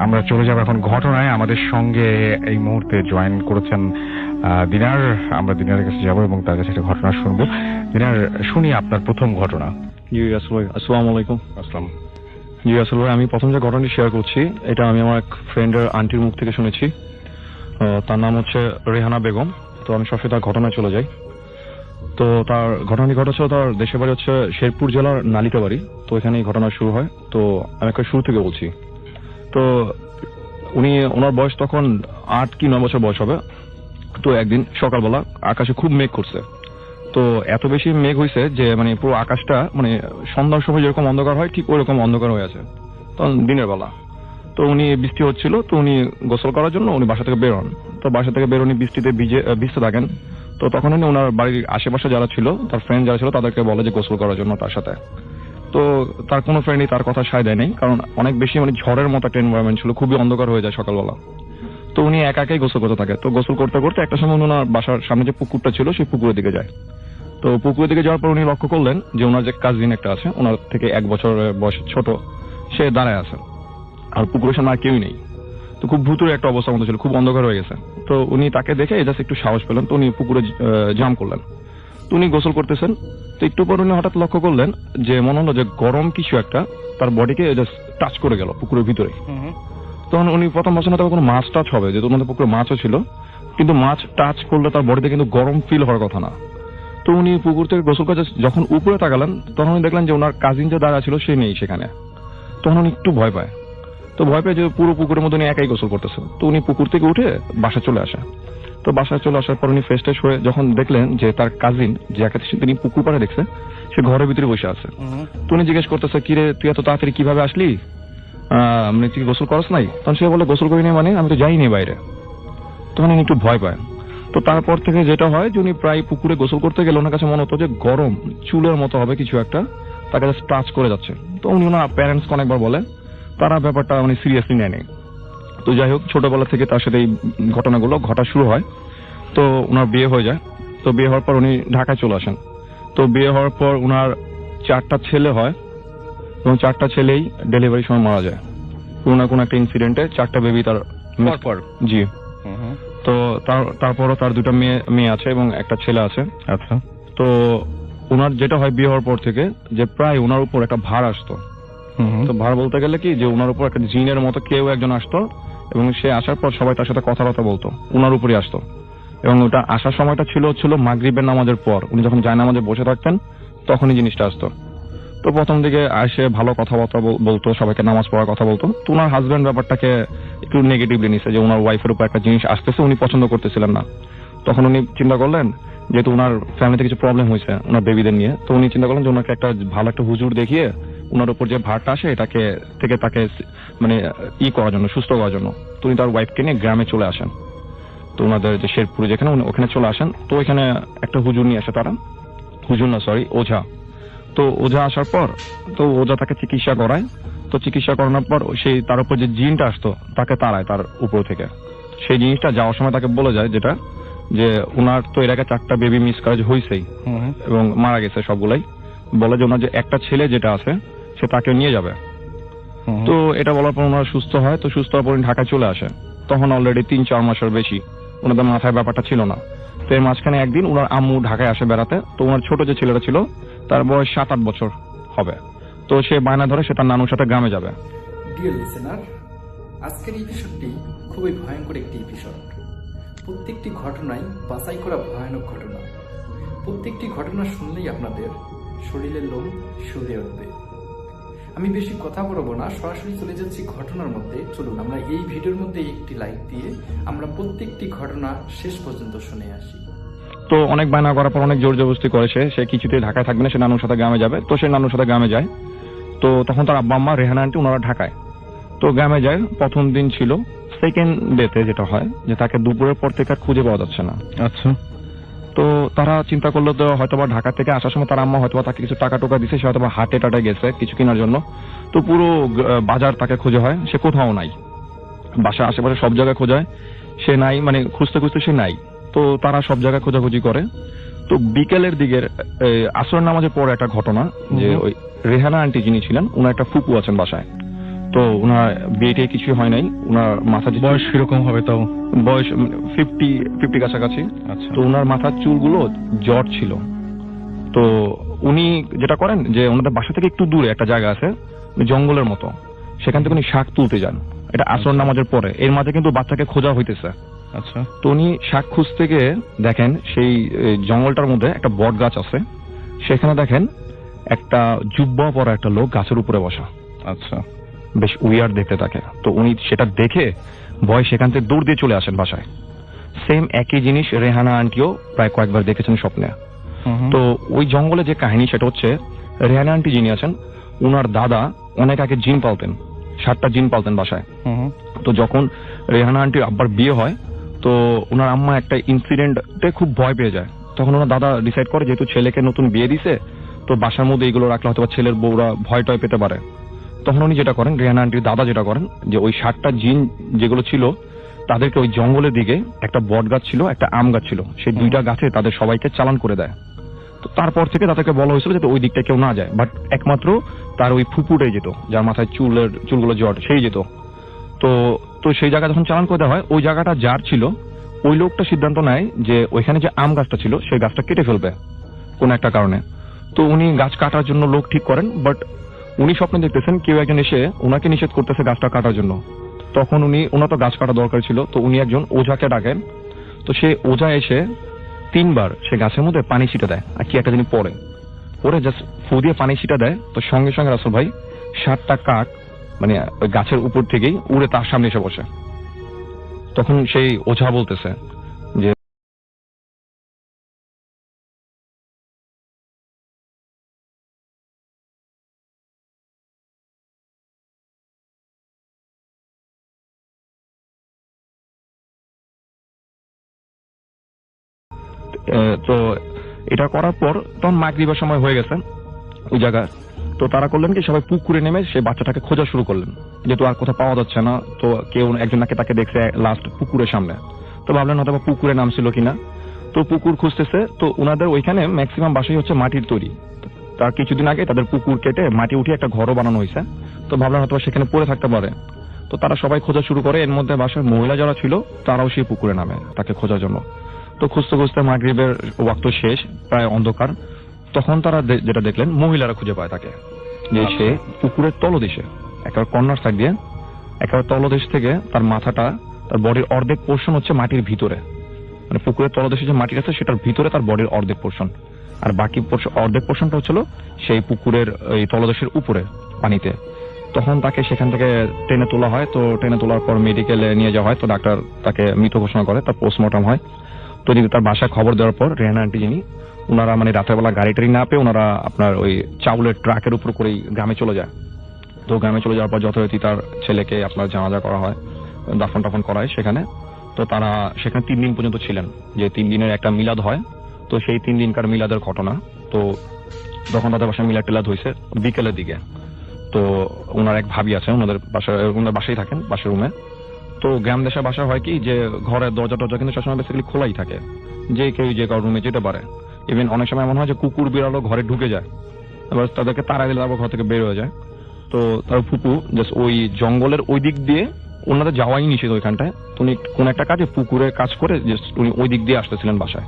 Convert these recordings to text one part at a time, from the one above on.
আমরা চলে যাব এখন ঘটনায়। আমাদের সঙ্গে এই মুহূর্তে জয়েন করেছেন দিনার। আমরা দিনারের কাছে যাব এবং তার কাছে একটা ঘটনা শুনবো। দিনার, শুনি আপনার প্রথম ঘটনা। জি আসল ভাই, আসসালামু আলাইকুম। আসসালাম। জি আসল ভাই, আমি প্রথম যে ঘটনাটি শেয়ার করছি এটা আমি আমার এক ফ্রেন্ডের আন্টির মুখ থেকে শুনেছি। তার নাম হচ্ছে রেহানা বেগম। তো আমি সবসময় তার ঘটনায় চলে যাই। তো তার ঘটনাটি ঘটেছিল, তার দেশের বাড়ি হচ্ছে শেরপুর জেলার নালিতাবাড়ি। তো এখানে এই ঘটনা শুরু হয়। তো আমি একটা শুরু থেকে বলছি। তো ওনার বয়স তখন 8 কি 9 বছর বয়স হবে। তো একদিন সকালবেলা আকাশে খুব মেঘ করছে। তো এত বেশি মেঘ হয়েছে যে মানে পুরো আকাশটা মানে সন্ধ্যার সময় যেরকম অন্ধকার হয় ঠিক ওইরকম অন্ধকার হয়ে আছে তখন দিনের বেলা। তো উনি বৃষ্টি হচ্ছিল, তো উনি গোসল করার জন্য উনি বাসা থেকে বেরোন। তো বাসা থেকে বেরোনি বৃষ্টিতে ভিজতে থাকেন। তো তখন উনি ওনার বাড়ির আশেপাশে যারা ছিল, তার ফ্রেন্ড যারা ছিল, তাদেরকে বলে যে গোসল করার জন্য তার সাথে। তো তার কোনো ফ্রেন্ডই তার কথা সায় দেয় নাই, কারণ অনেক বেশি মানে ঝড়ের মতো একটা এনভায়রনমেন্ট ছিল, খুবই অন্ধকার হয়ে যায় সকালবেলা। তো উনি একাই গোসল করতে থাকে। তো গোসল করতে করতে একটা সময় ওনার বাসার সামনে যে পুকুরটা ছিল সেই পুকুরের দিকে যায়। তো পুকুরের দিকে যাওয়ার পর উনি লক্ষ্য করলেন যে ওনার যে কাজিন একটা আছে, ওনার থেকে 1 বছর বয়স ছোট, সে দাঁড়ায় আছে আর পুকুরের সামনে আর কেউই নেই। তো খুব ভুতুরে একটা অবস্থার মতো ছিল, খুব অন্ধকার হয়ে গেছে। তো উনি তাকে দেখে জাস্ট একটু সাহস পেলেন। তো উনি পুকুরে জাম্প করলেন। তো উনি গোসল করতেছেন। তো একটু পর উনি হঠাৎ লক্ষ্য করলেন যে মনে হলো যে গরম কিছু একটা তার বডিকে জাস্ট টাচ করে গেল পুকুরের ভিতরে। তখন উনি প্রথম ভাবছেন তবে কোনো মাছ টাচ হবে, যেহেতু ওনাদের পুকুরে মাছও ছিল, কিন্তু মাছ টাচ করলে তার বডিতে কিন্তু গরম ফিল হওয়ার কথা না। তো উনি পুকুর থেকে গোসল করে যখন উপরে তাকালেন তখন উনি দেখলেন যে ওনার কাজিন যে দাঁড়া ছিল সে নেই সেখানে। তখন উনি একটু ভয় পায়। তো ভয় পেয়ে যে পুরো পুকুরের মধ্যে উনি একাই গোসল করতেছে। তো উনি পুকুর থেকে উঠে বাসায় চলে আসে। তো বাসায় চলে আসার পর উনি ফ্রেশ ট্রেশ হয়ে যখন দেখলেন যে তার কাজিন যাকে তিনি পুকুর পাড়ে দেখছে সে ঘরের ভিতরে বসে আছে। তো উনি জিজ্ঞেস করতেছে, কিরে তুই এত তাড়াতাড়ি কিভাবে আসলি, মানে তুই গোসল করস নাই? তখন সে বলে, গোসল করিনি মানে আমি তো যাইনি বাইরে। তখন উনি একটু ভয় পায়। তো তারপর থেকে যেটা হয় যে উনি প্রায় পুকুরে গোসল করতে গেলে ওনার কাছে মনে হতো যে গরম চুলের মতো হবে কিছু একটা তার কাছে টাচ করে যাচ্ছে। তো উনি ওনার প্যারেন্টসকে অনেকবার বলে, তারা ব্যাপারটা মানে সিরিয়াসলি নেয় নেই। তো যাই হোক, ছোটবেলা থেকে তার সাথে এই ঘটনাগুলো ঘটা শুরু হয়। তো ওনার বিয়ে হয়ে যায়। তো বিয়ে হওয়ার পর উনি ঢাকায় চলে আসেন। তো বিয়ে হওয়ার পর ওনার 4টা ছেলে হয় এবং 4টা ছেলেই ডেলিভারির সময় মারা যায়। কোনো না কোনো একটা ইনসিডেন্টে 4টা বেবি তার পর। জি। তো তারপরও তার 2টা মেয়ে আছে এবং একটা ছেলে আছে। আচ্ছা। তো ওনার যেটা হয় বিয়ে হওয়ার পর থেকে যে প্রায় ওনার উপর একটা ভার আসতো। তো ভার বলতে গেলে কি যে ওনার উপর একটা জিনের মতো কেউ একজন আসতো এবং সে আসার পর সবাই তার সাথে কথাবার্তা বলতো, ওনার উপরই আসতো। এবং ওটা আসার সময়টা ছিল মাগরিবের নামাজের পর। উনি যখন জায়নামাজে বসে থাকতেন তখনই জিনিসটা আসতো। তো প্রথম দিকে আসে ভালো কথাবার্তা বলতো, সবাইকে নামাজ পড়ার কথা বলতো। তো ওনার হাজবেন্ড ব্যাপারটাকে একটু নেগেটিভলি নিছে যে ওনার ওয়াইফের উপর একটা জিনিস আসতেছে, উনি পছন্দ করতেছিলেন না। তখন উনি চিন্তা করলেন, যেহেতু ওনার ফ্যামিলিতে কিছু প্রবলেম হয়েছে ওনার বেবিদের নিয়ে, তো উনি চিন্তা করলেন যে ওনাকে একটা ভালো একটা হুজুর দেখিয়ে ওনার উপর যে ভারটা আসে এটাকে তাকে মানে করার জন্য, সুস্থ করার জন্য। তো উনি তার ওয়াইফকে নিয়ে গ্রামে চলে আসেন। তো ওনাদের যে শেরপুরে যেখানে, ওখানে চলে আসেন। তো এখানে একটা হুজুর নিয়ে আসে তারা, ওঝা। তো ওঝা আসার পর তো ওঝা তাকে চিকিৎসা করায়। তো চিকিৎসা করানোর পর সেই তার উপর যে জিনটা আসতো তাকে তাড়ায় তার উপর থেকে। সেই জিনিসটা যাওয়ার সময় তাকে বলে যায় যেটা যে ওনার তো এর আগে 4টা বেবি মিসক্যারেজ হয়েছেই এবং মারা গেছে সবগুলাই। বলে যে ওনার যে একটা ছেলে যেটা আছে সে তাকে নিয়ে যাবে। তো এটা বলার পর ওনার সুস্থ হয়। তো সুস্থ হওয়ার পর ঢাকায় চলে আসে। তখন অলরেডি 3-4 মাসের বেশি ওনাদের মাথায় ব্যাপারটা ছিল না। তো এর মাঝখানে একদিন ওনার আম্মু ঢাকায় আসে বেড়াতে। তো ওনার ছোট যে ছেলেটা ছিল তার বয়স 7-8 বছর হবে। তো সে বায়না ধরে সে তার নানুর সাথে গ্রামে যাবে। ডিয়ার লিসেনার, আজকের এপিসোডটি খুবই ভয়ঙ্কর একটি এপিসোড। প্রত্যেকটি ঘটনাই বাছাই করা ভয়ানক ঘটনা। প্রত্যেকটি ঘটনা শুনলেই আপনাদের শরীরের লোম শিউরে উঠবে। আমি বেশি কথা বলবো না, সরাসরি চলে যাচ্ছি ঘটনার মধ্যে। চলুন আমরা এই ভিডিওর মধ্যে একটি লাইক দিয়ে আমরা প্রত্যেকটি ঘটনা শেষ পর্যন্ত শুনে আসি। তো অনেক বায়না করার পর অনেক জোর জবরদস্তি করে সে কিছুতেই ঢাকায় থাকবে না, সে নানুর সাথে গ্রামে যাবে। তো সে নানুর সাথে গ্রামে যায়। তো তখন তার আব্বা আম্মা রেহানা আন্টি ওনারা ঢাকায়। তো গ্রামে যায়। প্রথম দিন ছিল, সেকেন্ড ডেতে যেটা হয় যে তাকে দুপুরের পর থেকে আর খুঁজে পাওয়া যাচ্ছে না। আচ্ছা। তো তারা চিন্তা করলো তো হয়তো বা ঢাকা থেকে আসার সময় তার আম্মা হয়তো তাকে কিছু টাকা টোকা দিছে, সে হয়তো বা হাটে টাটে গেছে কিছু কেনার জন্য। তো পুরো বাজার তাকে খোঁজা হয়, সে কোথাও নাই। বাসা আশেপাশে সব জায়গায় খোঁজায়, সে নাই, মানে খুঁজতে খুঁজতে সে নাই। তো তারা সব জায়গায় খোঁজাখুঁজি করে। তো বিকেলের দিকের আসর নামাজের পর একটা ঘটনা যে ওই রেহানা আন্টি যিনি ছিলেন ওনার একটা ফুপু আছেন বাসায়। তো ওনার বিয়েটে কিছুই হয় নাই, ওনার মাথা বয়স কিরকম হবে তাও? বয়স 50 কাছাকাছি। আচ্ছা। তো ওনার মাথার চুলগুলো জট ছিল। তো উনি যেটা করেন যে ওনাদের বাসা থেকে একটু দূরে একটা জায়গা আছে জঙ্গলের মতো, সেখান থেকে উনি শাক তুলতে যান, এটা আসর নামাজের পরে। এর মাঝে কিন্তু বাচ্চাকে খোঁজা হইতেছে। আচ্ছা। তো উনি শাক খুঁজতে গিয়ে দেখেন সেই জঙ্গলটার মধ্যে একটা বট গাছ আছে, সেখানে দেখেন একটা জুব্বা পরা একটা লোক গাছের উপরে বসা। আচ্ছা। বেশ উইয়ার্ড দেখতে থাকে। তো উনি সেটা দেখে ভয় সেখান থেকে দৌড় দিয়ে চলে আসেন বাসায়। সেম একই জিনিস রেহানা আন্টিও প্রায় কয়েকবার দেখেছেন স্বপ্নে। তো ওই জঙ্গলে যে কাহিনী সেটা হচ্ছে, রেহানা আন্টি যিনি আছেন উনার দাদা অনেক আগে জিন পালতেন, 7টা জিন পালতেন বাসায়। তো যখন রেহানা আন্টির আব্বার বিয়ে হয়, তো ওনার আম্মা একটা ইনসিডেন্টে খুব ভয় পেয়ে যায়। তখন ওনার দাদা ডিসাইড করে যেহেতু ছেলেকে নতুন বিয়ে দিছে, তো বাসার মধ্যে এগুলো রাখলে হয়তো ছেলের বউরা ভয় টয় পেতে পারে। তখন উনি যেটা করেন, রেহানা আন্টির দাদা যেটা করেন, যে ওই 7টা জিন যেগুলো ছিল তাদেরকে ওই জঙ্গলের দিকে, একটা বট গাছ ছিল, একটা আম গাছ ছিল, সেই 2টা গাছে তাদের সবাইকে চালান করে দেয়। তো তারপর থেকে তাদেরকে বলা হয়েছিল যাতে ওই দিকটা কেউ না যায়, বাট একমাত্র তার ওই ফুপুটাই যেত, যার মাথায় চুলগুলো জট, সেই যেত। তো তো সেই জায়গা যখন চালান করে দেওয়া হয়, ওই জায়গাটা যার ছিল ওই লোকটা সিদ্ধান্ত নেয় যে ওইখানে যে আম গাছটা ছিল সেই গাছটা কেটে ফেলবে কোন একটা কারণে। তো উনি গাছ কাটার জন্য লোক ঠিক করেন, বাট উনি স্বপ্নে দেখতেছেন কেউ একজন এসে ওনাকে নিষেধ করতেছে গাছটা কাটার জন্য। তখন ওনার তো গাছ কাটা দরকার ছিল, তো উনি একজন ওঝাকে ডাকেন। তো সে ওঝা এসে 3বার সে গাছের মধ্যে পানি ছিটে দেয় আর কি একটা জিনিস পরে জাস্ট ফু দিয়ে পানি ছিটা দেয়। তো সঙ্গে সঙ্গে রাসেল ভাই 7টা কাক মানে ওই গাছের উপর থেকেই উড়ে তার সামনে এসে বসে। তখন সেই ওঝা বলতেছে যে তো এটা করার পর তখন মাগরিবের সময় হয়ে গেছে ওই জায়গা। তো তারা করলেন কি, সবাই পুকুরে নেমে সেই বাচ্চাটাকে খোঁজা শুরু করলেন, যেহেতু আর কোথাও পাওয়া যাচ্ছে না। তো কেউ একজন নাকি তাকে দেখছে লাস্ট পুকুরের সামনে। তো ভাবলেন হয়তো পুকুরে নামছিল কিনা। তো পুকুর খুঁজতেছে। তো ওনাদের ওইখানে ম্যাক্সিমাম বাসাই হচ্ছে মাটির তৈরি। তার কিছুদিন আগে তাদের পুকুর কেটে মাটি উঠিয়ে একটা ঘরও বানানো হয়েছে। তো ভাবলেন হয়তো সেখানে পড়ে থাকতে পারে। তো তারা সবাই খোঁজা শুরু করে। এর মধ্যে বাসার মহিলা যারা ছিল তারাও সেই পুকুরে নামে তাকে খোঁজার জন্য। তো খুঁজতে খুঁজতে মাগরিবের ওয়াক্ত শেষ, প্রায় অন্ধকার। তখন তারা যেটা দেখলেন, মহিলারা খুঁজে পায় তাকে, যে সে পুকুরের তলদেশে একেবারে কর্নার সাইড দিয়ে একেবারে তলদেশ থেকে তার মাথাটা, তার বডির অর্ধেক পোর্শন হচ্ছে মাটির ভিতরে, মানে পুকুরের তলদেশে যে মাটি আছে সেটার ভিতরে তার বডির অর্ধেক পোর্শন, আর বাকি অর্ধেক পোর্শনটা হচ্ছিল সেই পুকুরের এই তলদেশের উপরে পানিতে। তখন তাকে সেখান থেকে টেনে তোলা হয়। তো টেনে তোলার পর মেডিকেলে নিয়ে যাওয়া হয়। তো ডাক্তার তাকে মৃত ঘোষণা করে, তার পোস্টমর্টম হয়। তো তার বাসায় খবর দেওয়ার পর রেহানা আন্টি যিনি, ওনারা মানে রাতের বেলা গাড়ি টাড়ি না পেয়ে ওনারা আপনার ওই চাউলের ট্রাকের উপর করেই গ্রামে চলে যায়। তো গ্রামে চলে যাওয়ার পর যথারীতি তার ছেলেকে আপনার জানাজা করা হয়, দাফন টাফন করা হয় সেখানে। তো তারা সেখানে 3 দিন পর্যন্ত ছিলেন, যে 3 দিনের একটা মিলাদ হয়। তো সেই 3 দিনকার মিলাদের ঘটনা। তো তখন তাদের বাসায় মিলাদ টিলাদ হয়েছে বিকেলের দিকে। তো ওনার এক ভাবি আছে, ওনার বাসায় থাকেন, বাসার রুমে। তো গ্রাম দেশের বাসা হয় কি, যে ঘরের দরজা টরজা কিন্তু সবসময় বেসিক্যালি খোলাই থাকে, যে কেউ যে কারোর রুমে যেতে পারে। ইভেন অনেক সময় এমন হয় যে কুকুর বিড়ালও ঘরে ঢুকে যায়, এবার তাদেরকে তাড়া দিলে তারপর ঘর থেকে বের হয়ে যায়। তো তার ফুপু জাস্ট ওই জঙ্গলের ওই দিক দিয়ে, ওনাদের যাওয়াই নিষেধ ওইখানটায়। উনি কোন একটা কাজে পুকুরে কাজ করে উনি ওই দিক দিয়ে আসতেছিলেন বাসায়।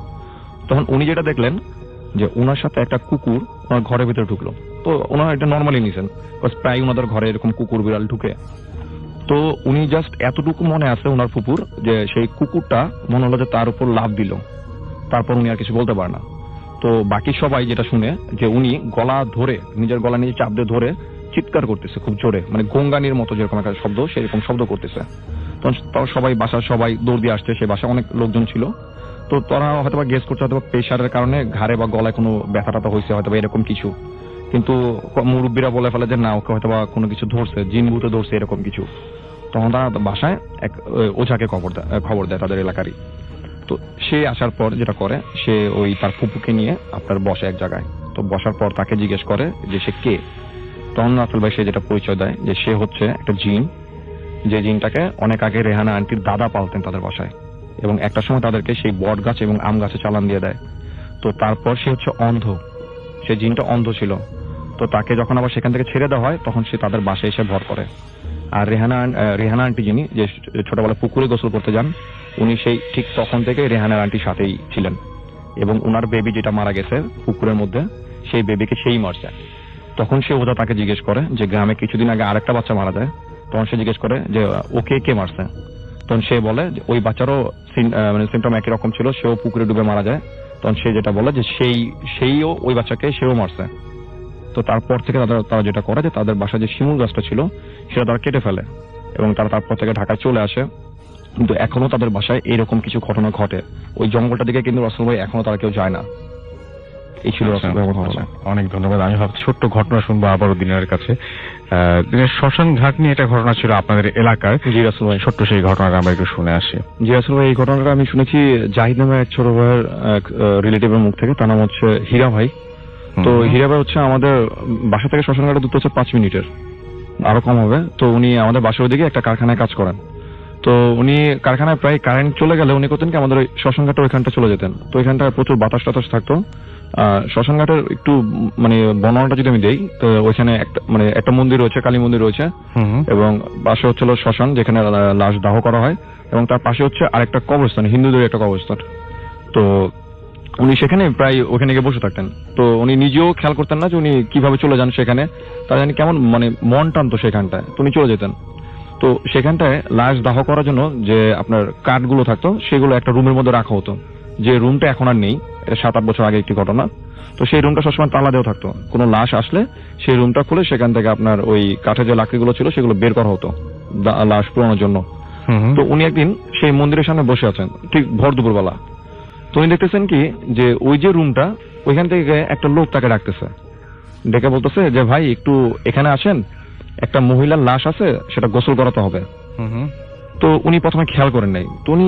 তখন উনি যেটা দেখলেন যে ওনার সাথে একটা কুকুর ওনার ঘরের ভিতরে ঢুকলো। তো ওনারা এটা নর্মালি নিয়েছেন, প্রায় ওনাদের ঘরে এরকম কুকুর বিড়াল ঢুকে। তো উনি জাস্ট এতটুকু মনে আছে ওনার ফুপুর, যে সেই কুকুরটা মনে হলো যে তার উপর লাফ দিল, তারপর উনি আর কিছু বলতে পারে না। তো বাকি সবাই যেটা শুনে, যে উনি গলা ধরে, নিজের গলা নিয়ে চাপ দিয়ে ধরে চিৎকার করতেছে খুব জোরে, মানে গঙ্গানির মতো যেরকম একটা শব্দ, সেরকম শব্দ করতেছে। তখন সবাই বাসার সবাই দৌড় দিয়ে আসছে, সে বাসায় অনেক লোকজন ছিল। তো তারা হয়তো বা গেস করছে হয়তো প্রেশারের কারণে ঘাড়ে বা গলায় কোনো ব্যথা ট্যাথা হয়েছে হয়তো এরকম কিছু। কিন্তু মুরব্বীরা বলে ফেলে যে না, ওকে হয়তো বা কোনো কিছু ধরছে, জিন ভূতে ধরছে, এরকম কিছু। তখন তারা বাসায় এক ওঝাকে খবর দেয় তাদের এলাকারই। তো সে আসার পর যেটা করে, সে ওই তার ফুপুকে নিয়ে আপনার বসে এক জায়গায়। তো বসার পর তাকে জিজ্ঞেস করে যে সে কে। তখন রাসেল ভাই সে যেটা পরিচয় দেয় যে সে হচ্ছে একটা জিন, যে জিনটাকে অনেক আগে রেহানা আন্টির দাদা পালতেন তাদের বাসায়, এবং একটা সময় তাদেরকে সেই বট গাছ এবং আম গাছে চালান দিয়ে দেয়। তো তারপর সে হচ্ছে অন্ধ, সে জিনটা অন্ধ ছিল। তো তাকে যখন আবার সেখান থেকে ছেড়ে দেওয়া হয়, তখন সে তাদের বাসায় এসে ভর করে। আর রেহানা আন্টি যিনি যে ছোটবেলা পুকুরে গোসল করতে যান, উনি সেই ঠিক তখন থেকে রেহানার আন্টির সাথেই ছিলেন, এবং উনার বেবি যেটা মারা গেছে পুকুরের মধ্যে, সেই বেবিকে সেই মারছে। তখন সে ওজা তাকে জিজ্ঞেস করে যে গ্রামে কিছুদিন আগে আরেকটা বাচ্চা মারা যায়, তখন সে জিজ্ঞেস করে যে ওকে কে মারছে। তখন সে বলে যে ওই বাচ্চারও মানে সিমটম একই রকম ছিল, সেও পুকুরে ডুবে মারা যায়। তখন সে যেটা বলে যে সেইও ওই বাচ্চাকে সেও মারছে। তো তারপর থেকে তারা যেটা করে যে তাদের বাসায় যে শিমুল গাছটা ছিল সেটা তারা কেটে ফেলে, এবং তারা তারপর থেকে ঢাকায় চলে আসে। কিন্তু এখনো তাদের বাসায় এইরকম কিছু ঘটনা ঘটে। ওই জঙ্গলটা দিকে কিন্তু রাসেল ভাই এখনো তারা কেউ যায় না। এই ছিল রাসেল ভাই। অনেক ধন্যবাদ। আমি ভাবছি ছোট্ট ঘটনা শুনবো আবারও দিনের কাছে। দিনের শ্মশান ঘাট নিয়ে একটা ঘটনা ছিল আপনাদের এলাকার। জি রাসেল ভাই, ছোট্ট সেই ঘটনাটা আমরা একটু শুনে আসি। জি রাসেল ভাই, এই ঘটনাটা আমি শুনেছি জাহিদ নামে এক ছোট ভাইয়ের এক রিলেটিভের মুখ থেকে। তার নাম হচ্ছে হীরা ভাই। তো হীরা ভাই হচ্ছে আমাদের বাসা থেকে শ্মশান ঘাটের দূরত্ব হচ্ছে 5 মিনিটের, আরো কম হবে। তো উনি আমাদের বাসার ওদিকে একটা কারখানায় কাজ করেন। তো উনি কারখানায় প্রায় কারেন্ট চলে গেলে উনি করতেন কি আমাদের ওই শ্মশান ঘাটের ওইখানটা চলে যেতেন। তো ওইখানটায় প্রচুর বাতাস টাতাস থাকতো। শ্মশান ঘাটের একটু মানে বর্ণনাটা যদি আমি দেই, তো ওইখানে একটা মন্দির রয়েছে, কালী মন্দির রয়েছে, এবং পাশে হচ্ছিল শ্মশান যেখানে লাশ দাহ করা হয়, এবং তার পাশে হচ্ছে আরেকটা কবরস্থান, হিন্দুদের একটা কবরস্থান। তো উনি সেখানে প্রায় ওখানে গিয়ে বসে থাকতেন। তো উনি নিজেও খেয়াল করতেন না যে উনি কিভাবে চলে যান সেখানে, তার জানি কেমন মানে মন টানতো সেখানটায়, তো উনি চলে যেতেন। তো সেখানটায় লাশ দাহ করার জন্য যে আপনার কাঠগুলো থাকতো সেগুলো একটা রুমের মধ্যে রাখা হতো, যে রুমটা এখন আর নেই, এটা 7-8 বছর আগে একটি ঘটনা। তো সেই রুমটা সবসময় তালা দেওয়া থাকতো। কোনো লাশ আসলে সেই রুমটা খুলে সেখান থেকে আপনার ওই কাঠের যে লাকড়িগুলো ছিল সেগুলো বের করা হতো লাশ পুরানোর জন্য। তো উনি একদিন সেই মন্দিরের সামনে বসে আছেন ঠিক ভর দুপুরবেলা। তো উনি দেখতেছেন কি যে ওই যে রুমটা, ওইখান থেকে একটা লোক তাকে ডাকতেছে, ডেকে বলতেছে যে ভাই একটু এখানে আসেন, একটা মহিলার লাশ আছে, সেটা গোসল করাতে হবে। তো উনি প্রথমে খেয়াল করেন নাই। তো উনি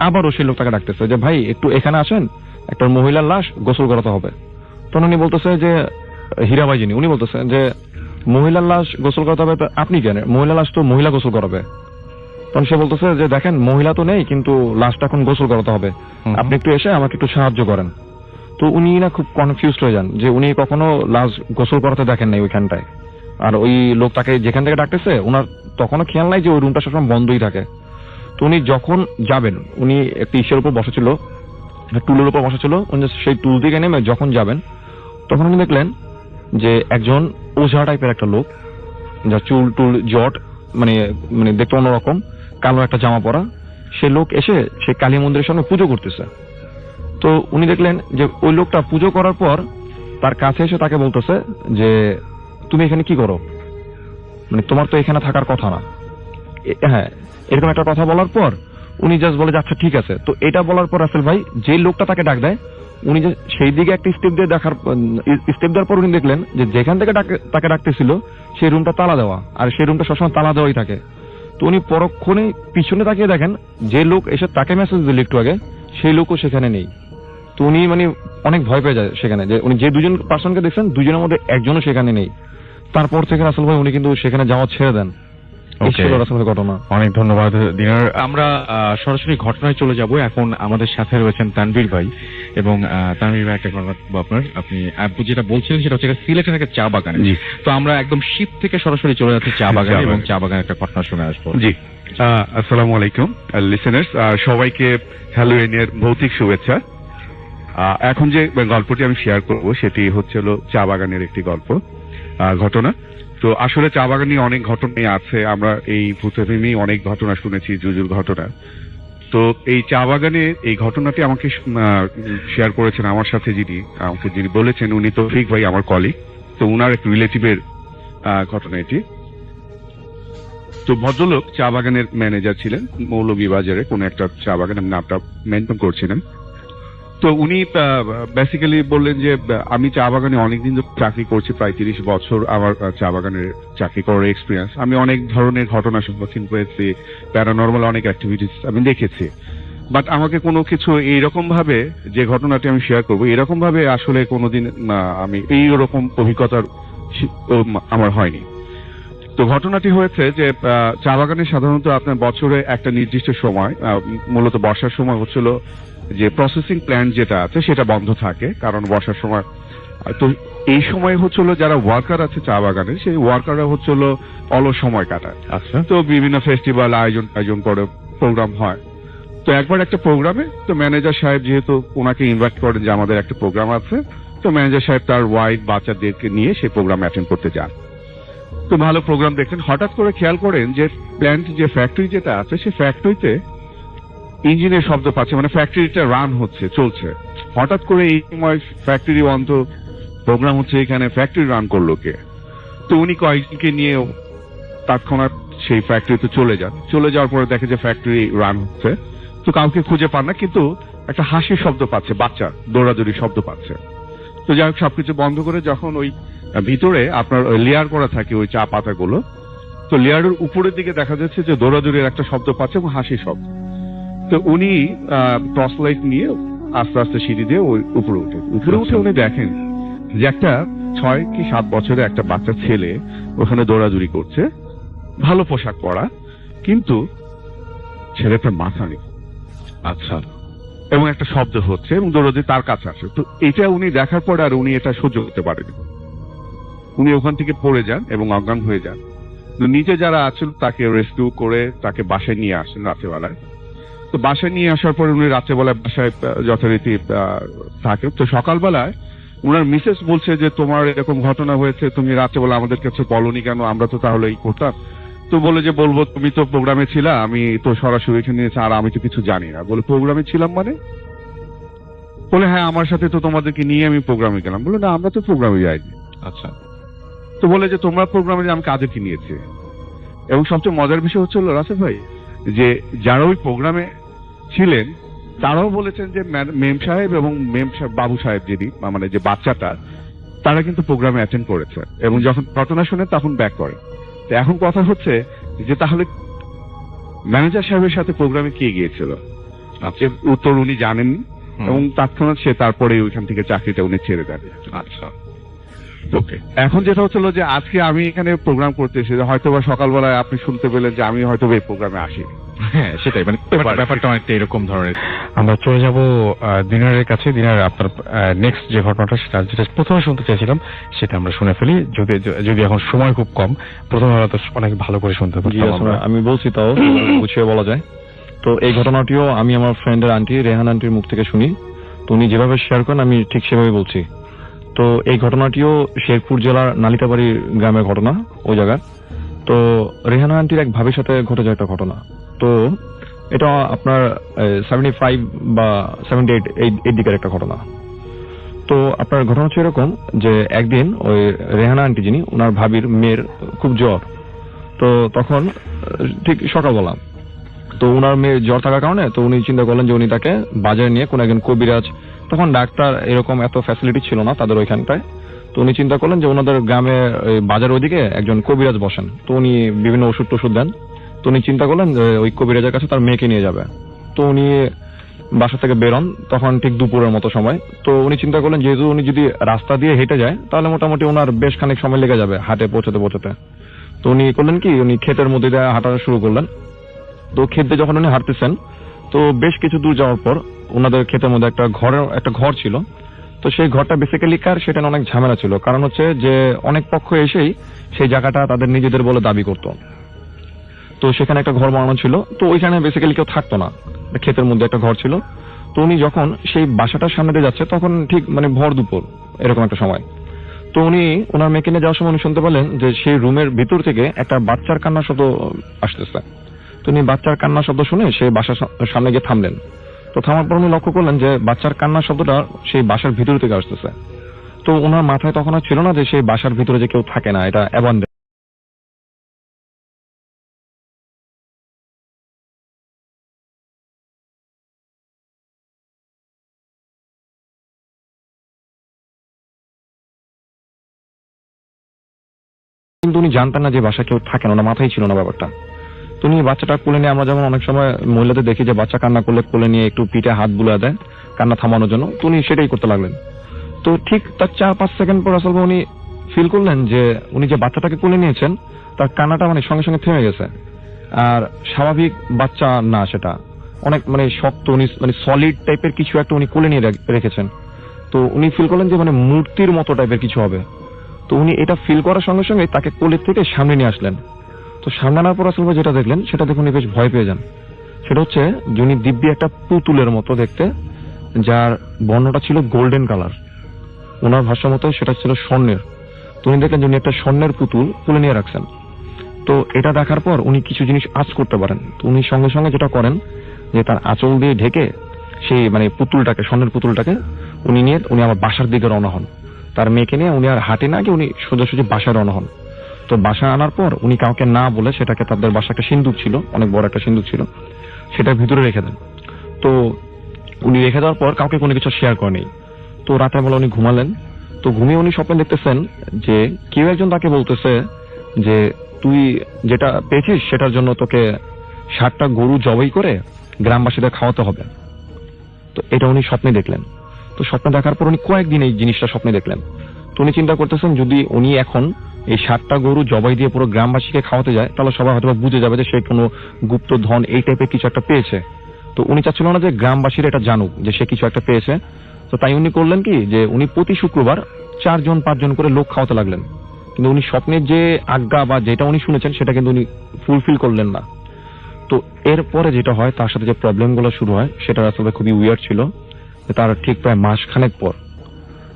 আবারও সেই লোকটাকে ডাকতেছে যে ভাই একটু এখানে আসেন, একটা মহিলার লাশ গোসল করাতে হবে। তখন উনি বলতেছে যে হীরা ভাই যিনি, উনি বলতেছে যে মহিলার লাশ গোসল করাতে হবে, আপনি কেন? মহিলা লাশ তো মহিলা গোসল করাবে। তখন সে বলতেছে যে দেখেন মহিলা তো নেই, কিন্তু লাশটা এখন গোসল করাতে হবে, আপনি একটু এসে আমাকে একটু সাহায্য করেন। তো উনি না খুব কনফিউজড হয়ে যান যে উনি কখনো লাশ গোসল করাতে দেখেন নাই ওইখানটায়। আর ওই লোক তাকে যেখান থেকে ডাকতেছে ওনার তখনও খেয়াল নাই যে ওই রুমটা সবসময় বন্ধই থাকে। তো উনি যখন যাবেন, উনি একটা ইসের উপর বসেছিল, টুলের উপর বসেছিল, উনি সেই টুল থেকে নেমে যখন যাবেন তখন উনি দেখলেন যে একজন ওঝা টাইপের একটা লোক, যা চুল টুল জট মানে মানে দেখতে অন্যরকম, কালো একটা জামা পরা, সে লোক এসে সে কালী মন্দিরের সামনে পুজো করতেছে। তো উনি দেখলেন যে ওই লোকটা পুজো করার পর তার কাছে এসে তাকে বলতেছে যে তুমি এখানে কি করো, মানে তোমার তো এখানে থাকার কথা না। হ্যাঁ, এরকম একটা কথা বলার পর উনি জাস্ট বলে আচ্ছা ঠিক আছে। তো এটা বলার পর রাসেল ভাই যে লোকটা তাকে ডাক দেয়, উনি যে সেই দিকে একটা স্টেপ দেওয়ার পর উনি দেখলেন যে যেখান থেকে তাকে ডাকতেছিল সেই রুমটা তালা দেওয়া, আর সেই রুমটা সবসময় তালা দেওয়াই থাকে। তো উনি পরক্ষণে পিছনে তাকিয়ে দেখেন যে লোক এসে তাকে মেসেজ দিল একটু আগে, সেই লোকও সেখানে নেই। তো উনি মানে অনেক ভয় পেয়ে যায় সেখানে, যে উনি যে দুজন পার্সনকে দেখছেন দুজনের মধ্যে একজনও সেখানে নেই। তারপর থেকে রাসেল ভাই উনি কিন্তু সেখানে যাওয়া ছেড়ে দেন। ঘটনা। অনেক ধন্যবাদ দিনার। আমরা সরাসরি ঘটনায় চলে যাব। এখন আমাদের সাথে রয়েছেন তানভীর ভাই, এবং তানভীর ভাই একটা ঘটনা আপনার, আপনি যেটা বলছিলেন সেটা হচ্ছে সিলেটের একটা চা বাগানে। তো আমরা একদম শীত থেকে সরাসরি চলে যাচ্ছি চা বাগানে, এবং চা বাগানে একটা ঘটনা শুনে আসবো। জি, আসসালামু আলাইকুম লিসেনার্স, সবাইকে হ্যালোইনের ভৌতিক শুভেচ্ছা। এখন যে গল্পটি আমি শেয়ার করব সেটি হচ্ছে চা বাগানের একটি গল্প ঘটনা। তো আসলে চা বাগান নিয়ে অনেক ঘটনাই আছে, আমরা এই ভূতের নিয়ে অনেক ঘটনা শুনেছি, জুজুর ঘটনা। তো এই চা বাগানে এই ঘটনাটি আমাকে শেয়ার করেছেন আমার সাথে যিনি বলেছেন, উনি তৌফিক ভাই, আমার কলিগ। তো উনার এক রিলেটিভের ঘটনা এটি। তো ভদ্রলোক চা বাগানের ম্যানেজার ছিলেন মৌলভীবাজারে কোনো একটা চা বাগানের নামটা মেনশন করছিলেন। তো উনি বেসিক্যালি বললেন যে আমি চা বাগানে অনেকদিন চাকরি করছি, প্রায় 30 বছর আমার চা বাগানের চাকরি করার এক্সপিরিয়েন্স। আমি অনেক ধরনের ঘটনার সম্মুখীন হয়েছি, প্যারানর্মাল অনেক অ্যাক্টিভিটিস আমি দেখেছি, বাট আমাকে কোনো কিছু এইরকম ভাবে, যে ঘটনাটি আমি শেয়ার করবো, এরকম ভাবে আসলে কোনোদিন আমি এইরকম অভিজ্ঞতার আমার হয়নি। তো ঘটনাটি হয়েছে যে চা বাগানে সাধারণত আপনার বছরে একটা নির্দিষ্ট সময়, মূলত বর্ষার সময় হচ্ছিল যে প্রসেসিং প্ল্যান্ট যেটা আছে সেটা বন্ধ থাকে, কারণ বর্ষার সময় তো এই সময় হচ্ছিল যারা ওয়ার্কার আছে চা বাগানে, সেই ওয়ার্কাররা হচ্ছিল অলস সময় কাটায়। আচ্ছা। তো বিভিন্ন ফেস্টিভ্যাল আয়োজন করে প্রোগ্রাম হয়। তো একবার একটা প্রোগ্রামে তো ম্যানেজার সাহেব যেহেতু ওনাকে ইনভাইট করেন যে আমাদের একটা প্রোগ্রাম আছে, তো ম্যানেজার সাহেব তার ওয়াইফ বাচ্চাদেরকে নিয়ে সেই প্রোগ্রাম অ্যাটেন্ড করতে যান। তো ভালো প্রোগ্রাম দেখেন, হঠাৎ করে খেয়াল করেন যে প্ল্যান্ট যে ফ্যাক্টরি যেটা আছে সেই ফ্যাক্টরিতে ইঞ্জিনের শব্দ পাচ্ছে, মানে ফ্যাক্টরিটা রান হচ্ছে, চলছে। হঠাৎ করে এই সময় ফ্যাক্টরি বন্ধ, প্রোগ্রাম হচ্ছে এখানে, ফ্যাক্টরি রান করলো কে? তো উনি কয়েকজনকে নিয়ে তৎক্ষণাৎ সেই ফ্যাক্টরিতে চলে যাওয়ার পরে দেখে যে ফ্যাক্টরি রান হচ্ছে। তো কাউকে খুঁজে পান না, কিন্তু একটা হাসির শব্দ পাচ্ছে, বাচ্চা দৌড়াদৌড়ি শব্দ পাচ্ছে। তো যাই হোক সবকিছু বন্ধ করে যখন ওই ভিতরে আপনার লেয়ার করা থাকে ওই চা পাতাগুলো, তো লেয়ারের উপরের দিকে দেখা যাচ্ছে যে দৌড়াদৌড়ির একটা শব্দ পাচ্ছে এবং হাসির শব্দ। তো উনি টর্চ লাইট নিয়ে আস্তে আস্তে সিঁড়ি দিয়ে ওই উপরে উঠে উনি দেখেন যে একটা 6 কি 7 বছরের একটা বাচ্চা ছেলে ওখানে দৌড়াদৌড়ি করছে, ভালো পোশাক পরা, কিন্তু ছেলেটার মাথা নেই। আচ্ছা। এবং একটা শব্দ হচ্ছে এবং দৌড়াদৌড়ি তার কাছে আসে। তো এটা উনি দেখার পরে আর উনি এটা সহ্য করতে পারেনি, উনি ওখান থেকে পড়ে যান এবং অজ্ঞান হয়ে যান। তো নিচে যারা আছেন তাকে রেস্কিউ করে তাকে বাসায় নিয়ে আসেন রাতেবেলায়। তো বাসায় নিয়ে আসার পরে উনি রাত্রেবেলায় বাসায় যথারীতি থাকেন। তো সকালবেলায় উনার মিসেস বলছে যে তোমার এরকম ঘটনা হয়েছে, তুমি রাত্রেবেলা আমাদের কাছে বলনি কেন, আমরা তো তাহলে এই করতাম। তো বলে যে বলবো, তুমি তো প্রোগ্রামে ছিলা, আমি তো সরাসরি এখানে এসে, আর আমি তো কিছু জানি না। বলে প্রোগ্রামে ছিলাম মানে? বলে হ্যাঁ, আমার সাথে তো তোমাদেরকে নিয়ে আমি প্রোগ্রামে গেলাম। বলে না, আমরা তো প্রোগ্রামে যাইনি। আচ্ছা। তো বলে যে তোমরা প্রোগ্রামে আমি কাদেরকে নিয়েছি। এবং সবচেয়ে মজার বিষয় হচ্ছে রাসেল ভাই, যে যারা ওই প্রোগ্রামে ছিলেন তারাও বলেছেন যে মেম সাহেব এবং বাবু সাহেব যিনি, মানে যে বাচ্চাটা, তারা কিন্তু প্রোগ্রামে অ্যাটেন্ড করেছে এবং যখন ঘটনা শুনে তখন ব্যাক করে। তো এখন কথা হচ্ছে যে তাহলে ম্যানেজার সাহেবের সাথে প্রোগ্রামে কে গিয়েছিল? উত্তর উনি জানেন এবং তৎক্ষণাৎ সে তারপরে ওইখান থেকে চাকরিটা উনি ছেড়ে দেন। আচ্ছা। ওকে, এখন যেটা হচ্ছিল যে আজকে আমি এখানে প্রোগ্রাম করতে এসেছি, হয়তো বা সকালবেলায় আপনি শুনতে পেলেন যে আমি হয়তো এই প্রোগ্রামে আসি। হ্যাঁ, সেটাই, মানে ব্যাপারটা অনেকটা এরকম ধরনের। আমরা চলে যাব দিনারের কাছে। দিনার, আপনার নেক্সট যে ঘটনাটা যেটা প্রথমে শুনতে চাইছিলাম সেটা আমরা শুনে ফেলি, যদি এখন সময় খুব কম, প্রথমে হয়তো অনেক ভালো করে শুনতে পারতাম। আমি বলছি, তাও গুছিয়ে বলা যায়। তো এই ঘটনাটিও আমি আমার ফ্রেন্ডের আন্টি রেহান আন্টির মুখ থেকে শুনি। তো উনি যেভাবে শেয়ার করেন আমি ঠিক সেভাবে বলছি। তো এই ঘটনাটিও শেরপুর জেলার নালিতাবাড়ি গ্রামের ঘটনা, ওই জায়গায়। তো রেহানা আন্টির এক ভাবির সাথে ঘটে যায় একটা ঘটনা। তো এটা আপনার 75 বা 78 এই দিকের একটা ঘটনা। তো আপনার ঘটনা হচ্ছে এরকম যে একদিন ওই রেহানা আন্টি যিনি, ওনার ভাবির মেয়ের খুব জ্বর। তো তখন ঠিক সকালবেলা, তো ওনার মেয়ের জ্বর থাকার কারণে তো উনি চিন্তা করলেন যে উনি তাকে বাজারে নিয়ে কোনো একজন কবিরাজ, তখন ডাক্তার এরকম এত ফ্যাসিলিটি ছিল না তাদের ওইখানটায়। তো উনি চিন্তা করলেন যে ওনাদের গ্রামে বাজার ওইদিকে একজন কবিরাজ বসেন, তো উনি বিভিন্ন ওষুধ টষুধ দেন। তো উনি চিন্তা করলেন যে ওই কবিরাজের কাছে তার মেয়েকে নিয়ে যাবে। তো উনি বাসা থেকে বেরোন, তখন ঠিক দুপুরের মতো সময়। তো উনি চিন্তা করলেন যেহেতু উনি যদি রাস্তা দিয়ে হেঁটে যায় তাহলে মোটামুটি ওনার বেশ খানিক সময় লেগে যাবে হাটে পৌঁছাতে। তো উনি করলেন কি, উনি ক্ষেতের মধ্যে দিয়ে হাঁটা শুরু করলেন। তো ক্ষেতে যখন উনি হাঁটতেছেন, তো বেশ কিছু দূর যাওয়ার পর ওনাদের ক্ষেতের মধ্যে একটা ঘর ছিল। তো সেই ঘরটা বেসিক্যালি কার, সেটা অনেক ঝামেলা ছিল। কারণ হচ্ছে যে অনেক পক্ষ এসেই সেই জায়গাটা তাদের নিজেদের বলে দাবি করত। তো সেখানে একটা ঘর বানানো ছিল, তো ওইখানে বেসিক্যালি কেউ থাকতো না, ক্ষেতের মধ্যে একটা ঘর ছিল। তো উনি যখন সেই বাসাটার সামনে দিয়ে যাচ্ছে তখন ঠিক মানে ভর দুপুর এরকম একটা সময়। তো উনি ওনার মেয়েকে নিয়ে যাওয়ার সময় উনি শুনতে পেলেন যে সেই রুমের ভিতর থেকে একটা বাচ্চার কান্নার শব্দ আসতেছে। তো উনি বাচ্চার কান্নার শব্দ শুনে সেই বাসার সামনে গিয়ে থামলেন। তো থামার পর উনি লক্ষ্য করলেন যে বাচ্চার কান্নার শব্দটা সেই বাসার ভিতর থেকে আসতেছে। তো ওনার মাথায় তখন আর ছিল না যে সেই বাসার ভিতরে যে কেউ থাকে না, এটা অ্যাবান্ডেন্ট। কিন্তু উনি জানতেন না যে বাসা কেউ থাকে না, ওনার মাথায় ছিল না ব্যাপারটা। তো উনি বাচ্চাটা কোলে নিয়ে, আমরা যেমন অনেক সময় মহিলাদের দেখি যে বাচ্চা কান্না করলে কোলে নিয়ে একটু পিঠে হাত বুলা দেয় কান্না থামানোর জন্য, তো উনি সেটাই করতে লাগলেন। তো ঠিক তার 4-5 সেকেন্ড পর আসলে উনি ফিল করলেন যে উনি যে বাচ্চাটাকে কোলে নিয়েছেন তার কান্নাটা মানে সঙ্গে সঙ্গে থেমে গেছে। আর স্বাভাবিক বাচ্চা না, সেটা অনেক মানে শক্ত, উনি মানে সলিড টাইপের কিছু একটা উনি কোলে নিয়ে রেখেছেন। তো উনি ফিল করলেন যে মানে মূর্তির মতো টাইপের কিছু হবে। তো উনি এটা ফিল করার সঙ্গে সঙ্গে তাকে কোলের থেকে সামনে নিয়ে আসলেন। তো সামনে আনার পর আসলে যেটা দেখলেন সেটা দেখে উনি বেশ ভয় পেয়ে যান। সেটা হচ্ছে যে উনি দিব্যি একটা পুতুলের মতো দেখতে, যার বর্ণটা ছিল গোল্ডেন কালার। ওনার ভাষা মতো সেটা ছিল স্বর্ণের। তো উনি দেখলেন যে উনি একটা স্বর্ণের পুতুল তুলে নিয়ে রাখছেন। তো এটা দেখার পর উনি কিছু জিনিস আঁচ করতে পারেন। তো উনি সঙ্গে সঙ্গে যেটা করেন যে তার আঁচল দিয়ে ঢেকে সেই মানে পুতুলটাকে, স্বর্ণের পুতুলটাকে উনি আমার বাসার দিকে রওনা হন। তার মেয়েকে নিয়ে উনি আর হাঁটে না গিয়ে উনি সোজাসুজি বাসায় রওনা হন। তো বাসায় আনার পর উনি কাউকে না বলে সেটাকে, তাদের বাসা একটা সিন্দুক ছিল, অনেক বড় একটা সিন্দুক ছিল, সেটার ভিতরে রেখে দেন। তো উনি রেখে দেওয়ার পর কাউকে কোনো কিছু শেয়ার করেনি। তো রাতের বেলা উনি ঘুমালেন। তো ঘুমিয়ে উনি স্বপ্নে দেখতেছেন যে কেউ একজন তাকে বলতেছে যে তুই যেটা পেয়েছিস সেটার জন্য তোকে 60টা গরু জবাই করে গ্রামবাসীদের খাওয়াতে হবে। তো এটা উনি স্বপ্নে দেখলেন। তো স্বপ্নে দেখার পর উনি কয়েকদিন এই জিনিসটা স্বপ্নে দেখলেন। তো উনি চিন্তা করতেছেন যদি উনি এখন এই 60টা গরু জবাই দিয়ে পুরো গ্রামবাসীকে খাওয়াতে যায় তাহলে সবাই হয়তো বুঝে যাবে যে সে কোনো গুপ্ত ধন এই টাইপের কিছু একটা পেয়েছে। তো উনি চাচ্ছিল না যে গ্রামবাসীরা এটা জানুক যে সে কিছু একটা পেয়েছে। তো তাই উনি করলেন কি যে উনি প্রতি শুক্রবার 4-5 করে লোক খাওয়াতে লাগলেন। কিন্তু উনি স্বপ্নের যে আজ্ঞা বা যেটা উনি শুনেছেন সেটা কিন্তু উনি ফুলফিল করলেন না। তো এরপরে যেটা হয় তার সাথে যে প্রবলেমগুলো শুরু হয় সেটা আসলে খুবই উইয়ার্ড ছিল। তার ঠিক প্রায় মাসখানেক পর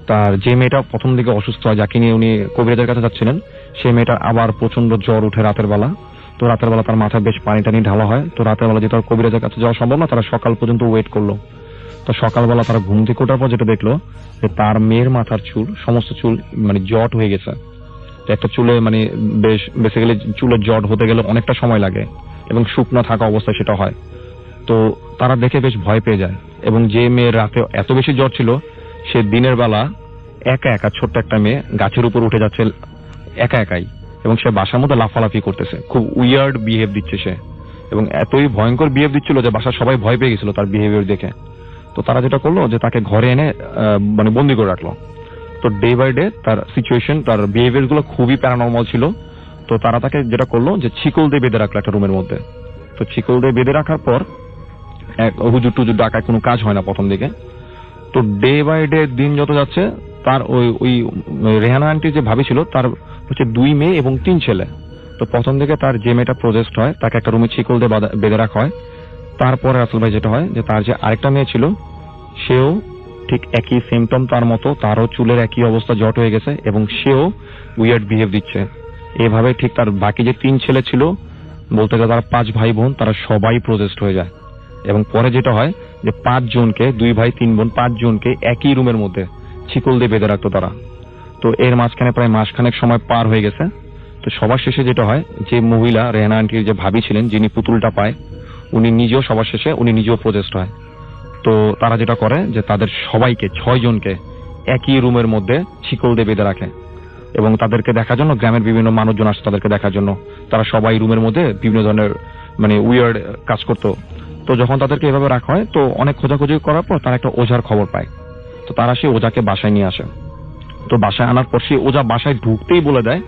তার যে মেয়েটা প্রথম দিকে অসুস্থ হয়, যাকে নিয়ে উনি কবিরাজের কাছে যাচ্ছিলেন, সেই মেয়েটার আবার প্রচন্ড জ্বর উঠে রাতের বেলা। তো রাতের বেলা তার মাথায় বেশ পানি টানি ঢালা হয়। তো রাতের বেলা যেহেতু কবিরাজের কাছে যাওয়া সম্ভব না, তারা সকাল পর্যন্ত ওয়েট করলো। তো সকালবেলা তারা ঘুম থেকে ওঠার পর যেটা দেখলো যে তার মেয়ের মাথার চুল, সমস্ত চুল মানে জট হয়ে গেছে। একটা চুলে মানে বেশ বেসিক্যালি চুলের জট হতে গেলে অনেকটা সময় লাগে এবং শুকনো থাকা অবস্থায় সেটা হয়। তো তারা দেখে বেশ ভয় পেয়ে যায়। এবং যে মেয়ের রাতে এত বেশি জ্বর ছিল সে দিনের বেলা একা একা, ছোট্ট একটা মেয়ে গাছের উপর উঠে যাচ্ছে একা একাই, এবং সে বাসার মধ্যে লাফালাফি করতেছে, খুব উইয়ার্ড বিহেভ দিচ্ছে সে, এবং এতই ভয়ঙ্কর বিহেভ দিচ্ছিল যে বাসার সবাই ভয় পেয়ে গেছিল তার বিহেভিয়ার দেখে। তো তারা যেটা করলো যে তাকে ঘরে এনে মানে বন্দি করে রাখলো। তো ডে বাই ডে তার সিচুয়েশন, তার বিহেভিয়ার গুলো খুবই প্যারানর্মাল ছিল। তো তারা তাকে যেটা করলো যে শিকল দিয়ে বেঁধে রাখলো একটা রুমের মধ্যে। তো শিকল দিয়ে বেঁধে রাখার পর হুজুর টুজুর ডাকায় কোনো কাজ হয় না প্রথম দিকে। তো ডে বাই ডে দিন যত যাচ্ছে তার ওই রেহানা আন্টি যে ভাবি ছিল তার হচ্ছে 2 মেয়ে এবং 3 ছেলে। তো প্রথম দিকে তার যে মেয়েটা প্রজেস্ট হয় তাকে একটা রুমে শিকল দিয়ে বেঁধে রাখা হয়। তারপরে রাসেল ভাই যেটা হয় যে তার যে আরেকটা মেয়ে ছিল সেও ঠিক একই সিমটম তার মতো, তারও চুলের একই অবস্থা, জট হয়ে গেছে এবং সেও উইয়ার্ড বিহেভ দিচ্ছে। এভাবে ঠিক তার বাকি যে 3 ছেলে ছিল, বলতে গেলে তারা 5 ভাই বোন, তারা সবাই প্রজেস্ট হয়ে যায়। এবং পরে যেটা হয় যে 5 জনকে, 2 ভাই 3 বোন, 5 জনকে একই রুমের মধ্যে শিকল দিয়ে বেঁধে রাখতো তারা। তো এর মাঝখানে প্রায় মাসখানেক সময় পার হয়ে গেছে। তো সবার শেষে যেটা হয় যে মহিলা রেহানা আন্টির যে ভাবি ছিলেন যিনি পুতুলটা পায়, উনি নিজেও সবার শেষে উনি নিজেও প্রজেস্ট হয়। তো তারা যেটা করে যে তাদের সবাইকে 6 জনকে একই রুমের মধ্যে শিকল দিয়ে বেঁধে রাখে এবং তাদেরকে দেখার জন্য গ্রামের বিভিন্ন মানুষজন আসে তাদেরকে দেখার জন্য। তারা সবাই রুমের মধ্যে বিভিন্ন ধরনের মানে উইয়ার্ড কাজ করতো। তো যখন তাদেরকে এভাবে রাখা হয় তো অনেক খোঁজাখুঁজি করার পর তারা একটা ওঝার খবর পায়। তো তারা সেই ওঝাকে বাসায় নিয়ে আসে। তো বাসায় আনার পর সেই ওঝা বাসায় ঢুকতেই বলে দেয়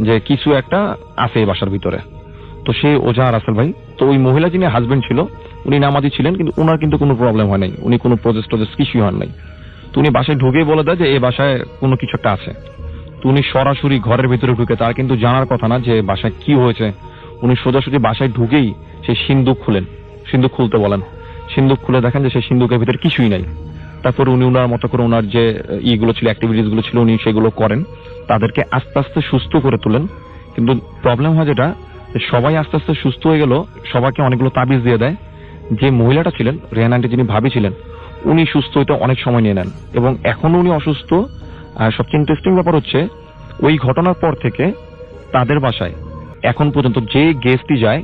যে কিছু একটা আছে এই বাসার ভিতরে। তো সেই ওঝা রাসেল ভাই, তো ওই মহিলা যিনি হাজবেন্ড ছিল উনি নামাজি ছিলেন, কিন্তু ওনার কিন্তু কোনো প্রবলেম হয় নাই, উনি কোনো প্রজেস্ট কিছুই হন নাই। তো উনি বাসায় ঢুকেই বলে দেয় যে এই বাসায় কোনো কিছু একটা আছে। তো উনি সরাসরি ঘরের ভিতরে ঢুকে, তার কিন্তু জানার কথা না যে বাসায় কি হয়েছে, উনি সোজাসুজি বাসায় ঢুকেই সেই সিন্দুক খুলেন, সিন্দুক খুলতে বলেন। সিন্দুক খুলে দেখেন যে সেই সিন্দুকের ভিতরে কিছুই নাই। তারপর উনি ওনার মতো করে ওনার যে ইগুলো ছিল, অ্যাক্টিভিটিস গুলো ছিল, উনি সেগুলো করেন, তাদেরকে আস্তে আস্তে সুস্থ করে তোলেন। কিন্তু প্রবলেম হয় যেটা, সবাই আস্তে আস্তে সুস্থ হয়ে গেল, সবাইকে অনেকগুলো তাবিজ দিয়ে দেয়। যে মহিলাটা ছিলেন রেহানা আন্টি যিনি ভাবি ছিলেন, উনি সুস্থ হইতে অনেক সময় নিয়ে নেন এবং এখনো উনি অসুস্থ। আর সবচেয়ে ইন্টারেস্টিং ব্যাপার হচ্ছে ওই ঘটনার পর থেকে তাদের বাসায় এখন পর্যন্ত যে গেস্টই যায়,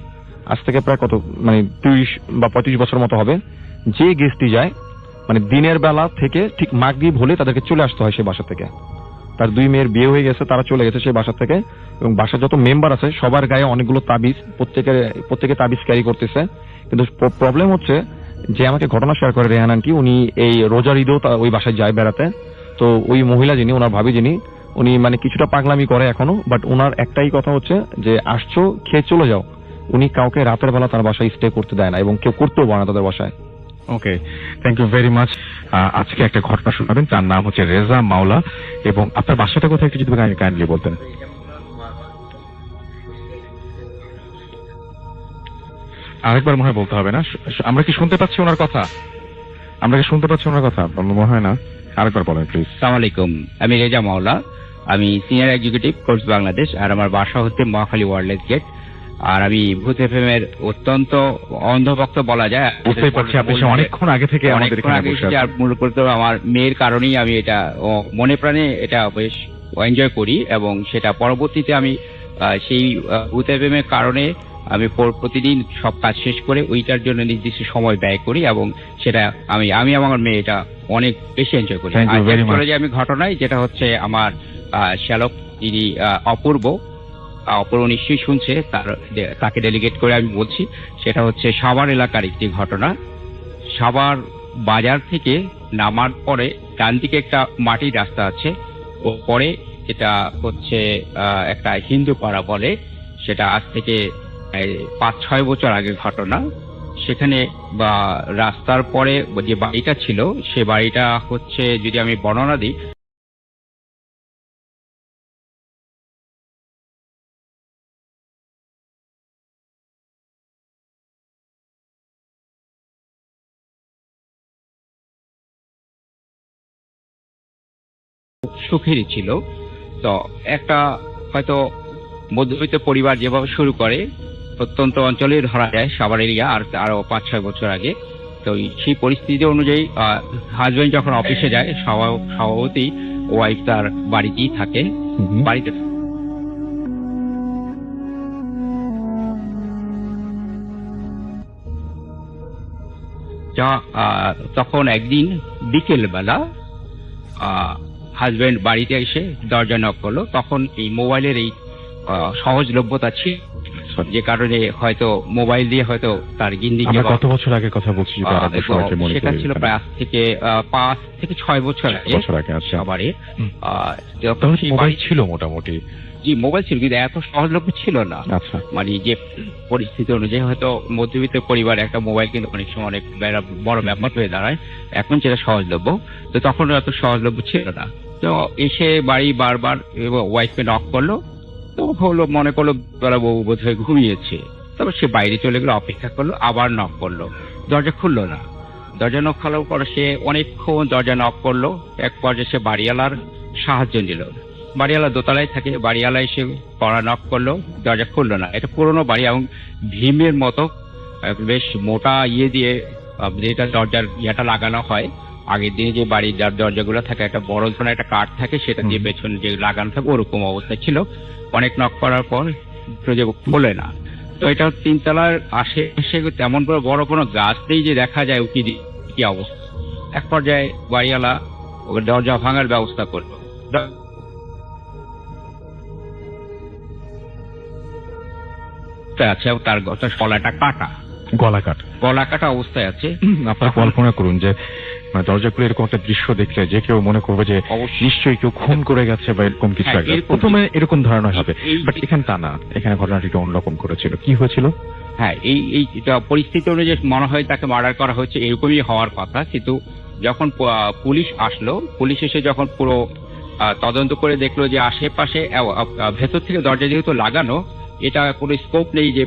আজ থেকে প্রায় কত মানে 30 বা 35 বছর মতো হবে, যে গেস্টই যায় মানে দিনের বেলা থেকে ঠিক মাগরিব হলে তাদেরকে চলে আসতে হয় সে বাসা থেকে। তার 2 মেয়ের বিয়ে হয়ে গেছে, তারা চলে গেছে সেই বাসা থেকে, এবং বাসার যত মেম্বার আছে সবার গায়ে অনেকগুলো তাবিজ, প্রত্যেকে তাবিজ ক্যারি করতেছে। কিন্তু প্রবলেম হচ্ছে যে আমাকে ঘটনা শেয়ার করে রেহানা আন্টি, উনি এই রোজার ঈদেও ওই বাসায় যায় বেড়াতে। তো ওই মহিলা যিনি, ওনার ভাবি যিনি, উনি মানে কিছুটা পাগলামি করে এখনো, বাট ওনার একটাই কথা হচ্ছে যে আসছো খেয়ে চলে যাও। উনি কাউকে রাতের বেলা তার বাসায় স্টে করতে দেয় না এবং কেউ করতেও পারে না তাদের বাসায়। ওকে, থ্যাংক ইউ ভেরি মাচ। আজকে একটা ঘটনা শোনাবেন। তার নাম হচ্ছে রেজা মাওলা, এবং আপনার বাসাটা কোথায় একটু যদি কাইন্ডলি বলতেন। আরেকবার মনে হয় বলতে হবে না। আমরা কি শুনতে পাচ্ছি ওনার কথা? আমরা কি শুনতে পাচ্ছি ওনার কথা? মনে হয় না, আরেকবার বলেন প্লিজ। আসসালামু আলাইকুম, আমি রেজা মাওলা, আমি সিনিয়র এক্সিকিউটিভ কোর্স বাংলাদেশ, আর আমার বাসা হচ্ছে মহাখালী ওয়ারলেস গেট। আর আমি ভূত এফএম এর অত্যন্ত অন্ধভক্ত বলা যায়। বুঝতেই পারছি আপনি অনেকক্ষণ আগে থেকে আমাদের এখানে বসে আছেন। আর মূলত আমার মেয়ের কারণেই আমি এটা মনে প্রাণে এটা বেশ এনজয় করি, এবং সেটা পরবর্তীতে আমি সেই ভূত এফএম এর কারণে আমি প্রতিদিন সব কাজ শেষ করে ওইটার জন্য নির্দিষ্ট সময় ব্যয় করি, এবং সেটা আমি আমার মেয়ে এটা অনেক বেশি এনজয় করি। চলে যাই আমি ঘটনায়, যেটা হচ্ছে আমার শ্যালক যিনি অপূর্ব নিশ্চয়ই শুনছে, তাকে ডেলিগেট করে আমি বলছি। সেটা হচ্ছে সাভার এলাকার একটি ঘটনা। সাভার বাজার থেকে নামার পরে ডান দিকে একটা মাটির রাস্তা আছে, ও পরে এটা হচ্ছে একটা হিন্দু পাড়া বলে। সেটা আজ থেকে 5-6 বছর আগের ঘটনা। সেখানে বা রাস্তার পরে যে বাড়িটা ছিল, সে বাড়িটা হচ্ছে, যদি আমি বর্ণনা দিই, সুখেরই ছিল। তো একটা হয়তো মধ্যবিত্ত পরিবার যেভাবে শুরু করে, প্রত্যন্ত অঞ্চলে ধরা যায় সাভার এরিয়া, আর আরো 5-6 বছর আগে। তো সেই পরিস্থিতি অনুযায়ী হাজবেন্ড যখন অফিসে যায়, স্বভাবতই ওয়াইফ তার বাড়িতেই থাকে। বাড়িতে তখন একদিন বিকেল বেলা হাজবেন্ড বাড়িতে এসে দরজা নক করলো। তখন এই মোবাইলের এই সহজলভ্যতা ছিল, যে কারণে হয়তো মোবাইল দিয়ে হয়তো তার গিন্দি। কত বছর আগে কথা বলছি? সেটা ছিল প্রায় আজ থেকে 5 থেকে 6 বছর আগে। আবারে মোবাইল ছিল মোটামুটি, জি মোবাইল ছিল, কিন্তু এত সহজলভ্য ছিল না। মানে যে পরিস্থিতি অনুযায়ী হয়তো মধ্যবিত্ত পরিবার একটা মোবাইল কিন্তু অনেক সময় অনেক বড় ব্যাপার হয়ে দাঁড়ায়। এখন সেটা সহজলভ্য, তো তখন এত সহজলভ্য ছিল না। তো এসে বাড়ি বারবার ওয়াইফকে নক করলো। তো হলো, মনে করলো বউ বোধ হয়ে ঘুমিয়েছে। তবে সে বাইরে চলে গেলো, অপেক্ষা করলো, আবার নক করলো, দরজা খুললো না। দরজা নক খোলার পর সে অনেকক্ষণ দরজা নক করলো। এক পর্যায়ে সে বাড়িওয়ালার সাহায্য নিল। বাড়িওয়ালা দোতলায় থাকে, বাড়িওয়ালা এসে কড়া নক করলো, দরজা খুললো না। এটা পুরোনো বাড়ি, এবং ভীমের মতো বেশ মোটা দিয়ে যেটা দরজার ইয়েটা লাগানো হয়, আগের দিনে যে বাড়ির যার দরজাগুলো থাকে, একটা বড় ধরনের একটা কাঠ থাকে, সেটা দিয়ে পেছনে যে লাগানো থাকে, ওরকম অবস্থা ছিল। অনেক নক করার পর খোলে না। তো এটা 3 তলার আশেপাশে তেমন বড় কোনো গাছ নেই যে দেখা যায় কি অবস্থা। এক পর্যায়ে বাড়িওয়ালা দরজা ভাঙার ব্যবস্থা করলো। আছে তার গলাটা কাটা, গলা কাটা অবস্থায় আছে। আপনারা কল্পনা করুন যে দরজা খুলে এরকম একটা দৃশ্য দেখলে যে কেউ মনে করবে যে নিশ্চয়ই কেউ খুন করে গেছে বা এরকম কিছু। প্রথমে এরকম ধারণা হবে, বাট এখানে তা না। এখানে ঘটনাটি একটু অন্যরকম করেছিল। কি হয়েছিল? হ্যাঁ, এই পরিস্থিতি অনুযায়ী মনে হয় তাকে মার্ডার করা হচ্ছে, এরকমই হওয়ার কথা। কিন্তু যখন পুলিশ আসলো, পুলিশ এসে যখন পুরো তদন্ত করে দেখলো যে আশেপাশে ভেতর থেকে দরজা যেহেতু লাগানো, এটা কোনো স্কোপ নেই যে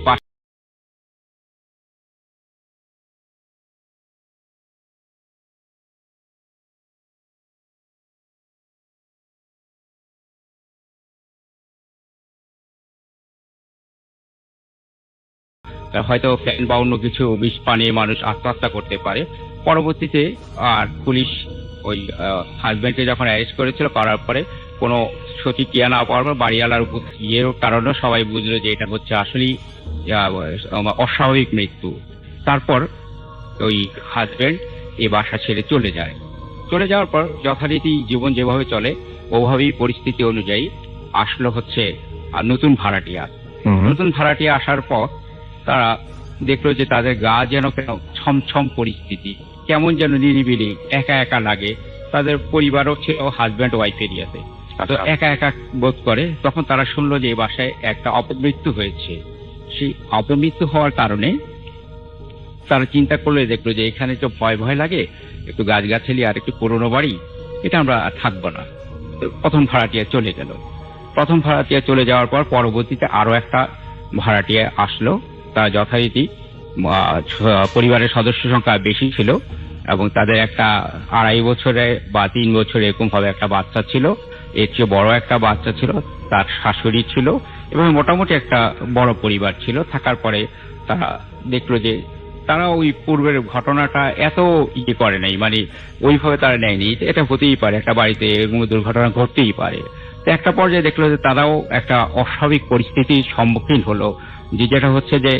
হয়তো ফ্যান বা অন্য কিছু বিষ পানি মানুষ আত্মহত্যা করতে পারে। পরবর্তীতে আর পুলিশ ওই হাজব্যান্ডকে যখন অ্যারেস্ট করেছিল, করার পরে কোনো সঠিক ইয়া না পাওয়ার পর বাড়িওয়ালার ইয়ের কারণে সবাই বুঝলো যে এটা হচ্ছে আসলেই অস্বাভাবিক মৃত্যু। তারপর ওই হাজব্যান্ড এই বাসা ছেড়ে চলে যায়। চলে যাওয়ার পর যথারীতি জীবন যেভাবে চলে, ওভাবেই পরিস্থিতি অনুযায়ী আসলো হচ্ছে নতুন ভাড়াটিয়া। নতুন ভাড়াটিয়া আসার পর তারা দেখলো যে তাদের গা যেন ছমছম পরিস্থিতি, কেমন যেন নিরিবিলি, একা একা লাগে। তাদের পরিবারও ছিল হাজব্যান্ড ওয়াইফ এরিয়াতে, তো একা একা বোধ করে। তখন তারা শুনলো যে এই বাসায় একটা অপমৃত্যু হয়েছে। সেই অপমৃত্যু হওয়ার কারণে তারা চিন্তা করলে দেখলো যে এখানে তো ভয় ভয় লাগে, একটু গাছগাছালি আর একটু পুরনো বাড়ি, এটা আমরা আর থাকবো না। তো প্রথম ভাড়াটিয়া চলে গেল। প্রথম ভাড়াটিয়া চলে যাওয়ার পর পরবর্তীতে আরো একটা ভাড়াটিয়া আসলো। তারা যথারীতি পরিবারের সদস্য সংখ্যা বেশি ছিল এবং তাদের একটা 2.5 বছরে বা 3 বছরে এরকম ভাবে একটা বাচ্চা ছিল, এর চেয়ে বড় একটা বাচ্চা ছিল, তার শাশুড়ি ছিল এবং মোটামুটি একটা বড় পরিবার ছিল। থাকার পরে তারা দেখলো যে তারা ওই পূর্বের ঘটনাটা এত ইয়ে করে নাই, মানে ওইভাবে তারা নেয়নি। এটা হতেই পারে, একটা বাড়িতে এরকম দুর্ঘটনা ঘটতেই পারে। তো একটা পর্যায়ে দেখলো যে তারাও একটা অস্বাভাবিক পরিস্থিতির সম্মুখীন হলো, যেটা হচ্ছে যে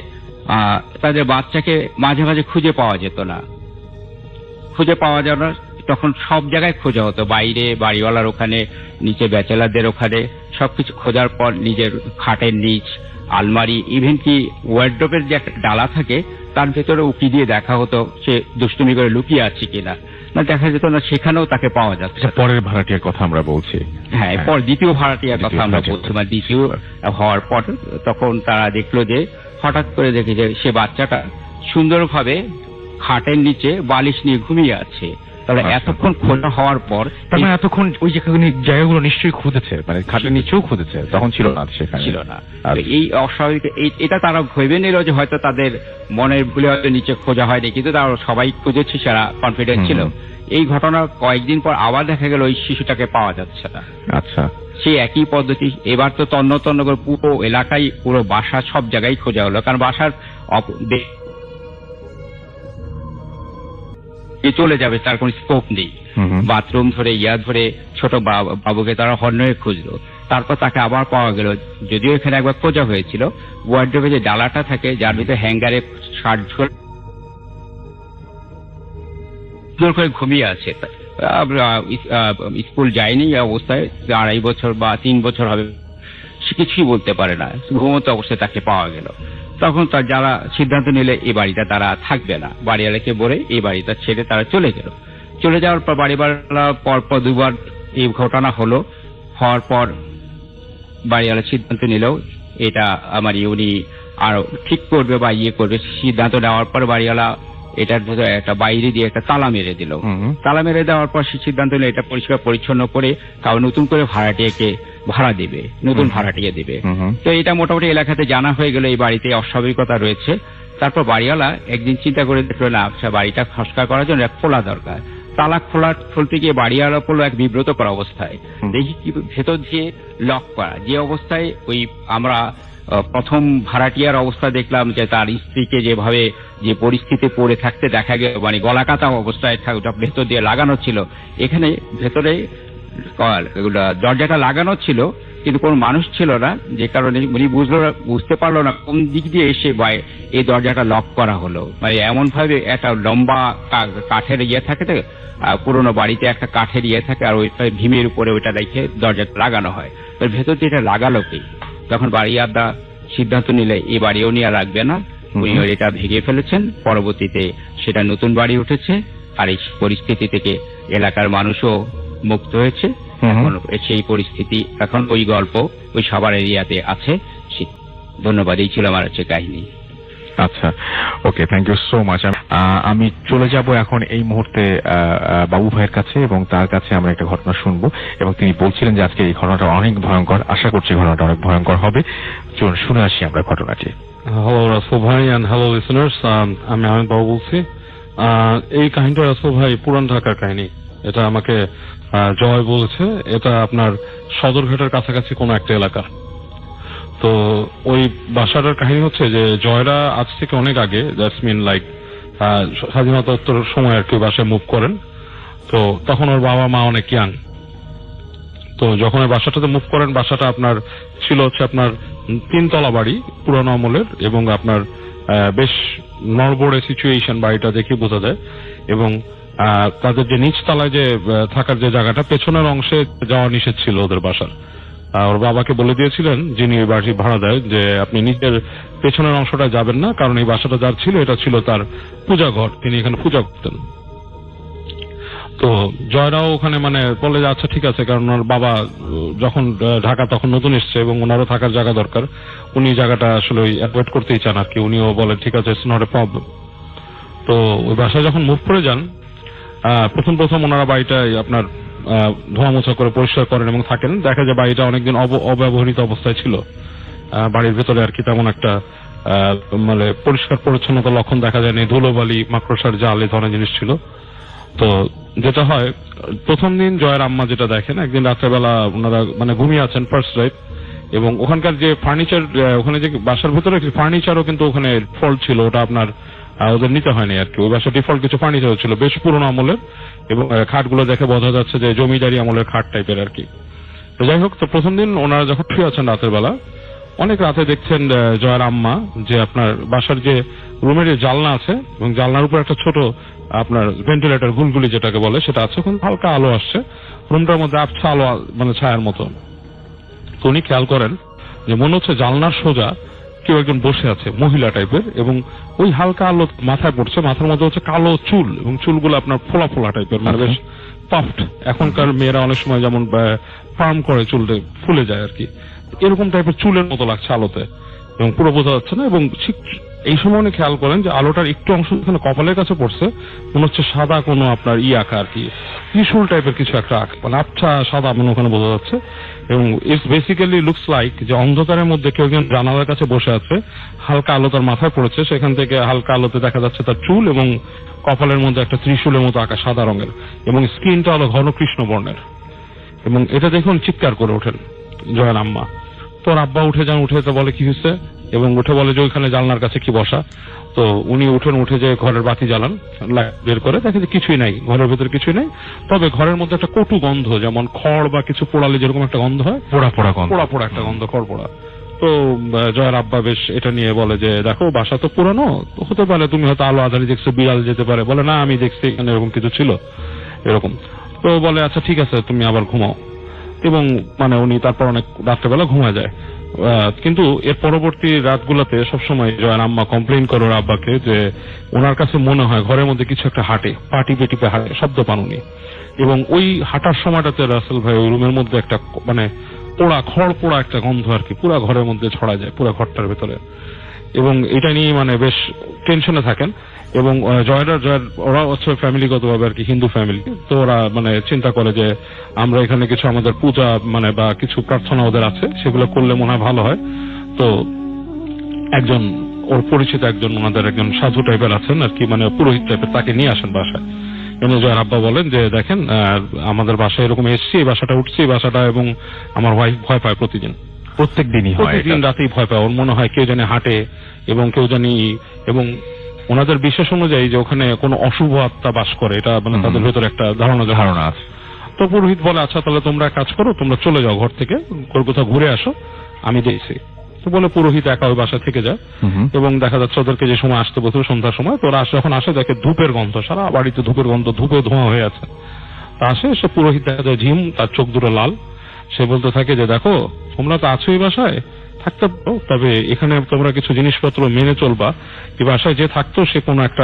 তাদের বাচ্চাকে মাঝে মাঝে খুঁজে পাওয়া যেত না। খুঁজে পাওয়া যায় না, তখন সব জায়গায় খোঁজা হতো, বাইরে, বাড়িওয়ালার ওখানে, নিচে ব্যাচেলারদের ওখানে, সবকিছু খোঁজার পর নিজের খাটের নিচ, আলমারি, ইভেন কি ওয়ার্ডরোবের যে একটা ডালা থাকে তার ভেতরে উকি দিয়ে দেখা হতো সে দুষ্টুমি করে লুকিয়ে আছে কিনা, না দেখা যেত না, সেখানেও তাকে পাওয়া যাচ্ছে। পরের ভাড়াটিয়ার কথা আমরা বলছি। হ্যাঁ, এরপর দ্বিতীয় ভাড়াটিয়ার কথা আমরা বলছি। মানে দ্বিতীয় হওয়ার পর তখন তারা দেখলো যে হঠাৎ করে দেখে যে সে বাচ্চাটা সুন্দরভাবে খাটের নিচে বালিশ নিয়ে ঘুমিয়ে আছে। তাহলে এতক্ষণ খোঁজা হওয়ার পর, তার মানে এতক্ষণ ওই জায়গাগুলো নিশ্চয়ই খুঁজেছে, মানে খাটের নিচেও খুঁজেছে, তখন ছিল না, সেখানে ছিল না। এই অস্বাভাবিক, এটা তারা ভেবে নিল যে হয়তো তাদের মনের ভুলে হয়তো নিচে খোঁজা হয়নি, কিন্তু তারা সবাই খুঁজেছে, সারা কনফিডেন্স ছিল। এই ঘটনা কয়েকদিন পর আবার দেখা গেল ওই শিশুটাকে পাওয়া যাচ্ছে না। আচ্ছা, সেই একই পদ্ধতি, এবার তো তন্ন তন্ন করে পুরো এলাকায়, পুরো বাসা, সব জায়গায় খোঁজা হলো, কারণ বাসার চলে যাবে তার কোন স্কোপ নেই। বাথরুম ধরে, ধরে ছোট বাবুকে তারা হন্যে খুঁজলো। তারপর তাকে আবার পাওয়া গেল, যদিও এখানে একবার খোঁজা হয়েছিল। ওয়ার্ডরোবে যে ডালাটা থাকে, যার ভিতরে হ্যাঙ্গারে শার্ট ঝোল করে ঘুমিয়ে আছে। স্কুল যায়নি অবস্থায়, 2.5 বছর বা 3 বছর হবে, সে কিছুই বলতে পারে না, ঘুমন্ত অবস্থায় তাকে পাওয়া গেল। তখন তার যারা সিদ্ধান্ত নিলে এই বাড়িটা তারা থাকবে না, বাড়িওয়ালাকে বলে এই বাড়িটা ছেড়ে তারা চলে গেল। চলে যাওয়ার পর বাড়িওয়ালা পরপর 2বার এই ঘটনা হলো। হওয়ার পর বাড়িওয়ালা সিদ্ধান্ত নিল এটা আমার উনি আরো ঠিক করবে বা করবে। সিদ্ধান্ত নেওয়ার পর বাড়িওয়ালা এটার ভেতরে একটা বাইরে দিয়ে একটা তালা মেরে দিল। তালা মেরে দেওয়ার পর সে সিদ্ধান্ত নিল এটা পরিষ্কার পরিচ্ছন্ন করে কারণ নতুন করে ভাড়াটিয়াকে ভাড়া দেবে, নতুন ভাড়াটিয়া দেবে। তো এটা মোটামুটি এলাকাতে জানা হয়ে গেল এই বাড়িতে অস্বাভাবিকতা রয়েছে। তারপর বাড়িওয়ালা একদিন চিন্তা করে দেখলো না, আচ্ছা বাড়িটা সংস্কার করার জন্য খোলা দরকার। তালা খুলতে গিয়ে বাড়িওয়ালা পড়লো এক বিব্রতকর অবস্থায়, দেখি কি ভেতর দিয়ে লক করা। যে অবস্থায় ওই আমরা প্রথম ভাড়াটিয়ার অবস্থা দেখলাম যে তার স্ত্রীকে যেভাবে যে পরিস্থিতি পড়ে থাকতে দেখা গেল, মানে গলা কাটা অবস্থায় ভেতর দিয়ে লাগানো ছিল, এখানে ভেতরে দরজাটা লাগানো ছিল কিন্তু কোনো মানুষ ছিল না, যে কারণে উনি বুঝতে পারলো না কোন দিক দিয়ে এসে এই দরজাটা লক করা হলো। মানে এমন ভাবে একটা লম্বা কাঠের থাকে, পুরোনো বাড়িতে একটা কাঠের থাকে, আর ওই ভীমের উপরে ওইটা রেখে দরজাটা লাগানো হয়। ভেতর দিয়ে এটা লাগালো কি? তখন বাড়িওয়ালা সিদ্ধান্ত নিলে এই বাড়ি উনি আর রাখবে না, উনি এটা ভেঙে ফেলেছেন। পরবর্তীতে সেটা নতুন বাড়ি উঠেছে, আর এই পরিস্থিতি থেকে এলাকার মানুষও মুক্ত হয়েছে। সেই পরিস্থিতি এখন ওই গল্প ওই সবার এরিয়াতে আছে। ধন্যবাদ, এই ছিল আমার হচ্ছে কাহিনী। আচ্ছা, ওকে, থ্যাংক ইউ সো মাচ। আমি চলে যাব এখন এই মুহূর্তে বাবু ভাইয়ের কাছে, এবং তার কাছে আমরা একটা ঘটনা শুনবো। এবং তিনি বলছিলেন যে আজকে এই ঘটনাটা অনেক ভয়ঙ্কর, আশা করছি ঘটনাটা অনেক ভয়ঙ্কর হবে। চলুন শুনে আসি আমরা ঘটনাটি। হ্যালো রাসেল ভাই এন্ড হ্যালো লিসেনার্স, আমি আহমেদ বাবু বলছি। এই কাহিনীটা রাসেল ভাই পুরান ঢাকার কাহিনী। এটা আমাকে জয় বলেছে। এটা আপনার সদরঘাটের কাছাকাছি কোনো একটা এলাকা। তো ওই বাসাটার কাহিনী হচ্ছে যে জয়রা আজ থেকে অনেক আগে, দ্যাটস মিন লাইক স্বাধীনতার সময় আর কি বাসায় মুভ করেন। তো তখন ওর বাবা মা অনেক ইয়াং। তো যখন ওই বাসাটাতে মুভ করেন, বাসাটা আপনার ছিল হচ্ছে আপনার 3 তলা বাড়ি, পুরানো আমলের, এবং আপনার বেশ নড়বড়ে সিচুয়েশন বাড়িটা দেখে বোঝা যায়। এবং তাদের যে নিচতলায় যে থাকার যে জায়গাটা, পেছনের অংশে যাওয়া নিষেধ ছিল ওদের বাসার। ওর বাবাকে বলে দিয়েছিলেন, যিনি এই বাড়ি ভাড়া দেয়, যে আপনি নিজের পেছনের অংশটা যাবেন না, কারণ এই বাসাটা যার ছিল এটা ছিল তার পূজা ঘর, তিনি এখানে পূজা করতেন। তো জয়রাও ওখানে মানে বলে যে আচ্ছা ঠিক আছে, কারণ ওনার বাবা যখন ঢাকা তখন নতুন এসছে এবং ওনারও থাকার জায়গা দরকার, উনি জায়গাটা আসলে অ্যাভয়েড করতেই চান আর কি। উনিও বলেন ঠিক আছে, ইটস নট এ প্রবলেম। তো ওই বাসায় যখন মুভ করে যান, প্রথম ওনারা বাড়িটাই আপনার ধোয়া মোছা করে পরিষ্কার করেন এবং থাকেন। দেখা যায় বাড়িটা অনেকদিন অব্যবহৃত অবস্থায় ছিল, বাড়ির ভেতরে আর কি তেমন একটা মানে পরিষ্কার পরিচ্ছন্নতার লক্ষণ দেখা যায়নি, ধুলোবালি মাকড়সার জাল এই ধরনের জিনিস ছিল। তো যেটা হয়, প্রথম দিন জয়ের আম্মা যেটা দেখেন, একদিন রাত্রেবেলা ওনারা মানে ঘুমিয়ে আছেন ফার্স্ট রাইট, এবং ওখানকার যে ফার্নিচার, ওখানে যে বাসার ভেতরে ফার্নিচারও কিন্তু ওখানে ফল্ট ছিল, ওটা আপনার ওদের নিতে হয়নি আর কি। ওই বাসার ডিফল্ট কিছু ফার্নিচারও ছিল বেশ পুরোনো আমলের, এবং খাটগুলো দেখে বোঝা যাচ্ছে যে জমিদারি আমলের খাট টাইপের আর কি। তো যাই হোক, তো প্রথম দিন ওনারা যখন শুয়ে আছেন রাতের বেলা, অনেক রাতে দেখছেন জয়ের আম্মা যে আপনার বাসার যে রুমের যে জানলা আছে, এবং জানলার উপর একটা ছোট আপনার ভেন্টিলেটর গুলগুলি যেটাকে বলে সেটা আছে, ওখানে হালকা আলো আসছে, রুমটার মধ্যে আবছা আলো মানে ছায়ার মতো। তো উনি খেয়াল করেন যে মনে হচ্ছে জানলার সোজা কেউ একজন বসে আছে, মহিলা টাইপের, এবং ওই হালকা আলো মাথায় পড়ছে, মাথার মধ্যে হচ্ছে কালো চুল, এবং চুলগুলো আপনার ফোলা ফোলা টাইপের, মানে বেশ পাফড। এখনকার মেয়েরা অনেক সময় যেমন ফার্ম করে চুলটা ফুলে যায় আর কি, এরকম টাইপের চুলের মতো লাগছে আলোতে, এবং পুরো বোঝা যাচ্ছে না। এবং ঠিক এই সময় উনি খেয়াল করেন যে আলোটার একটু অংশ এখানে কপালের কাছে পড়ছে, মনে হচ্ছে সাদা কোনো আপনার আঁকা আর কি, ত্রিশূল টাইপের কিছু একটা আঁকা, মানে আবছা সাদা মনে ওখানে বোঝা যাচ্ছে। এবং ইটস বেসিক্যালি লুকস লাইক যে অন্ধকারের মধ্যে কেউ একজন জানালার কাছে বসে আছে, হালকা আলো তার মাথায় পড়েছে, সেখান থেকে হালকা আলোতে দেখা যাচ্ছে তার চুল, এবং কপালের মধ্যে একটা ত্রিশূলের মতো আঁকা সাদা রঙের, এবং স্কিনটা হলো ঘন কৃষ্ণ বর্ণের। এবং এটা দেখুন চিৎকার করে ওঠেন জয়ের আম্মা। তোর আব্বা উঠে যান, উঠে তো বলে কি হয়েছে, এবং উঠে বলে যে ওইখানে জানলার কাছে কি বসা। তো উনি উঠেন, উঠে যে ঘরের বাতি জ্বালান, বের করে দেখে যে কিছুই নাই, ঘরের ভেতরে কিছুই নাই, তবে ঘরের মধ্যে একটা কটু গন্ধ, যেমন খড় বা কিছু পোড়ালে যেরকম একটা গন্ধ হয়, পোড়া একটা গন্ধ, খড় পোড়া। তো জয়ের আব্বা বেশ এটা নিয়ে বলে যে দেখো বাসা তো পুরানো, হতে পারে তুমি হয়তো আলো আধারি দেখছো, বিড়াল যেতে পারে। বলে না, আমি দেখছি এখানে এরকম কিছু ছিল এরকম। তো বলে আচ্ছা ঠিক আছে, তুমি আবার ঘুমাও। এবং মানে উনি তারপর অনেক রাত্রেবেলা ঘুমায় যায়। কিন্তু এর পরবর্তী রাতগুলোতে সবসময় জয়ের আম্মা কমপ্লেইন করে ওর আব্বাকে যে ওনার কাছে মনে হয় ঘরের মধ্যে কিছু একটা হাঁটে, পা টিপে টিপে হাঁটে, শব্দ পান উনি। এবং ওই হাঁটার সময়টাতে রাসেল ভাই ওই রুমের মধ্যে একটা মানে পোড়া, খড় পোড়া একটা গন্ধ আর কি পুরো ঘরের মধ্যে ছড়া যায়, পুরো ঘরটার ভেতরে। এবং এটা নিয়ে মানে বেশ টেনশনে থাকেন। এবং জয়ের ওরা হচ্ছে ফ্যামিলিগতভাবে আর কি হিন্দু ফ্যামিলি, তো ওরা মানে চিন্তা করে যে আমরা এখানে কিছু আমাদের পূজা মানে বা কিছু প্রার্থনা ওদের আছে, সেগুলো করলে মনে হয় ভালো হয়। তো একজন ওর পরিচিত একজন ওনাদের একজন সাধু টাইপের আছেন আর কি, মানে পুরোহিত টাইপের, তাকে নিয়ে আসেন বাসায়। এনে জয়ের আব্বা বলেন যে দেখেন আমাদের বাসায় এরকম এসছি, এই বাসাটা উঠছি, এই বাসাটা, এবং আমার ওয়াইফ ভয় পায় প্রতিদিন, প্রত্যেকদিন রাতেই ভয় পায়। ওর মনে হয় কেউ জানি হাঁটে, এবং কেউ জানি, এবং ওনাদের বিশ্বাস অনুযায়ী যে ওখানে কোনো অশুভ আত্মা বাস করে, এটা মানে তাদের ভেতরে একটা ধারণা আছে। তো পুরোহিত বলে আচ্ছা তাহলে তোমরা কাজ করো, তোমরা চলে যাও ঘর থেকে, কোথাও ঘুরে আসো, আমি দেখছি। তো বলে পুরোহিত একা ওই বাসা থেকে যায়। এবং দেখা যাচ্ছে ওদেরকে যে সময় আসতে বলছিল সন্ধ্যার সময়, তো ওরা যখন আসে দেখে ধূপের গন্ধ, সারা বাড়িতে ধূপের গন্ধ, ধূপে ধোঁয়া হয়ে আছে। তা আসে সে পুরোহিত দেখা যায় ঝিম, তার চোখ দুটো লাল। সে বলতে থাকে যে দেখো তোমরা তো আছো এই বাসায়, থাকতে পারো, তবে এখানে তোমরা কিছু জিনিসপত্র মেনে চলবা। এই বাসায় যে থাকতো সে কোনো একটা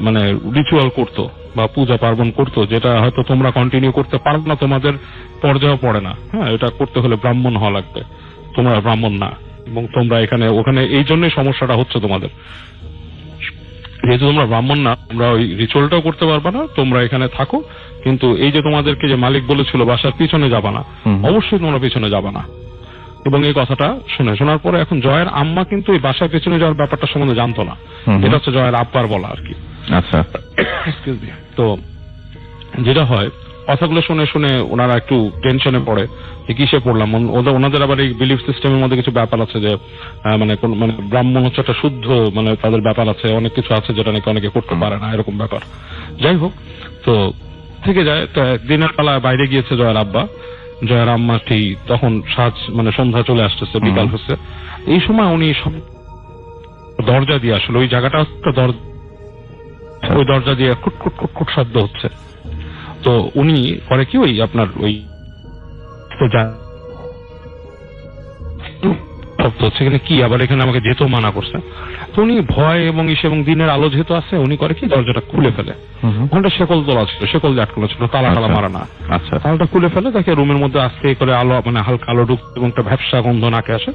মানে রিচুয়াল করতো বা পূজা পার্বণ করতো, যেটা হয়তো তোমরা কন্টিনিউ করতে পারবে না, তোমাদের পর্যায়ে পড়ে না। হ্যাঁ, এটা করতে হলে ব্রাহ্মণ হওয়া লাগবে, তোমরা ব্রাহ্মণ না, এবং তোমরা ওখানে এই জন্যই সমস্যাটা হচ্ছে তোমাদের। যেহেতু তোমরা ব্রাহ্মণ না, তোমরা ওই রিচুয়ালটাও করতে পারবে না, তোমরা এখানে থাকো, কিন্তু এই যে তোমাদেরকে যে মালিক বলেছিল বাসার পিছনে যাবা না, অবশ্যই তোমরা পিছনে যাবা না। এবং এই কথাটা শোনার পরে এখন জয়ের আম্মা কিন্তু এই বাসার পেছনে যাওয়ার ব্যাপারটা সম্বন্ধে জানতো না। এটা হচ্ছে জয়ের আব্বার বলা আর কি। আচ্ছা, তো যেটা হয়, কথাগুলো শুনে ওনারা একটু টেনশনে পড়ে যে কিসে পড়লাম। ওনাদের আবার এই বিলিফ সিস্টেমের মধ্যে কিছু ব্যাপার আছে যে মানে ব্রাহ্মণ হচ্ছে একটা শুদ্ধ, মানে তাদের ব্যাপার আছে, অনেক কিছু আছে যেটা নাকি অনেকে করতে পারে না, এরকম ব্যাপার। যাই হোক, তো থেকে যায়। তো দিনের বেলা বাইরে গিয়েছে জয়ের আব্বা, জয়ের আম্মা ঠিক তখন মানে সন্ধ্যা চলে আসতেছে, বিকাল হচ্ছে। এই সময় উনি সব দরজা দিয়ে, আসলে ওই জায়গাটা ওই দরজা দিয়ে খুটখুট খুটখুট শব্দ হচ্ছে। তো উনি করে কি, ওই আপনার ওই শব্দ হচ্ছে, এখানে কি আবার, এখানে আমাকে যেতেও মানা করছে। তো উনি ভয় এবং দিনের আলো যেহেতু আছে, উনি করে কি দরজাটা খুলে ফেলে। ওখানটা শেকল তোলা ছিল, শেকল আটকানো ছিল, তালা মারা না। আচ্ছা, তালাটা খুলে ফেলে, দেখে রুমের মধ্যে আস্তে করে আলো, মানে হালকা আলো ঢুকছে, এবং একটা ভ্যাপসা গন্ধ নাকে আসে।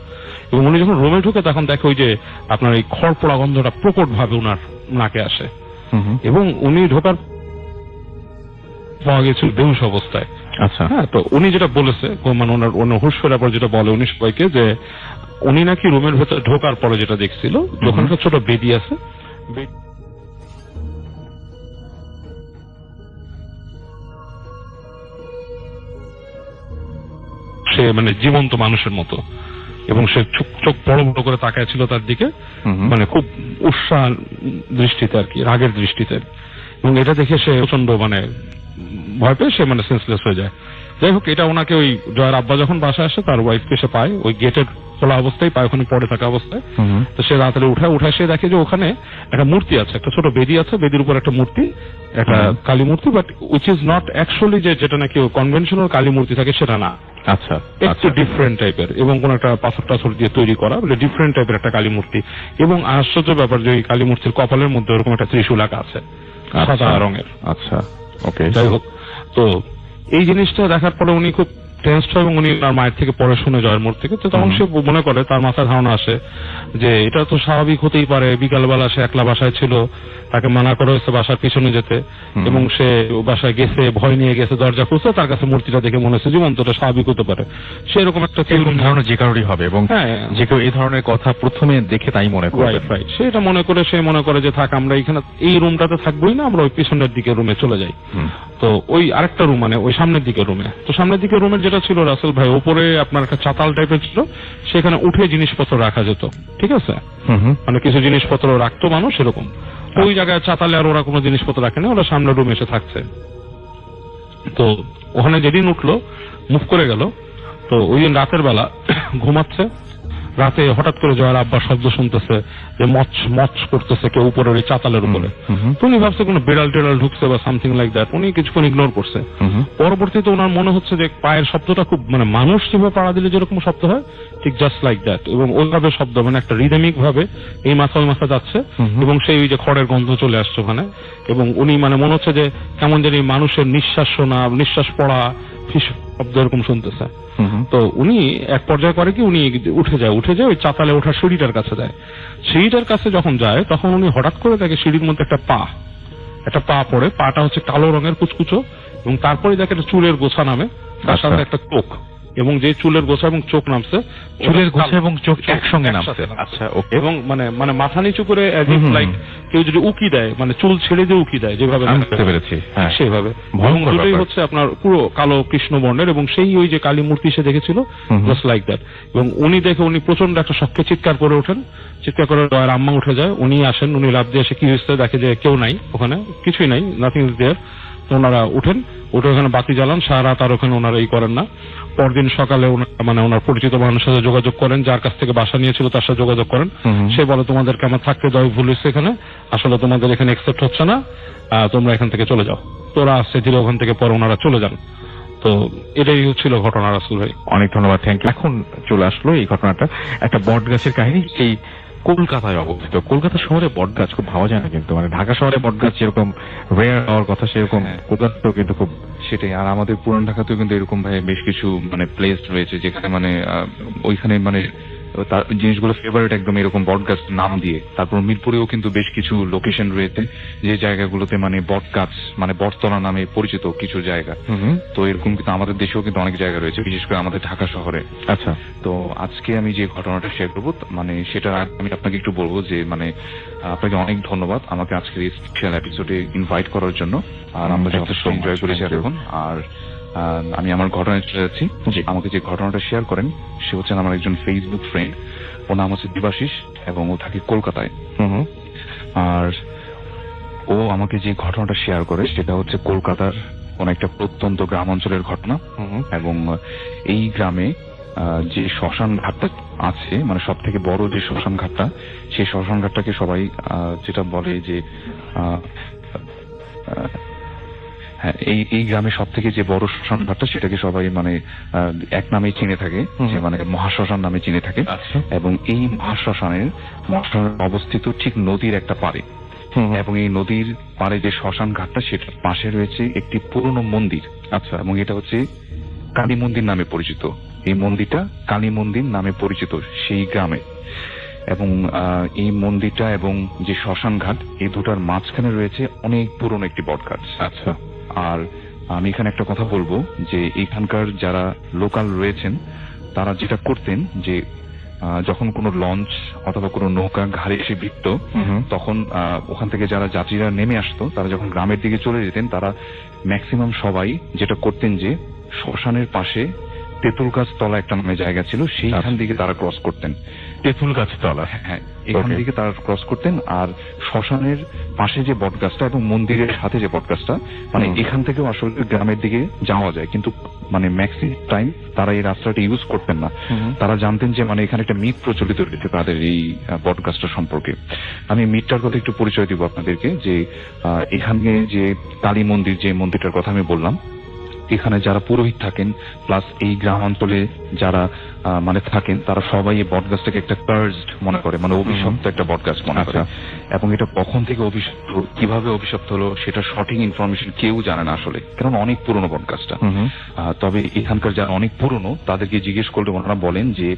এবং উনি যখন রুমে ঢুকে তখন দেখে ওই যে আপনার এই খড় পোড়া গন্ধটা প্রকট ভাবে উনার নাকে আসে এবং উনি ঢোকার পাওয়া গেছিল বেহুশ অবস্থায়। আচ্ছা, হ্যাঁ, তো উনি যেটা বলেছে মানে ওনার হুশ ফেরার পর যেটা বলে উনি সবাইকে যে উনি নাকি রুমের ভেতরে ঢোকার পরে যেটা দেখছিল যখন একটা ছোট বেদি আছে সে মানে জীবন্ত মানুষের মতো এবং সে চোখ বড় বড় করে তাকায় ছিল তার দিকে, মানে খুব উৎসাহ দৃষ্টিতে আর কি, রাগের দৃষ্টিতে। এবং এটা দেখে সে প্রচন্ড মানে ভয় পেয়ে সে মানে সেন্সলেস হয়ে যায়। যাই হোক, এটা ওনাকে ওই জয়ের আব্বা যখন বাসায় আসে তার ওয়াইফকে সে পায় ওই গেটের খোলা অবস্থায়, পায় ওখানে পড়ে থাকা অবস্থায়। তো সে রাতে উঠায় সে দেখে যে ওখানে একটা মূর্তি আছে, একটা ছোট বেদি আছে, বেদির উপর একটা মূর্তি, একটা কালী মূর্তি, but which is not actually যেটা নাকি কনভেনশনাল কালী মূর্তি থাকে সেটা না। আচ্ছা, একটু ডিফারেন্ট টাইপের এবং কোন একটা পাথর টাথর দিয়ে তৈরি করা ডিফারেন্ট টাইপের একটা কালী মূর্তি। এবং আশ্চর্য ব্যাপার যে ওই কালী মূর্তির কপালের মধ্যে ওরকম একটা ত্রিশূল আঁকা আছে সাদা রঙের। আচ্ছা, ওকে। যাই হোক, তো এই জিনিসটা দেখার পরে উনি খুব টেন্সড হয় এবং উনি তার মায়ের থেকে পরে শুনে জয়ের মোড় থেকে। তো তখন সে মনে করে, তার মাথায় ধারণা আসে যে এটা তো স্বাভাবিক হতেই পারে, বিকালবেলা সে একলা বাসায় ছিল, তাকে মানা করা হয়েছে বাসার পিছনে যেতে এবং সে বাসায় গেছে, ভয় নিয়ে গেছে, দরজা খুলছে, তার কাছে মূর্তিটা দেখে মনে হচ্ছে জীবন্ত, এটা স্বাভাবিক হতে পারে। সেরকম একটা ধারণা যে কারোরই হবে এবং যে কেউ এই ধরনের কথা প্রথমে দেখে তাই মনে করে। রাইট, সে এটা মনে করে, সে মনে করে যে থাক আমরা এখানে এই রুমটাতে থাকবোই না, আমরা ওই পিছনের দিকে রুমে চলে যাই। তো ওই আরেকটা রুম মানে ওই সামনের দিকে রুমে, তো সামনের দিকে রুমের যেটা ছিল রাসেল ভাই, উপরে আপনার একটা চাতাল টাইপের ছিল, সেখানে উঠে জিনিসপত্র রাখা যেত, ঠিক আছে, মানে কিছু জিনিসপত্র রাখতো মানুষ এরকম। ওই জায়গায় চাতালে আর ওরা কোনো জিনিসপত্র রাখে না, ওরা সামনের রুমে এসে থাকছে। তো ওখানে যেদিন উঠলো, মুভ করে গেল, তো ওই দিন রাতের বেলা ঘুমাচ্ছে, রাতে হঠাৎ করে জয়ের আব্বার শব্দ শুনতেছে যে মচ মচ করতেছে কেউ উপরে ওই চাতালের উপরে। তো উনি ভাবছে কোনো বিড়াল টেড়াল ঢুকছে বা সামথিং লাইক দ্যাট, উনি কিছুক্ষণ ইগনোর করছে। পরবর্তীতে ওনার মনে হচ্ছে যে পায়ের শব্দটা খুব মানে মানুষ যেভাবে পাড়া দিলে যেরকম শব্দ হয় ঠিক জাস্ট লাইক দ্যাট, এবং ওইভাবে শব্দ মানে একটা রিদমিক ভাবে এই মাথা ওই মাথা যাচ্ছে এবং সেই ওই যে খড়ের গন্ধ চলে আসছে ওখানে। এবং উনি মানে মনে হচ্ছে যে কেমন জানি মানুষের নিঃশ্বাস শোনা, নিঃশ্বাস পড়া, ফিস শব্দ এরকম শুনতেছে। তো উনি এক পর্যায়ে করে কি, উনি উঠে যায় ওই চাতালে ওঠার সিঁড়িটার কাছে যায়। সিঁড়িটার কাছে যখন যায় তখন উনি হঠাৎ করে দেখে সিঁড়ির মধ্যে একটা পা পড়ে, পাটা হচ্ছে কালো রঙের কুচকুচো, এবং তারপরে দেখে একটা চুলের গোছা নামে, তার সাথে একটা চোখ, এবং যে চুলের গোছা এবং চোখ নামছে, চুলের গোছা এবং চোখ একসঙ্গে নামছে। আচ্ছা, ওকে। এবং মানে মাথা নিচু করে লাইক কেউ যদি উকি দেয়, মানে চুল ছেড়ে দিয়ে উকি দেয় যেভাবে, সেভাবে দুটোই হচ্ছে আপনার পুরো কালো কৃষ্ণ বর্ণের। এবং সেই ওই যে কালী মূর্তি সে দেখেছিল জাস্ট লাইক দ্যাট। এবং উনি দেখে উনি প্রচন্ড একটা শখকে চিৎকার করে ওঠেন, চিৎকার করে জয়ের আম্মা উঠে যায়, উনি আসেন, উনি লাফ দিয়ে এসে কি হয়েছে দেখে যে কেউ নাই ওখানে, কিছুই নাই, নাথিং ইজ দেয়ার। তো ওনারা উঠে ওখানে বাতি জ্বালান, সারা রাত আর ওখানে ওনারা এই করেন না। পরদিন সকালে মানে ওনার পরিচিত মানুষের সাথে যোগাযোগ করেন, যার কাছ থেকে বাসা নিয়েছিল তার সাথে যোগাযোগ করেন। সে বলে তোমাদেরকে আমার থাকতে দেওয়া ভুল হয়েছে এখানে, আসলে তোমাদের এখানে একসেপ্ট হচ্ছে না, তোমরা এখান থেকে চলে যাও। তোরা আসছে ধীরে ওখান থেকে, পরে ওনারা চলে যান। তো এটাই হচ্ছিল ঘটনা রাসেল ভাই। অনেক ধন্যবাদ, থ্যাংক ইউ। এখন চলে আসলো এই ঘটনাটা, একটা বট গাছের কাহিনী, এই কলকাতায় অবস্থিত। কলকাতা শহরে বট গাছ খুব ভাবা যায় না, কিন্তু মানে ঢাকা শহরে বট গাছ যেরকম রেয়ার হওয়ার কথা, সেরকম কলকাতাতেও কিন্তু খুব সেটাই। আর আমাদের পুরান ঢাকাতেও কিন্তু এরকম ভাবে বেশ কিছু মানে প্লেস রয়েছে যেখানে মানে ওইখানে মানে তার জিনিসগুলো ফেভারিট একদম এরকম বট গাছ নাম দিয়ে। তারপর মিরপুরেও কিন্তু বেশ কিছু লোকেশন রয়েছে যে জায়গাগুলোতে মানে বট গাছ মানে বটতলা নামে পরিচিত কিছু জায়গা। তো এরকম কিন্তু আমাদের দেশেও কিন্তু অনেক জায়গা রয়েছে, বিশেষ করে আমাদের ঢাকা শহরে। আচ্ছা, তো আজকে আমি যে ঘটনাটা শেয়ার করবো মানে সেটা আমি আপনাকে একটু বলবো যে মানে আপনাকে অনেক ধন্যবাদ আমাকে আজকের এই স্পেশাল এপিসোডে ইনভাইট করার জন্য। আর আমরা যথেষ্ট এনজয় করেছি এখন। আর আমি আমার ঘটনায় চলে যাচ্ছি। আমাকে যে ঘটনাটা শেয়ার করেন সে হচ্ছেন আমার একজন ফেসবুক ফ্রেন্ড, ওর নাম হচ্ছে দেবাশিস এবং ও থাকে কলকাতায়। আর ও আমাকে যে ঘটনাটা শেয়ার করে সেটা হচ্ছে কলকাতার কোন একটা প্রত্যন্ত গ্রাম অঞ্চলের ঘটনা। এবং এই গ্রামে যে শ্মশান ঘাটটা আছে, মানে সব থেকে বড় যে শ্মশান ঘাটটা, সেই শ্মশান ঘাটটাকে সবাই যেটা বলে যে হ্যাঁ, এই গ্রামে সব থেকে যে বড় শ্মশান ঘাটটা সেটাকে সবাই মানে এক নামেই চিনে থাকে, যে মানে মহাশ্মশান নামে চিনে থাকে। এবং এই মহাশ্মশানের অবস্থিত ঠিক নদীর একটা পাড়ে, এবং এই নদীর পাড়ে যে শ্মশান ঘাটটা সেটার পাশে রয়েছে একটি পুরনো মন্দির। আচ্ছা, এবং এটা হচ্ছে কালী মন্দির নামে পরিচিত। এই মন্দিরটা কালী মন্দির নামে পরিচিত সেই গ্রামে। এবং এই মন্দিরটা এবং যে শ্মশান ঘাট এই দুটার মাঝখানে রয়েছে অনেক পুরনো একটি বট গাছ। আচ্ছা। আর আমি এখানে একটা কথা বলবো যে এখানকার যারা লোকাল রয়েছেন তারা যেটা করতেন যে যখন কোনো লঞ্চ অথবা কোনো নৌকা ঘাড়ে এসে ভিড়ত তখন ওখান থেকে যারা যাত্রীরা নেমে আসতো তারা যখন গ্রামের দিকে চলে যেতেন তারা ম্যাক্সিমাম সবাই যেটা করতেন যে শ্মশানের পাশে তেঁতুল গাছ তলা একটা নামে জায়গা ছিল সেইখান দিকে তারা ক্রস করতেন। তেঁতুল গাছ তলা? হ্যাঁ, এখান দিকে তারা ক্রস করতেন। আর শ্মশানের পাশে যে বট গাছটা এবং মন্দিরের সাথে যে বট গাছটা মানে এখান থেকেও আসলে গ্রামের দিকে যাওয়া যায়, কিন্তু মানে ম্যাক্সিমাম টাইম তারা এই রাস্তাটা ইউজ করতেন না। তারা জানতেন যে মানে এখানে একটা মিথ প্রচলিত রয়েছে তাদের এই বট গাছটা সম্পর্কে। আমি মিথটার কথা একটু পরিচয় দিব আপনাদেরকে যে এখানে যে কালী মন্দির, যে মন্দিরটার কথা আমি বললাম, এখানে যারা পুরোহিত থাকেন প্লাস এই গ্রাম অঞ্চলে যারা মানে থাকেন তারা সবাই এই বট গাছটাকে একটা কার্সড মনে করে, মানে অভিশপ্ত একটা বট গাছ মনে করে। এবং এটা কখন থেকে অভিশপ্ত, কিভাবে অভিশপ্ত হলো সেটা সঠিক ইনফরমেশন কেউ জানে না আসলে, কারণ অনেক পুরনো বট গাছটা। তবে এখানকার যারা অনেক পুরনো তাদেরকে জিজ্ঞেস করলে ওনারা বলেন যে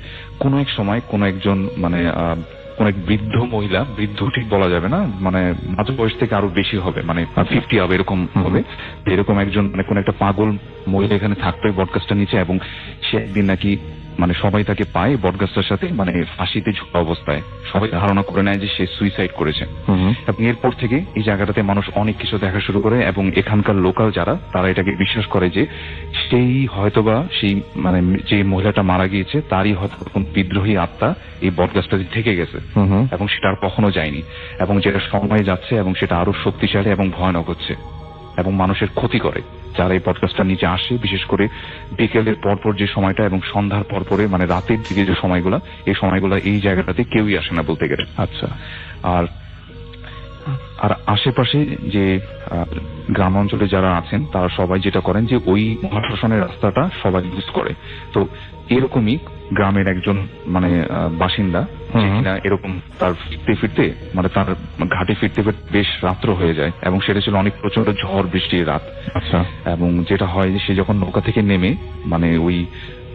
কোন এক সময় কোন একজন মানে কোন এক বৃদ্ধ মহিলা, বৃদ্ধ ঠিক বলা যাবে না, মানে মাঝ বয়স থেকে আরো বেশি হবে, মানে 50 হবে এরকম হবে, এরকম একজন মানে কোন একটা পাগল মহিলা এখানে থাকতো এই বটগাছটার নিচে। এবং সে একদিন নাকি মানে সবাই তাকে পায় বটগাছটার সাথে মানে ফাঁসিতে ঝোলা অবস্থায়, সবাই ধারণা করে নেয় যে সে সুইসাইড করেছে। এবং এরপর থেকে এই জায়গাটাতে মানুষ অনেক কিছু দেখা শুরু করে এবং এখানকার লোকাল যারা তারা এটাকে বিশ্বাস করে যে সেই হয়তোবা সেই মানে যে মহিলাটা মারা গিয়েছে তারই হয়তো কোন বিদ্রোহী আত্মা এই বটগাছটাতে থেকে গেছে এবং সেটা আর কখনো যায়নি, এবং যেটা সময় যাচ্ছে এবং সেটা আরো শক্তিশালী এবং ভয়ানক হচ্ছে এবং মানুষের ক্ষতি করে যারা এই পডকাস্টটার নিচে আসে, বিশেষ করে বিকেলের পরপর যে সময়টা এবং সন্ধ্যার পরপরে মানে রাতের দিকে যে সময়গুলা, এই সময়গুলা এই জায়গাটাতে কেউই আসে না বলতে গেলে। আচ্ছা। আর আশেপাশে যে গ্রাম অঞ্চলে যারা আছেন তারা সবাই যেটা করেন যে ওই মহাশ্মশানের রাস্তাটা সবাই ইউজ করে। তো এরকমই গ্রামের একজন মানে বাসিন্দা কিনা এরকম তার ফিরতে ফিরতে মানে তার ঘাটে ফিরতে ফিরতে বেশ রাত্র হয়ে যায় এবং সেটা ছিল অনেক প্রচন্ড ঝড় বৃষ্টির রাত। আচ্ছা। এবং যেটা হয় যে সে যখন নৌকা থেকে নেমে মানে ওই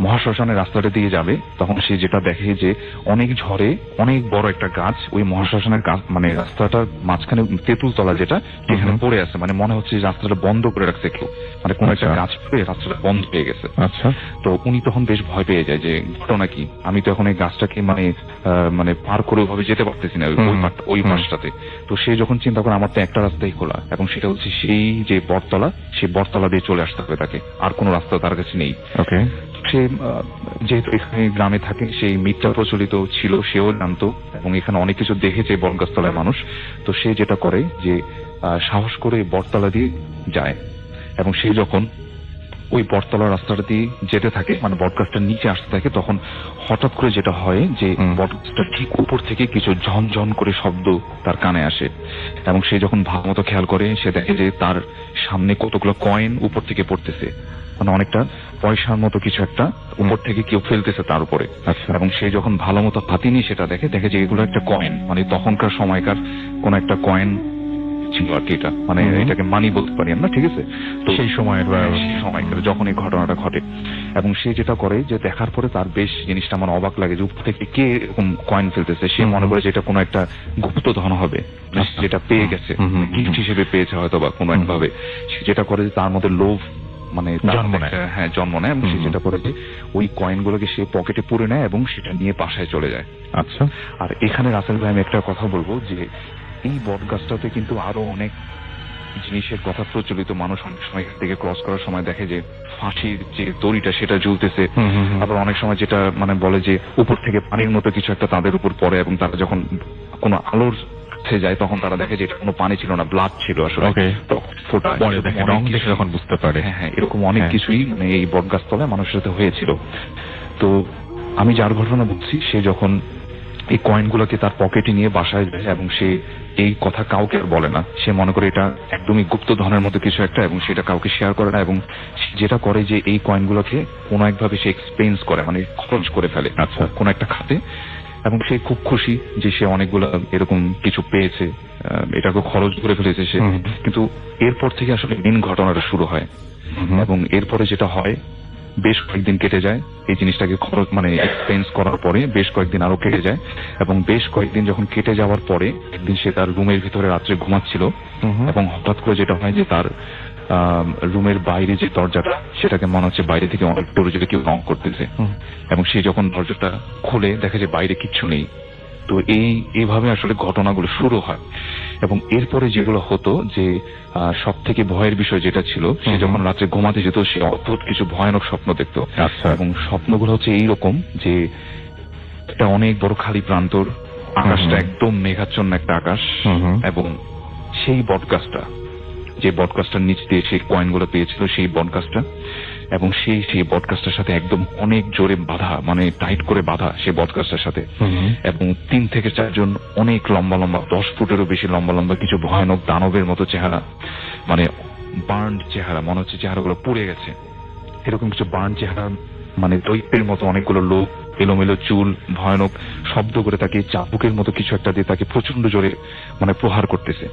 মহাশ্মশানের রাস্তাটা দিয়ে যাবে তখন সে যেটা দেখে যে অনেক ঝড়ে অনেক বড় একটা গাছ ওই মহাশ্মশানের গাছ মানে রাস্তাটার মাঝখানে তেঁতুল তলা যেটা সেখানে পড়ে আছে, মানে মনে হচ্ছে যে রাস্তাটা বন্ধ করে রাখছে কেউ, মানে কোন একটা গাছ পড়ে রাস্তাটা বন্ধ হয়ে গেছে। আচ্ছা। তো উনি তখন বেশ ভয় পেয়ে যায় যে ঘটনা কি, আমি তো এখন এই গাছটাকে মানে মানে পার করে ওইভাবে যেতে পারতেছি না ওই পাশটাতে। তো সে যখন চিন্তা করে আমার তো একটা রাস্তাই খোলা এবং সেটা হচ্ছে সেই যে বটতলা, সেই বটতলা দিয়ে চলে আসতে হবে তাকে, আর কোনো রাস্তা তার কাছে নেই। ওকে। সে যেহেতু এখানে গ্রামে থাকে সেই মিথটা প্রচলিত ছিল, সেও জানতো এবং এখানে অনেক কিছু দেখেছে বটগাছতলায় মানুষ। তো সে যেটা করে যে সাহস করে বটতলা দিয়ে যায় এবং সে যখন ওই বটতলা রাস্তাটা দিয়ে যেতে থাকে মানে বটগাছটার নিচে আসতে থাকে তখন হঠাৎ করে যেটা হয় যে বটগাছটার ঠিক উপর থেকে কিছু ঝনঝন করে শব্দ তার কানে আসে এবং সে যখন ভালো মতো খেয়াল করে সে দেখে যে তার সামনে কতগুলো কয়েন উপর থেকে পড়তেছে, মানে অনেকটা পয়সার মতো কিছু একটা উপর থেকে কেউ ফেলতেছে তার উপরে। এবং সে যখন ভালো মতো হাতি নিয়ে সেটা দেখে যে এগুলো একটা কয়েন, মানে তখনকার সময়কার কোন একটা কয়েন ছিল আর কি, এটা মানে এটাকে মানি বলতে পারি আমরা, ঠিক আছে। তো সেই সময়ের যখন এই ঘটনাটা ঘটে এবং সে যেটা করে যে দেখার পরে তার বেশ জিনিসটা আমার অবাক লাগে যে উপর থেকে কে এরকম কয়েন ফেলতেছে, সে মনে করে যে এটা কোনো একটা গুপ্ত ধন হবে যেটা পেয়ে গেছে, গিফট হিসেবে পেয়েছে হয়তো বা কোনো একভাবে। সে যেটা করে যে তার মধ্যে লোভ মানে জন্ম নেয় এবং সে যেটা করে যে ওই কয়েনগুলোকে সে পকেটে পুরে নেয় এবং সেটা নিয়ে বাসায় চলে যায়। আচ্ছা। আর এখানে রাসেল ভাই আমি একটা কথা বলবো যে এই বটগাছটাতে কিন্তু আরো অনেক জিনিসের কথা প্রচলিত, মানুষ অনেক সময় থেকে ক্রস করার সময় দেখে যে ফাঁসির যে দড়িটা সেটা ঝুলতেছে, আবার অনেক সময় যেটা মানে বলে যে উপর থেকে পানির মতো কিছু একটা তাদের উপর পড়ে এবং তারা যখন কোনো আলোর যায় তখন তারা দেখে যে এটা কোনো পানি ছিল না, ব্লাড ছিল আসলে, ফোটা রং দেখে যখন বুঝতে পারে। হ্যাঁ, এরকম অনেক কিছুই মানে এই বটগাছতলায় মানুষের সাথে হয়েছিল। তো আমি যার ঘটনা বলছি সে যখন এই কয়েনগুলোকে তার পকেটে নিয়ে বাসায় যায় এবং সে এই কথা কাউকে আর বলে না, সে মনে করে এটা একদমই গুপ্ত ধনের মতো কিছু একটা এবং সেটা কাউকে শেয়ার করে না এবং যেটা করে যে এই কয়েনগুলোকে কোনো একভাবে সে এক্সপেন্স করে মানে খরচ করে ফেলে কোনো একটা খাতে এবং সে খুব খুশি যে সে অনেকগুলো এরকম কিছু পেয়েছে, এটাকে খরচ করে ফেলেছে সে। কিন্তু এরপর থেকে আসলে মেন ঘটনাটা শুরু হয় এবং এরপরে যেটা হয় বেশ কয়েকদিন কেটে যায় এই জিনিসটাকে মানে এক্সপেন্স করার পরে, বেশ কয়েকদিন আরো কেটে যায়, এবং বেশ কয়েকদিন যখন কেটে যাওয়ার পরে একদিন সে তার রুমের ভিতরে রাত্রে ঘুমাচ্ছিল, এবং হঠাৎ করে যেটা হয় যে তার রুমের বাইরে যে দরজাটা, সেটাকে মনে হচ্ছে বাইরে থেকে অনেক জোরে জোরে কেউ নক করতেছে, এবং সে যখন দরজাটা খুলে দেখে যে বাইরে কিচ্ছু নেই। তো এইভাবে আসলে ঘটনাগুলো শুরু হয়, এবং এরপরে যেগুলো হতো যে সব থেকে ভয়ের বিষয় যেটা ছিল, সে যখন রাত্রে ঘুমাতে যেত সে অদ্ভুত কিছু ভয়ানক স্বপ্ন দেখতো। এবং স্বপ্নগুলো হচ্ছে এইরকম যে একটা অনেক বড় খালি প্রান্তর, আকাশটা একদম মেঘাচ্ছন্ন একটা আকাশ, এবং সেই বটগাছটা, যে বটগাছটার নিচ দিয়ে সেই কয়েনগুলো পেয়েছিল, সেই বটগাছটা, এবং সেই বটগাছটার সাথে একদম অনেক জোরে বাঁধা, মানে টাইট করে বাঁধা সেই বটগাছটার সাথে, এবং 3 থেকে 4 জন অনেক লম্বা লম্বা, 10 ফুটেরও বেশি লম্বা লম্বা কিছু ভয়ানক দানবের মতো চেহারা, মানে বার্ন চেহারা, মনে হচ্ছে চেহারাগুলো পুড়ে গেছে, এরকম কিছু বার্ন চেহারা, মানে দৈত্যের মতো অনেকগুলো লোক, এলোমেলো চুল, ভয়ানক শব্দ করে তাকে চাবুকের মতো কিছু একটা দিয়ে তাকে প্রচন্ড জোরে মানে প্রহার করতেছে।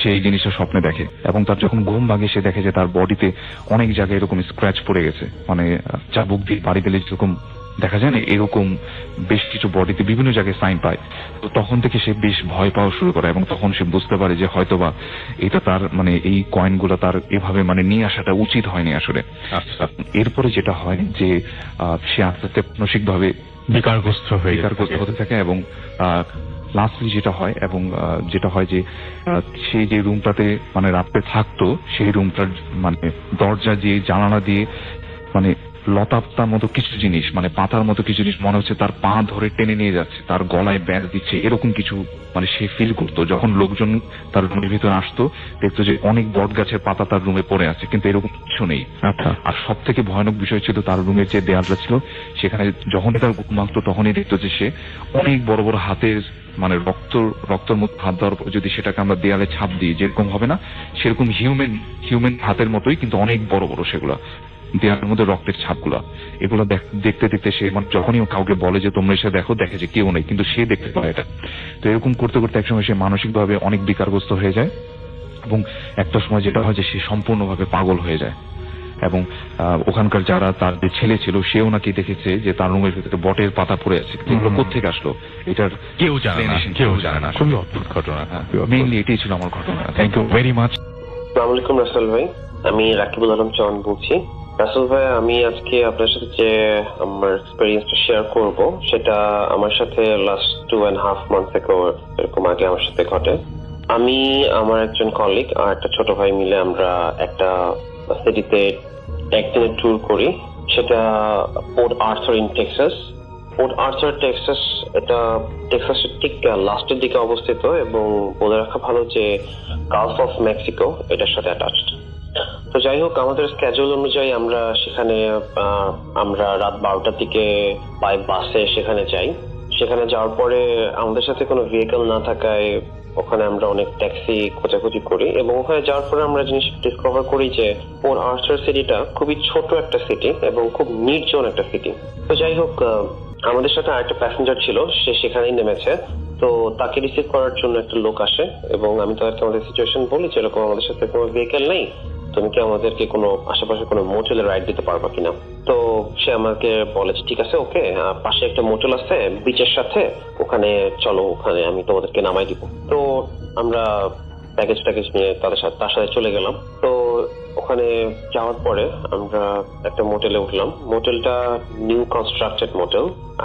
সেই জিনিসটা স্বপ্নে দেখে, এবং তার যখন ঘুম ভাঙে সে দেখে যে তার বডিতে অনেক জায়গায় এরকম স্ক্র্যাচ পড়ে গেছে, মানে চাবুক দিয়ে বাড়ি দিলে যেরকম দেখা যায় না, এরকম বেশ কিছু বডিতে বিভিন্ন জায়গায় সাইন পায়। তো তখন থেকে সে বেশ ভয় পাওয়া শুরু করে, এবং তখন সে বুঝতে পারে যে হয়তোবা এটা তার মানে এই কয়েনগুলো তার এভাবে মানে নিয়ে আসাটা উচিত হয়নি আসলে। এরপরে যেটা হয় যে সে আস্তে আস্তে মানসিকভাবে বিকারগ্রস্ত হতে থাকে, এবং লাস্টলি যেটা হয়, এবং যেটা হয় যে সে যে রুমটাতে মানে রাত্রে থাকতো, সেই রুমটার মানে দরজা দিয়ে, জানালা দিয়ে মানে লতাপাতার মতো কিছু জিনিস, মানে পাতার মতো কিছু জিনিস মনে হচ্ছে তার পা ধরে টেনে নিয়ে যাচ্ছে, তার গলায় ব্যাজ দিচ্ছে, এরকম কিছু মানে সে ফিল করতো। যখন লোকজন তার রুমের ভিতরে আসতো দেখতো যে অনেক বট গাছের পাতা তার রুমে পড়ে আছে, কিন্তু এরকম কিছু নেই। আর সব থেকে ভয়ানক বিষয় ছিল তার রুমের যে দেয়ালটা ছিল, সেখানে যখনই তার ঘুম ভাঙতো তখনই দেখতো যে সে অনেক বড় বড় হাতের মানে রক্তর মধ্যে হাত দেওয়ার পর যদি সেটাকে আমরা দেয়ালে ছাপ দিই, যেরকম হবে না সেরকম হিউম্যান হাতের মতোই, কিন্তু অনেক বড় বড় সেগুলা দেয়ালের মধ্যে রক্তের ছাপগুলা। এগুলো দেখতে দেখতে সে মানে যখনই কাউকে বলে যে তোমরা এসে দেখো, দেখে যে কেউ নেই, কিন্তু সে দেখতে পায় এটা। তো এরকম করতে করতে একসময় সে মানসিকভাবে অনেক বিকারগ্রস্ত হয়ে যায়, এবং একটা সময় যেটা হয় যে সে সম্পূর্ণভাবে পাগল হয়ে যায়, এবং ওখানকার যারা তার যে ছেলে ছিল সেও নাকি দেখেছে যে তার রুমের ভিতরে বটের পাতা পড়ে আছে, এগুলো কোত্থেকে আসলো এটার কেউ জানে না। খুবই অদ্ভুত ঘটনা। মেইনলি এটাই ছিল আমার ঘটনা। Thank you very much. আসসালামু আলাইকুম রাসেল ভাই, আমি রাকিবুল আলম চৌহান বলছি। রাসেল ভাই, আমি আজকে আপনার সাথে যে আমার এক্সপেরিয়েন্সটা শেয়ার করব, সেটা আমার সাথে লাস্ট 2.5 months ago এরকম আগে আমার সাথে ঘটে। আমি, আমার একজন কলিগ আর একটা ছোট ভাই মিলে আমরা একটা সিটিতে একদিনের ট্যুর করি। সেটা port Arthur in Texas. Port Arthur Texas, এটা টেক্সাসের ঠিক লাস্টের দিকে অবস্থিত, এবং বলে রাখা ভালো যে গালফ অফ মেক্সিকো এটার সাথে অ্যাটাচড। তো যাই হোক, আমাদের স্কেজুল অনুযায়ী আমরা রাত 12টার দিকে বাই বাসে সেখানে যাই। সেখানে যাওয়ার পরে আমাদের সাথে কোনো ভেহিকল না থাকায় ওখানে আমরা অনেক ট্যাক্সি খোঁজাখুঁজি করি, এবং ওখানে যাওয়ার পরে আমরা জিনিস ডিসকভার করি যে পোর্ট আর্থার সিটিটা খুবই ছোট একটা সিটি এবং খুব নির্জন একটা সিটি। তো যাই হোক, আমাদের সাথে আরেকটা প্যাসেঞ্জার ছিল, সে সেখানেই নেমেছে। তো তাকে রিসিভ করার জন্য একটা লোক আসে, এবং আমি তাদেরকে আমাদের সিচুয়েশন বলি যে এরকম আমাদের সাথে কোনো ভেহিকল নেই, তুমি কি আমাদেরকে কোনো আশেপাশে কোনো মোটেলে রাইড দিতে পারবা কিনা। তো সে আমাকে বলে ঠিক আছে, ওকে, পাশে একটা মোটেল আছে বিচের সাথে, ওখানে চলো, ওখানে আমি তোমাদেরকে নামাই দিব। তো আমরা প্যাকেজ নিয়ে তার সাথে চলে গেলাম। তো ওখানে যাওয়ার পরে আমরা একটা মোটেলে উঠলাম। মোটেলটা নিউ কনস্ট্রাক্টেড মোটেল,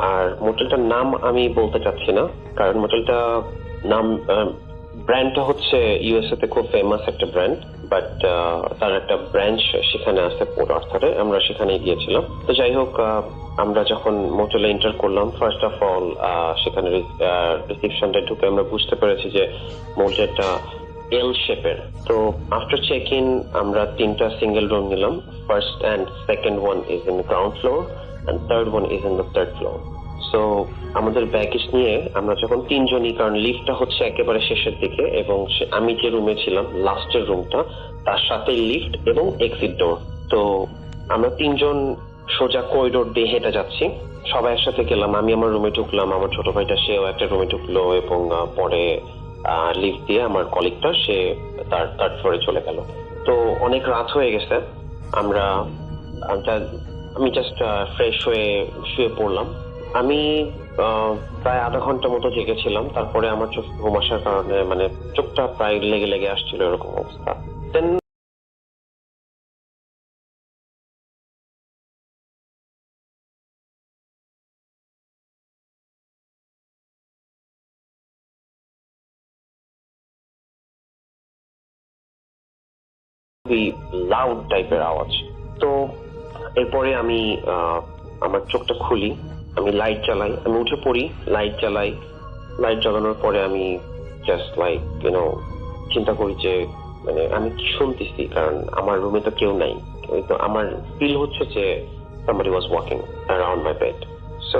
আর মোটেলটার নাম আমি বলতে চাচ্ছি না, কারণ মোটেলটা নাম ব্র্যান্ডটা হচ্ছে ইউএসএ তে খুব ফেমাস একটা ব্র্যান্ড, বাট তার একটা ব্রাঞ্চ সেখানে আছে পোর্ট আর্থারে, আমরা সেখানে গিয়েছিলাম। তো যাই হোক, আমরা যখন মোটেলে এন্টার করলাম, ফার্স্ট অফ অল সেখানে রিসেপশনটা ঢুকে আমরা বুঝতে পেরেছি যে মোটেলটা এল শেপের। তো আফটার চেক ইন আমরা 3টা সিঙ্গেল রুম নিলাম। First and second one is in ground floor and third one is in the third floor. So আমাদের ব্যাগেজ নিয়ে আমরা যখন 3 জনই, কারণ লিফটটা হচ্ছে একেবারে শেষের দিকে, এবং আমি যে রুমে ছিলাম লাস্টের রুমটা, তার সাথে লিফট এবং এক্সিট ডোর। তো আমরা 3 জন সোজা করিডোর দিয়ে হেঁটে যাচ্ছি, সবাই একসাথে গেলাম। আমি আমার রুমে ঢুকলাম, আমার ছোট ভাইটা সেও একটা রুমে ঢুকলো, এবং পরে লিফট দিয়ে আমার কলিগটা সে তার থার্ড ফ্লোরে চলে গেল। তো অনেক রাত হয়ে গেছে, আমরা আমি জাস্ট ফ্রেশ হয়ে শুয়ে পড়লাম। আমি প্রায় আধা ঘন্টা মতো জেগেছিলাম, তারপরে আমার চোখ ঘুম আসার কারণে মানে চোখটা প্রায় লেগে লেগে আসছিল, এরকম অবস্থা। দেন খুবই লাউড টাইপের আওয়াজ। তো এরপরে আমি আমার চোখটা খুলি, আমি লাইট জ্বালাই, আমি উঠে পড়ি, লাইট জ্বালাই। লাইট জ্বালানোর পরে আমি জাস্ট লাইক চিন্তা করি যে মানে আমি কি শুনতেছি, কারণ আমার রুমে তো কেউ নাই। তো আমার ফিল হচ্ছে যে somebody was walking around my bed. So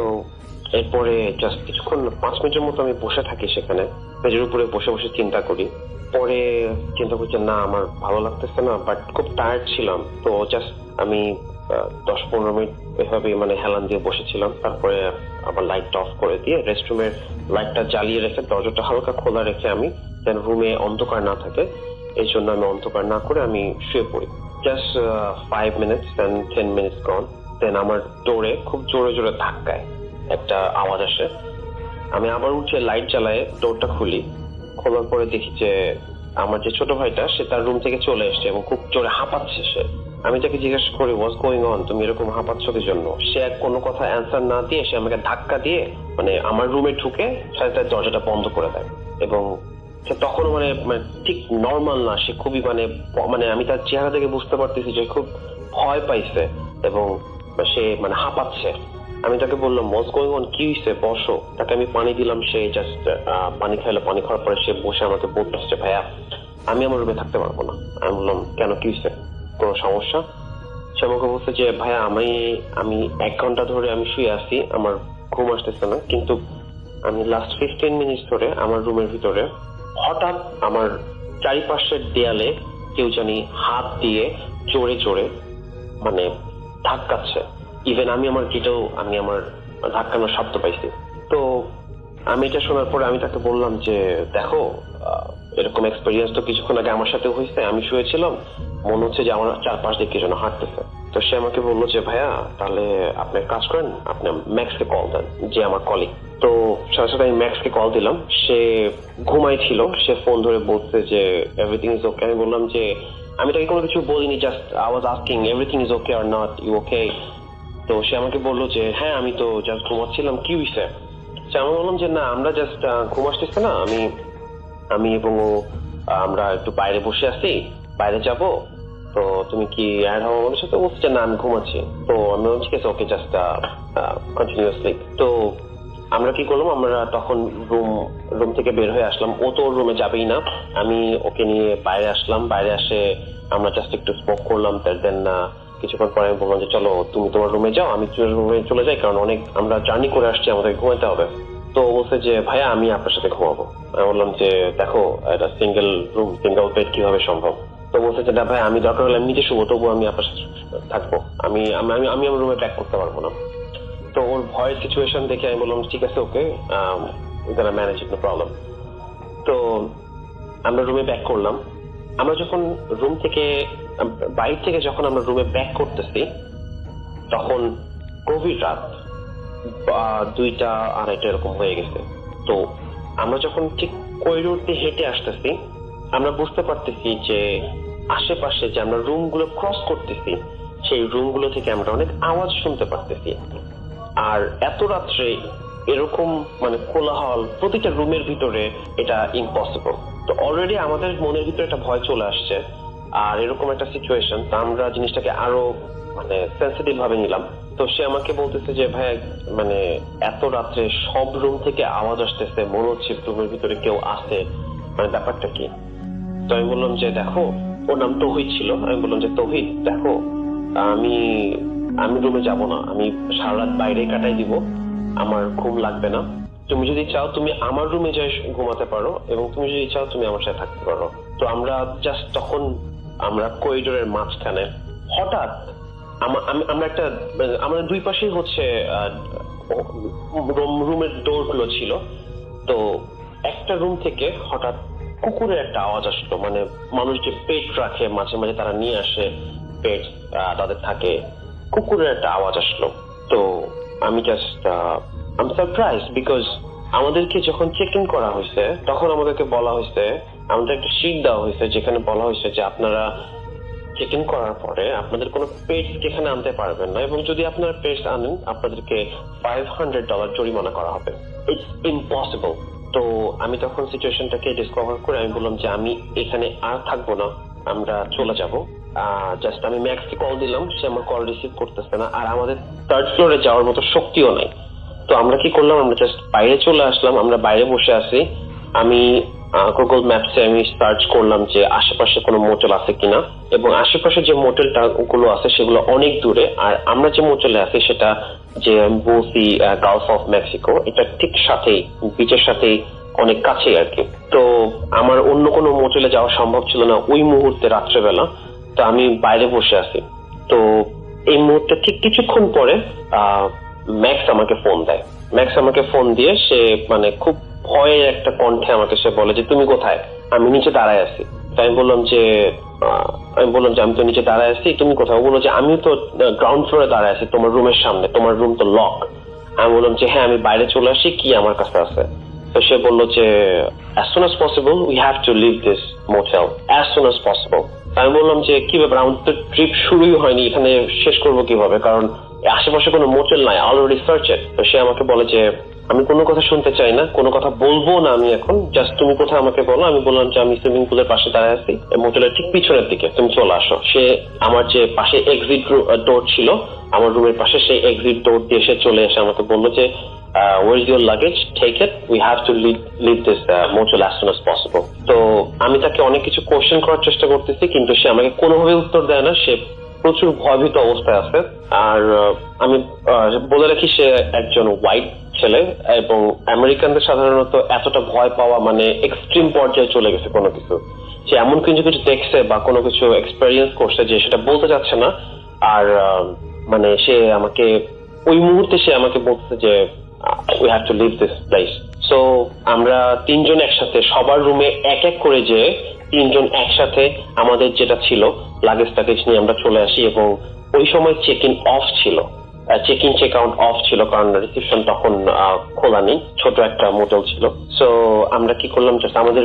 এরপরে জাস্ট কিছুক্ষণ 5 মিনিটের মতো আমি বসে থাকি সেখানে, বেডের উপরে বসে বসে চিন্তা করি। পরে চিন্তা করছি না আমার ভালো লাগতেছে না, বাট খুব টায়ার্ড ছিলাম। তো জাস্ট আমি 10-15 মিনিট এভাবে মানে হেলান দিয়ে বসেছিলাম। তারপরে আবার লাইটটা অফ করে দিয়ে রেস্টরুমের লাইটটা জ্বালিয়ে রেখে দরজাটা হালকা খোলা রেখে আমি যেন রুমে অন্ধকার না থাকে এই জন্য আমি অন্ধকার না করে আমি শুয়ে পড়ি। জাস্ট 5 মিনিটস দেন 10 মিনিটস গন। দেন আমার ডোরে খুব জোরে জোরে ধাক্কায় একটা আওয়াজ আসে। আমি আবার উঠে লাইট জ্বালায় ডোরটা খুলি। খোলার পরে দেখি যে আমার যে ছোট ভাইটা সে তার রুম থেকে চলে এসছে এবং খুব জোরে হাঁপাচ্ছে সে। আমি তাকে জিজ্ঞাসা করি হোয়াটস গোয়িং অন, তুমি এরকম হাঁপাচ্ছ কি জন্য? সে কোনো কথা অ্যান্সার না দিয়ে সে আমাকে ধাক্কা দিয়ে মানে আমার রুমে ঢুকে সাথে দরজাটা বন্ধ করে দেয়। এবং সে তখন মানে ঠিক নর্মাল না, সে খুবই মানে আমি তার চেহারা থেকে বুঝতে পারতেছি যে খুব ভয় পাইছে এবং সে মানে হাঁপাচ্ছে। আমি তাকে বললাম হোয়াটস গোয়িং অন, কি হয়েছে, বসো। তাকে আমি পানি দিলাম, সে জাস্ট পানি খাইলো। পানি খাওয়ার পরে সে বসে আমাকে বলতেছে ভাইয়া আমি আমার রুমে থাকতে পারবো না। আমি বললাম কেন, কি হয়েছে, কোনো সমস্যা? সে আমাকে বলছে যে ভাইয়া আমি 1 ঘন্টা ধরে আমি শুয়ে আছি, আমার ঘুম আসতেছে না, কিন্তু আমি লাস্ট 15 মিনিট ধরে আমার রুমের ভিতরে হঠাৎ আমার চারিপাশের দেয়ালে কেউ জানি হাত দিয়ে জোরে জোরে মানে ধাক্কাচ্ছে। ইভেন আমি আমার গিটেও আমি আমার ধাক্কানোর শব্দ পাইছি। তো আমি এটা শোনার পরে আমি তাকে বললাম যে দেখো এরকম এক্সপেরিয়েন্স তো কিছুক্ষণ আগে আমার সাথে হয়েছে, আমি শুয়েছিলাম, মনে হচ্ছে যে আমার চারপাশ দিয়ে কে যেন হাঁটতেছে। তো সে আমাকে বললো যে ভাইয়া তাহলে আপনি কাজ করেন, আপনি ম্যাক্সকে কল দেন, যে আমার কলিগ। তো সাথে সাথে আমি ম্যাক্সকে কল দিলাম। সে ঘুমাই ছিল, সে ফোন ধরে বলছে যে এভরিথিং ইজ ওকে। আমি বললাম যে আমি তাকে কোনো কিছু বলিনি, just I was asking everything is okay or not, you okay? তো সে আমাকে বললো যে হ্যাঁ আমি তো জাস্ট ঘুমাচ্ছিলাম, কি হয়েছে? আমি বললাম যে না আমরা জাস্ট ঘুম আসতেছে না, আমি এবং আমরা একটু বাইরে বসে আছি, বাইরে যাব, তো তুমি কি অ্যাড হওয়া মানুষের সাথে? বলছে যে না আমি ঘুমাচ্ছি। তো আমি বললাম ঠিক আছে, ওকে জাস্ট কন্টিনিউয়াসলি। তো আমরা কি করলাম, আমরা তখন রুম থেকে বের হয়ে আসলাম। ও তো ওর রুমে যাবেই না, আমি ওকে নিয়ে বাইরে আসলাম। বাইরে আসে আমরা জাস্ট একটু স্মোক করলাম। দেন কিছুক্ষণ পরে আমি বললাম যে চলো তুমি তোমার রুমে যাও, আমি রুমে চলে যাই, কারণ অনেক আমরা জার্নি করে আসছি, আমাদের ঘুমাতে হবে। তো বলছে যে ভাইয়া আমি আপনার সাথে ঘুমাবো। আমি বললাম যে দেখো এটা সিঙ্গেল রুম, সিঙ্গেল বেড কিভাবে সম্ভব? তো বলছে যে না ভাই আমি দরকার হলে আমি নিজে শুবো, তবুও আমি আপনার সাথে থাকবো, আমি আমার রুমে ব্যাক করতে পারবো না। তো ওর ভয়ের সিচুয়েশন দেখে আমি বললাম ঠিক আছে ওকে, ম্যানেজ ইট, নো প্রবলেম। তো আমরা রুমে ব্যাক করলাম। আমরা যখন রুম থেকে বাইরে থেকে যখন আমরা রুমে ব্যাক করতেছি তখন গভীর রাত 2টা-2:30 এরকম হয়ে গেছে। তো আমরা যখন ঠিক করিডোর দিয়ে হেঁটে আসতেছি আমরা বুঝতে পারতেছি যে আশেপাশে যে আমরা রুমগুলো ক্রস করতেছি সেই রুমগুলো থেকে আমরা অনেক আওয়াজ শুনতে পারতেছি। আর এত রাত্রে এরকম মানে কোলাহল প্রতিটা রুমের ভিতরে, এটা ইম্পসিবল। তো অলরেডি আমাদের মনের ভিতরে একটা ভয় চলে আসছে, আর এরকম একটা সিচুয়েশন, তা আমরা জিনিসটাকে আরো মানে সেন্সিটিভ ভাবে নিলাম। তো সে আমাকে বলতেছে যে ভাই মানে এত রাত্রে সব রুম থেকে আওয়াজ আসতেছে, মনে হচ্ছে রুমের ভিতরে কেউ আছে, মানে ব্যাপারটা কি? তো আমি বললাম যে দেখো, ওর নাম তৌহিদ ছিল। আমি বললাম যে তৌহিদ দেখো আমি রুমে যাব না, আমি সারা রাত বাইরে কাটাই দিব, আমার ঘুম লাগবে না। তুমি যদি চাও তুমি আমার রুমে যাই ঘুমাতে পারো, এবং তুমি যদি চাও তুমি আমার সাথে থাকতে পারো। তো আমরা জাস্ট তখন আমরা করিডোরের মাঝখানে হঠাৎ আমরা একটা আমাদের দুই পাশেই হচ্ছে রুমের ডোর গুলো ছিল। তো একটা রুম থেকে হঠাৎ কুকুরের একটা আওয়াজ আসলো, মানে মানুষ যে পেট রাখে মাঝে মাঝে তারা নিয়ে আসে পেট, তাদের থাকে কুকুরের একটা আওয়াজ আসলো। তো আমি just I am surprise because আমাদেরকে যখন চেক ইন করা হয়েছে তখন আমাদেরকে বলা হয়েছে, আমাদের একটা শিট দেওয়া হয়েছে যেখানে বলা হয়েছে যে আপনারা চেক ইন করার পরে আপনাদের কোনো পেটস এখানে আনতে পারবেন না, এবং যদি আপনারা পেটস আনেন আপনাদেরকে $500 জরিমানা করা হবে। It's impossible. তো আমি তখন সিচুয়েশনটাকে ডিসকভার করে আমি বললাম যে আমি এখানে আর থাকবো না, আমরা চলে যাব। জাস্ট আমি ম্যাক্সকে কল দিলাম, সে আমার কল রিসিভ করতেছে না, আর আমাদের থার্ড ফ্লোরে যাওয়ার মতো শক্তিও নাই। তো আমরা কি করলাম, আমরা জাস্ট বাইরে চলে আসলাম, আমরা বাইরে বসে আছি। আমি গুগল ম্যাপসে আমি সার্চ করলাম যে আশেপাশে কোনো মোটেল আছে কিনা, এবং আশেপাশে যে মোটেলটা গুলো আছে সেগুলো অনেক দূরে, আর আমরা যে মোটেলে আছি সেটা যে আমি বলছি গালফ অফ মেক্সিকো, এটা ঠিক সাথেই, বিচের সাথেই অনেক কাছেই আর কি। তো আমার অন্য কোনো মোটেলে যাওয়া সম্ভব ছিল না ওই মুহূর্তে রাত্রেবেলা। তো আমি বাইরে বসে আছি। তো এই মুহূর্তে ঠিক কিছুক্ষণ পরে ম্যাক্স আমাকে ফোন দেয়। ম্যাক্স আমাকে ফোন দিয়ে সে মানে খুব ভয়ের একটা কণ্ঠে আমাকে সে বলে যে তুমি কোথায়? আমি নিচে দাঁড়ায় আছি। আমি বললাম যে আমি তো নিচে দাঁড়ায় আছি, তুমি কোথায়? ও বললো যে আমি তো গ্রাউন্ড ফ্লোরে দাঁড়ায় আছি তোমার রুমের সামনে, তোমার রুম তো লক। আমি বললাম যে হ্যাঁ আমি বাইরে চলে আসি, কি আমার কাছে আছে? তো সে বললো যে as soon as possible we have to leave this motel as soon as possible। আমি বললাম যে কি ব্যাপার, আমাদের তো ট্রিপ শুরুই হয়নি, এখানে শেষ করবো কিভাবে, কারণ আশেপাশে কোনো মোটেল নাই, অলরেডি সার্চেড। তো সে আমাকে বলে যে আমি কোনো কথা শুনতে চাই না, কোনো কথা বলবো না আমি এখন, জাস্ট তুমি কোথায় আমাকে বলো। আমি বললাম যে আমি সুইমিং পুলের পাশে দাঁড়ায় আছি, মোটেলের ঠিক পিছনের দিকে, তুমি চলে আসো। সে আমার যে পাশে এক্সিট ডোর ছিল আমার রুমের পাশে, সেই এক্সিট ডোর দিয়ে সে চলে এসে আমাকে বললো যে where is your luggage, take it, we have to leave this motel as soon as possible। তো আমি তাকে অনেক কিছু কোশ্চেন করার চেষ্টা করতেছি, কিন্তু সে আমাকে কোনোভাবে উত্তর দেয় না, সে প্রচুর ভয়ভীত অবস্থায় আছে। আর আমি বলে রাখি সে একজন হোয়াইট ছেলে, এবং আমেরিকানদের সাধারণত এতটা ভয় পাওয়া মানে এক্সট্রিম পর্যায়ে চলে গেছে কোনো কিছু। সে এমন কিছু দেখছে বা কোনো কিছু এক্সপেরিয়েন্স করছে যে সেটা বলতে যাচ্ছে না। আর মানে সে আমাকে ওই মুহূর্তে সে আমাকে বলছে যে we have to leave this place। so আমরা তিনজন একসাথে সবার রুমে এক এক করে যে তিনজন একসাথে আমাদের যেটা ছিল লাগেজ টাগেজ নিয়ে আমরা চলে আসি, এবং ওই সময় চেক ইন অফ ছিল, check in check out off ছিল, কারণ রিসেপশন তখন খোলা নেই, ছোট একটা মোটেল ছিল। সো আমরা কি করলাম, জাস্ট আমাদের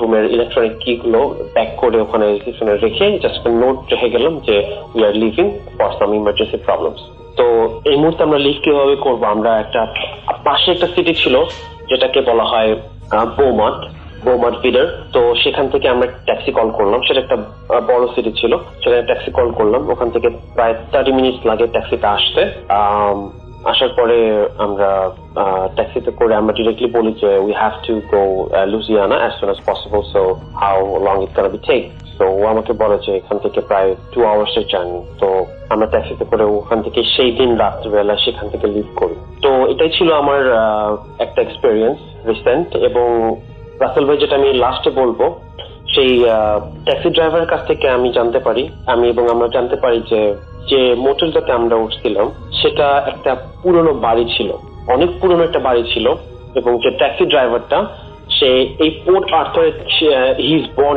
রুমের ইলেকট্রনিক কি গুলো প্যাক করে ওখানে রিসেপশনে রেখে জাস্ট নোট রেখে গেলাম যে we are living for some emergency problems. তো এই মুহূর্তে আমরা লিভ কিভাবে করবো, আমরা একটা পাশে একটা সিটি ছিল যেটাকে বলা হয় বোমাট ফিডার। তো সেখান থেকে আমরা ট্যাক্সি কল করলাম, সেটা একটা বড় সিটি ছিল, সেখানে ট্যাক্সি কল করলাম। ওখান থেকে প্রায় 30 মিনিট লাগে ট্যাক্সিটা আসতে। আসার পরে আমরা ট্যাক্সিতে করে আমরা ডিরেক্টলি বলি যে we have to go Louisiana as soon as possible, so how long it's gonna be take। তো ও আমাকে বলে যে এখান থেকে প্রায় 2 hours এর জার্নি। তো আমরা ট্যাক্সিতে করে ওখান থেকে সেই দিন রাত্রিবেলা সেখান থেকে লিভ করি। তো এটাই ছিল আমার একটা এক্সপেরিয়েন্স রিসেন্ট। এবং রাসেল ভাই, যেটা আমি লাস্টে বলবো, সেই ট্যাক্সি ড্রাইভারের কাছ থেকে আমরা জানতে পারি যে মোটেলটাতে আমরা উঠছিলাম সেটা একটা পুরনো বাড়ি ছিল, অনেক পুরনো একটা বাড়ি ছিল, এবং যে ট্যাক্সি ড্রাইভারটা সে এই Port Arthur, he is born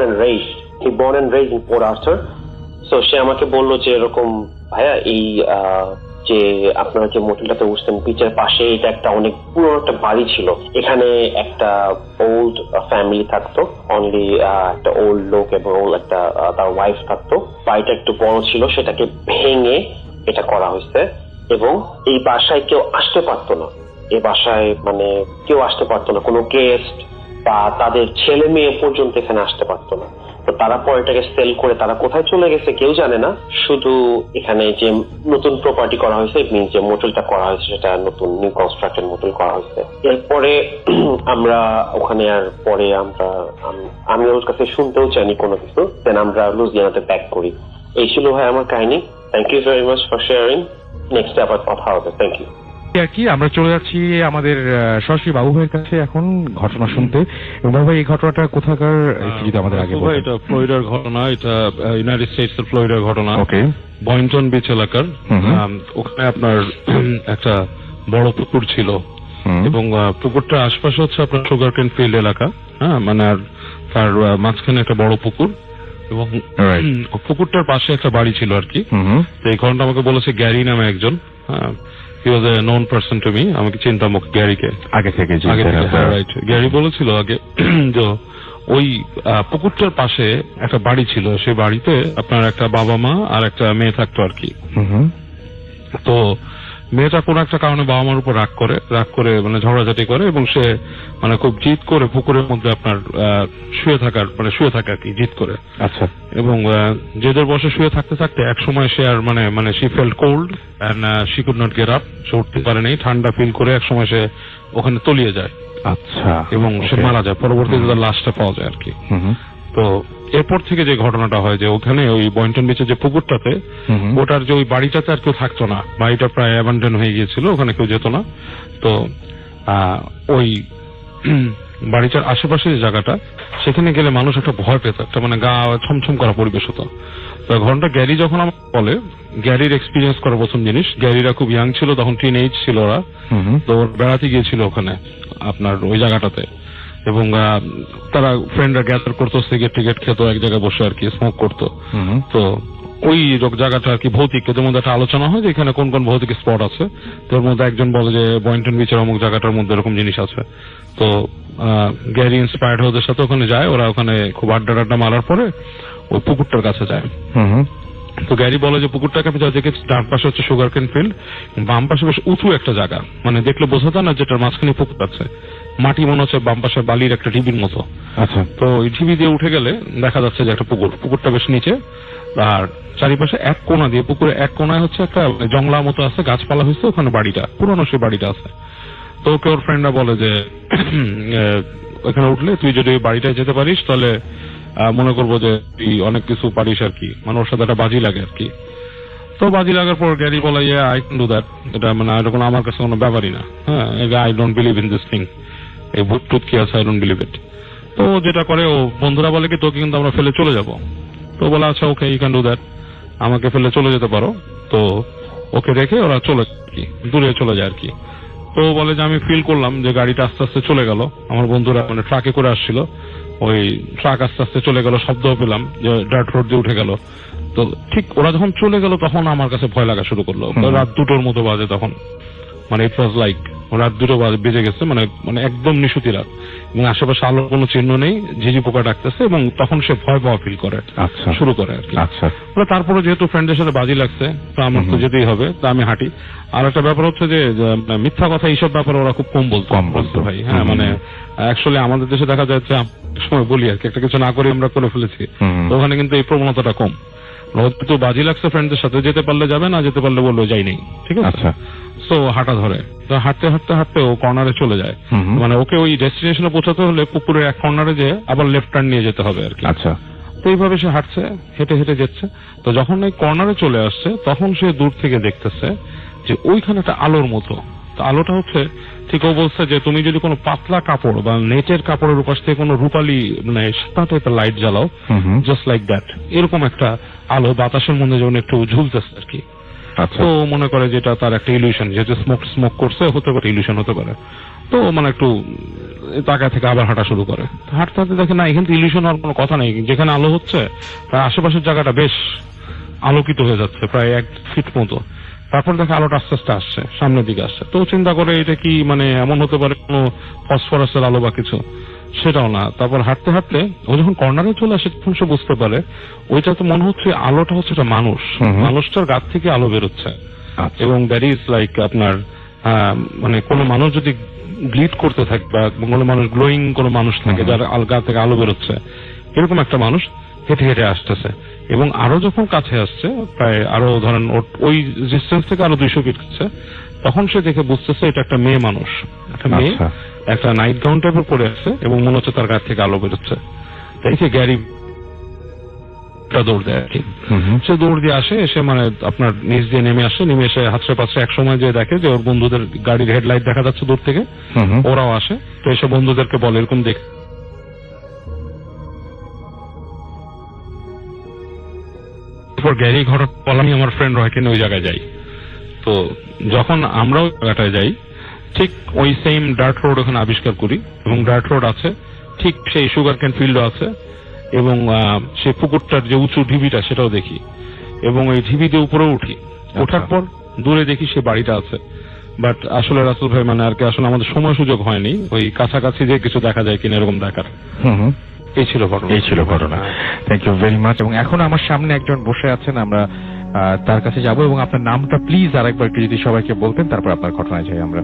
and raised in Port Arthur। সো সে আমাকে বললো যে এরকম ভাইয়া, এই যে আপনারা যে মোটেলটাতে উঠছেন বিচের পাশে, এটা একটা অনেক পুরনো একটা বাড়ি ছিল, এখানে একটা ওল্ড ফ্যামিলি থাকতো, অনলি একটা ওল্ড লোক এবং একটা তার ওয়াইফ থাকতো। বাড়িটা একটু বড় ছিল, সেটাকে ভেঙে এটা করা হয়েছে, এবং এই বাসায় কেউ আসতে পারতো না, এই বাসায় মানে কেউ আসতে পারতো না, কোনো গেস্ট বা তাদের ছেলে মেয়ে পর্যন্ত এখানে আসতে পারতো না। তো তারা পরে এটাকে সেল করে তারা কোথায় চলে গেছে কেউ জানে না, শুধু এখানে যে নতুন প্রপার্টি করা হয়েছে, মিনস যে মোটেলটা করা হয়েছে সেটা নতুন নিউ কনস্ট্রাক্টেড মোটেল করা হয়েছে। এরপরে আমরা ওখানে আর পরে আমি ওর কাছে শুনতেও চাইনি কোনো কিছু, দেন আমরা লুজিয়ানাতে ব্যাক করি। এই ছিল ভাই আমার কাহিনী। Thank you very much for sharing. Next আবার কথা হবে। Thank you. আর কি আমরা চলে যাচ্ছি আমাদের সরাসরি বাবু ভাইয়ের কাছে এখন ঘটনা শুনতে। বাবু ভাই, এই ঘটনাটা কোথাকার যদি আমাদের আগে বলতেন। এটা ফ্লোরিডার ঘটনা, এটা ইউনাইটেড স্টেটস এর ফ্লোরিডার ঘটনা। ওকে। বয়ন্টন বিচ এলাকার, ওখানে আপনার একটা বড় পুকুর ছিল, এবং পুকুরটার আশপাশে হচ্ছে আপনার সুগার কেন ফিল্ড এলাকা, হ্যাঁ, মানে আর তার মাঝখানে একটা বড় পুকুর, এবং পুকুরটার পাশে একটা বাড়ি ছিল আর কি। তো এই ঘটনাটা আমাকে বলেছে গ্যারি নামে একজন, হি ওয়াজ এ নোন পারসন টু মি, আমাকে চিন্তাম গ্যারিকে আগে থেকে। রাইট, গ্যারি বলেছিল আগে যে ওই পুকুরটার পাশে একটা বাড়ি ছিল, সেই বাড়িতে আপনার একটা বাবা মা আর একটা মেয়ে থাকতো আর কি। তো মেয়েটা কোন একটা কারণে বাবা মার উপর রাগ করে মানে ঝগড়াঝাটি করে, এবং সে মানে খুব জিদ করে পুকুরের মধ্যে আপনার শুয়ে থাকে আর কি, জিদ করে। আচ্ছা। এবং জেদের বসে শুয়ে থাকতে থাকতে এক সময় সে আর মানে she felt cold and she could not get up, সে উঠতে পারেনি, ঠান্ডা ফিল করে এক সময় সে ওখানে তলিয়ে যায়। আচ্ছা। এবং সে মারা যায়, পরবর্তীতে তার লাশটা পাওয়া যায় আর কি। তো এরপর থেকে যে ঘটনাটা হয় যে ওখানে ওই বয়েন্টন বিচের যে পুকুরটাতে, ওটার যে ওই বাড়িটাতে আর কেউ থাকতো না, বাড়িটা প্রায় অ্যাবান্ডন হয়ে গিয়েছিল, ওখানে কেউ যেত না। তো ওই বাড়িটার আশেপাশে যে জায়গাটা, সেখানে গেলে মানুষ একটা ভয় পেত, একটা মানে গা ছমছম করা পরিবেশ হতো। তো ঘটনাটা গ্যারি যখন আমাকে বলে, গ্যারির এক্সপিরিয়েন্স করা প্রথম জিনিস, গ্যারিরা খুব ইয়াং ছিল তখন, টিন এজ ছিল ওরা। তো বেড়াতে গিয়েছিল ওখানে আপনার ওই জায়গাটাতে, এবং তারা ফ্রেন্ডরা গ্যাদার করতো, সিগারেট টিকেট খেত এক জায়গায় বসে আর কি, স্মোক করতো। তো ওই জায়গাটা আর কি ভৌতিক, এদের মধ্যে একটা আলোচনা হয় যে এখানে কোন কোন ভৌতিক স্পট আছে। তোর মধ্যে একজন বলে যে বয়েন্টন বিচের অমুক জায়গাটার মধ্যে এরকম জিনিস আছে। তো গ্যারি ইন্সপায়ার্ড হয়ে ওদের সাথে ওখানে যায়, ওরা ওখানে খুব আড্ডা মারার পরে ওই পুকুরটার কাছে যায়। তো গ্যারি বলে যে পুকুরটাকে আমি যা দেখেছি, ডান পাশে হচ্ছে সুগার কেন ফিল্ড, বাম পাশে বেশ উঁচু একটা জায়গা, মানে দেখলে বোঝা যায় না যেটার মাঝখানে পুকুর আছে, মাটি মনে হচ্ছে বাম পাশে বালির একটা ঢিবির মতো। আচ্ছা। তো ওই ঢিবি দিয়ে উঠে গেলে দেখা যাচ্ছে যে একটা পুকুরটা বেশ নিচে, আর চারিপাশে এক কোণা দিয়ে, পুকুরের এক কোণায় হচ্ছে একটা জংলা মতো আছে, গাছপালা হয়েছে, ওখানে বাড়িটা পুরনো সেই বাড়িটা আছে। তো ওকে ওর ফ্রেন্ডরা বলে যে ওখানে উঠলে তুই যদি বাড়িটায় যেতে পারিস তাহলে মনে করবো যে তুই অনেক কিছু পারিস আর কি, মানে ওর সাথে একটা বাজি লাগে আর কি। তো বাজি লাগার পর গ্যারি বলে আই ক্যান ডু দ্যাট, এটা মানে এরকম আমার কাছে কোনো ব্যাপারই না। হ্যাঁ, I don't believe in this thing, এই ভূত টুত কি আছে, আই ডোন্ট বিলিভ ইট। তো যেটা করে ও বন্ধুরা বলে কি তোকে কিন্তু আমরা ফেলে চলে যাবো। তো বলে আচ্ছা ওকে, ইউ ক্যান ডু দ্যাট, আমাকে ফেলে চলে যেতে পারো। তো ওকে রেখে ওরা দূরে চলে যায় আর কি। তো বলে যে আমি ফিল করলাম যে গাড়িটা আস্তে আস্তে চলে গেল, আমার বন্ধুরা মানে ট্রাকে করে আসছিল, ওই ট্রাক আস্তে আস্তে চলে গেল, শব্দও পেলাম যে ডার্ট রোড দিয়ে উঠে গেল। তো ঠিক ওরা যখন চলে গেল তখন আমার কাছে ভয় লাগা শুরু করলো। রাত 2টোর মতো বাজে তখন, মানে ইট ওয়াজ লাইক রাত 2টো বেজে গেছে, মানে একদম নিশুতি রাত, এবং আশেপাশে আলোর কোনো চিহ্ন নেই, ঝিঝি পোকা ডাকতেছে, এবং তখন সে ভয় পাওয়া ফিল করে শুরু করে আর কি। আচ্ছা। তারপরে যেহেতু ফ্রেন্ডের সাথে বাজি লাগছে, তো আমার তো যেতেই হবে, তা আমি হাঁটি। আর একটা ব্যাপার হচ্ছে যে মিথ্যা কথা এইসব ব্যাপারে ওরা খুব কম বলতো ভাই। হ্যাঁ, মানে অ্যাকচুয়ালি আমাদের দেশে দেখা যাচ্ছে সময় বলি আর কি, একটা কিছু না করে আমরা করে ফেলেছি, তো ওখানে কিন্তু এই প্রবণতাটা কম। তো বাজি লাগছে ফ্রেন্ডদের সাথে, যেতে পারলে যাবে, না যেতে পারলে বললো যাই নেই, ঠিক আছে। আচ্ছা। তো হাঁটা ধরে, তো হাঁটতে ও কর্নারে চলে যায়, মানে ওকে ওই ডেস্টিনেশনে পৌঁছাতে হলে পুকুরের এক কর্নারে যে আবার লেফট টার্ন নিয়ে যেতে হবে আর কি। আচ্ছা। তো এইভাবে সে হাঁটছে, হেঁটে হেঁটে যাচ্ছে। তো যখন এই কর্নারে চলে আসছে তখন সে দূর থেকে দেখতেছে যে ওইখানে একটা আলোর মতো। তো আলোটা হচ্ছে ঠিক ও বলছে যে তুমি যদি কোনো পাতলা কাপড় বা নেটের কাপড়ের উপাস থেকে কোনো রূপালী মানে সাদা টাইপের লাইট জ্বালাও, জাস্ট লাইক দ্যাট, এরকম একটা আলো বাতাসের মধ্যে যেমন একটু ঝুলতেছে আর কি। তো মনে করে যেটা তার একটা ইলিউশন, যেহেতু স্মোক করছে, হতে পারে ইলিউশন হতে পারে। তো মানে একটু তাকা থেকে আবার হাঁটা শুরু করে, হাঁটতে হাঁটতে দেখে না এখানে ইলিউশন হওয়ার কোনো কথা নেই, যেখানে আলো হচ্ছে তার আশেপাশের জায়গাটা বেশ আলোকিত হয়ে যাচ্ছে প্রায় 1 ফিট মতো। তারপর দেখে আলোটা আস্তে আস্তে আসছে, সামনের দিকে আসছে। তো চিন্তা করে এটা কি মানে এমন হতে পারে কোনো ফসফরাসের আলো বা কিছু, সেটাও না। তারপর হাঁটতে হাঁটতে ও যখন কর্নারে চলে আসে তখন সে বুঝতে পারে ওইটা তো মনে হচ্ছে আলোটা হচ্ছে একটা মানুষটার গাছ থেকে আলো বেরোচ্ছে, এবং দ্যাট ইজ লাইক আপনার মানে কোনো মানুষ যদি গ্লিড করতে থাকে বা কোনো মানুষ গ্লোয়িং কোনো মানুষ থাকে যার গা থেকে আলো বেরোচ্ছে, এরকম একটা মানুষ হেঁটে হেঁটে আসতেছে। এবং আরো যখন কাছে আসছে, প্রায় আরো ধরেন ওই ডিস্টেন্স থেকে আরো 200 ফিট কাছে, তখন সে দেখে বুঝতেছে এটা একটা মেয়ে মানুষ, একটা মেয়ে একটা নাইট গাউন টাইপের পরে আছে, এবং মনে হচ্ছে তার গা থেকে আলো বেরোচ্ছে। তাই সে গ্যারি দৌড় দেয় আর কি। সে দৌড় দিয়ে আসে, এসে মানে আপনার নিচ দিয়ে নেমে এসে হাতড়ে পাশে এক সময় যে দেখে যে ওর বন্ধুদের গাড়ির হেডলাইট দেখা যাচ্ছে দূর থেকে, ওরাও আসে। তো এসে বন্ধুদেরকে বলে এরকম দেখ। গ্যারি ঘটনা বলা, আমি আমার ফ্রেন্ড রয়কেন ওই জায়গায় যাই। তো যখন আমরা ওই জায়গাটায় যাই, ঠিক ওই সেম ডার্ট রোড ওখানে আবিষ্কার করি, এবং ডার্ট রোড আছে, ঠিক সেই সুগার কেন ফিল্ডও আছে, এবং সেই পুকুরটার যে উঁচু ঢিবিটা সেটাও দেখি, এবং ওই ঢিবি দিয়ে উপরে উঠি। ওঠার পর দূরে দেখি সে বাড়িটা আছে, বাট আসলে রাসেল ভাই মানে আর কি আসলে আমাদের সময় সুযোগ হয়নি ওই কাছাকাছি যে কিছু দেখা যায় কিনা এরকম দেখার। এই ছিল ঘটনা। Thank you very much. এবং এখন আমার সামনে একজন বসে আছেন, আমরা তার কাছে যাব, এবং আপনার নামটা প্লিজ আরেকবার একটু যদি সবাইকে বলতেন, তারপর আপনার ঘটনায় যাই আমরা।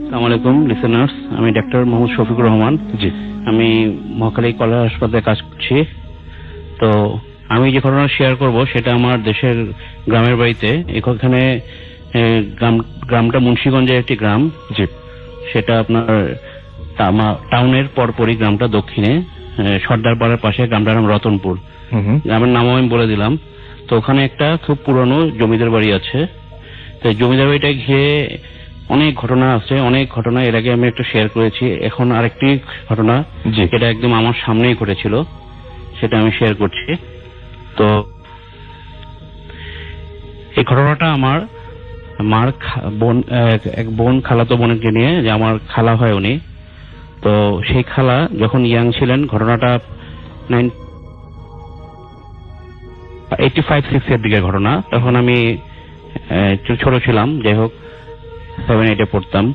আসসালামু আলাইকুম লিসেনার্স, আমি ডাক্তার মোহাম্মদ শফিকুর রহমান। জি, আমি মহাখালী কলেরা হাসপাতালে কাজ করছি। তো আমি যে ঘটনা শেয়ার করব সেটা আমার দেশের গ্রামের বাড়িতে। এখানে গ্রামটা মুন্সিগঞ্জের একটি গ্রাম। জি, সেটা আপনার টাউনের পরপরই গ্রামটা দক্ষিণে, সর্দারপাড়ার পাশে গ্রামটার নাম রতনপুর। গ্রামের নামও আমি বলে দিলাম। তো ওখানে একটা খুব পুরনো জমিদার বাড়ি আছে। তো জমিদার বাড়িটা ঘিরে অনেক ঘটনা আছে, অনেক ঘটনা এর আগে আমি একটু শেয়ার করেছি। এখন আরেকটি ঘটনা যেটা একদম আমার সামনেই ঘটেছিল সেটা আমি শেয়ার করছি। তো এই ঘটনাটা আমার মার এক বোন, খালাতো বোনকে নিয়ে, যে আমার খালা হয় উনি। তো সেই খালা যখন ইয়াং ছিলেন, ঘটনাটা 85-86 এর দিকের ঘটনা। তখন আমি ছোট ছিলাম, যাই হোক 7-8 পড়তাম।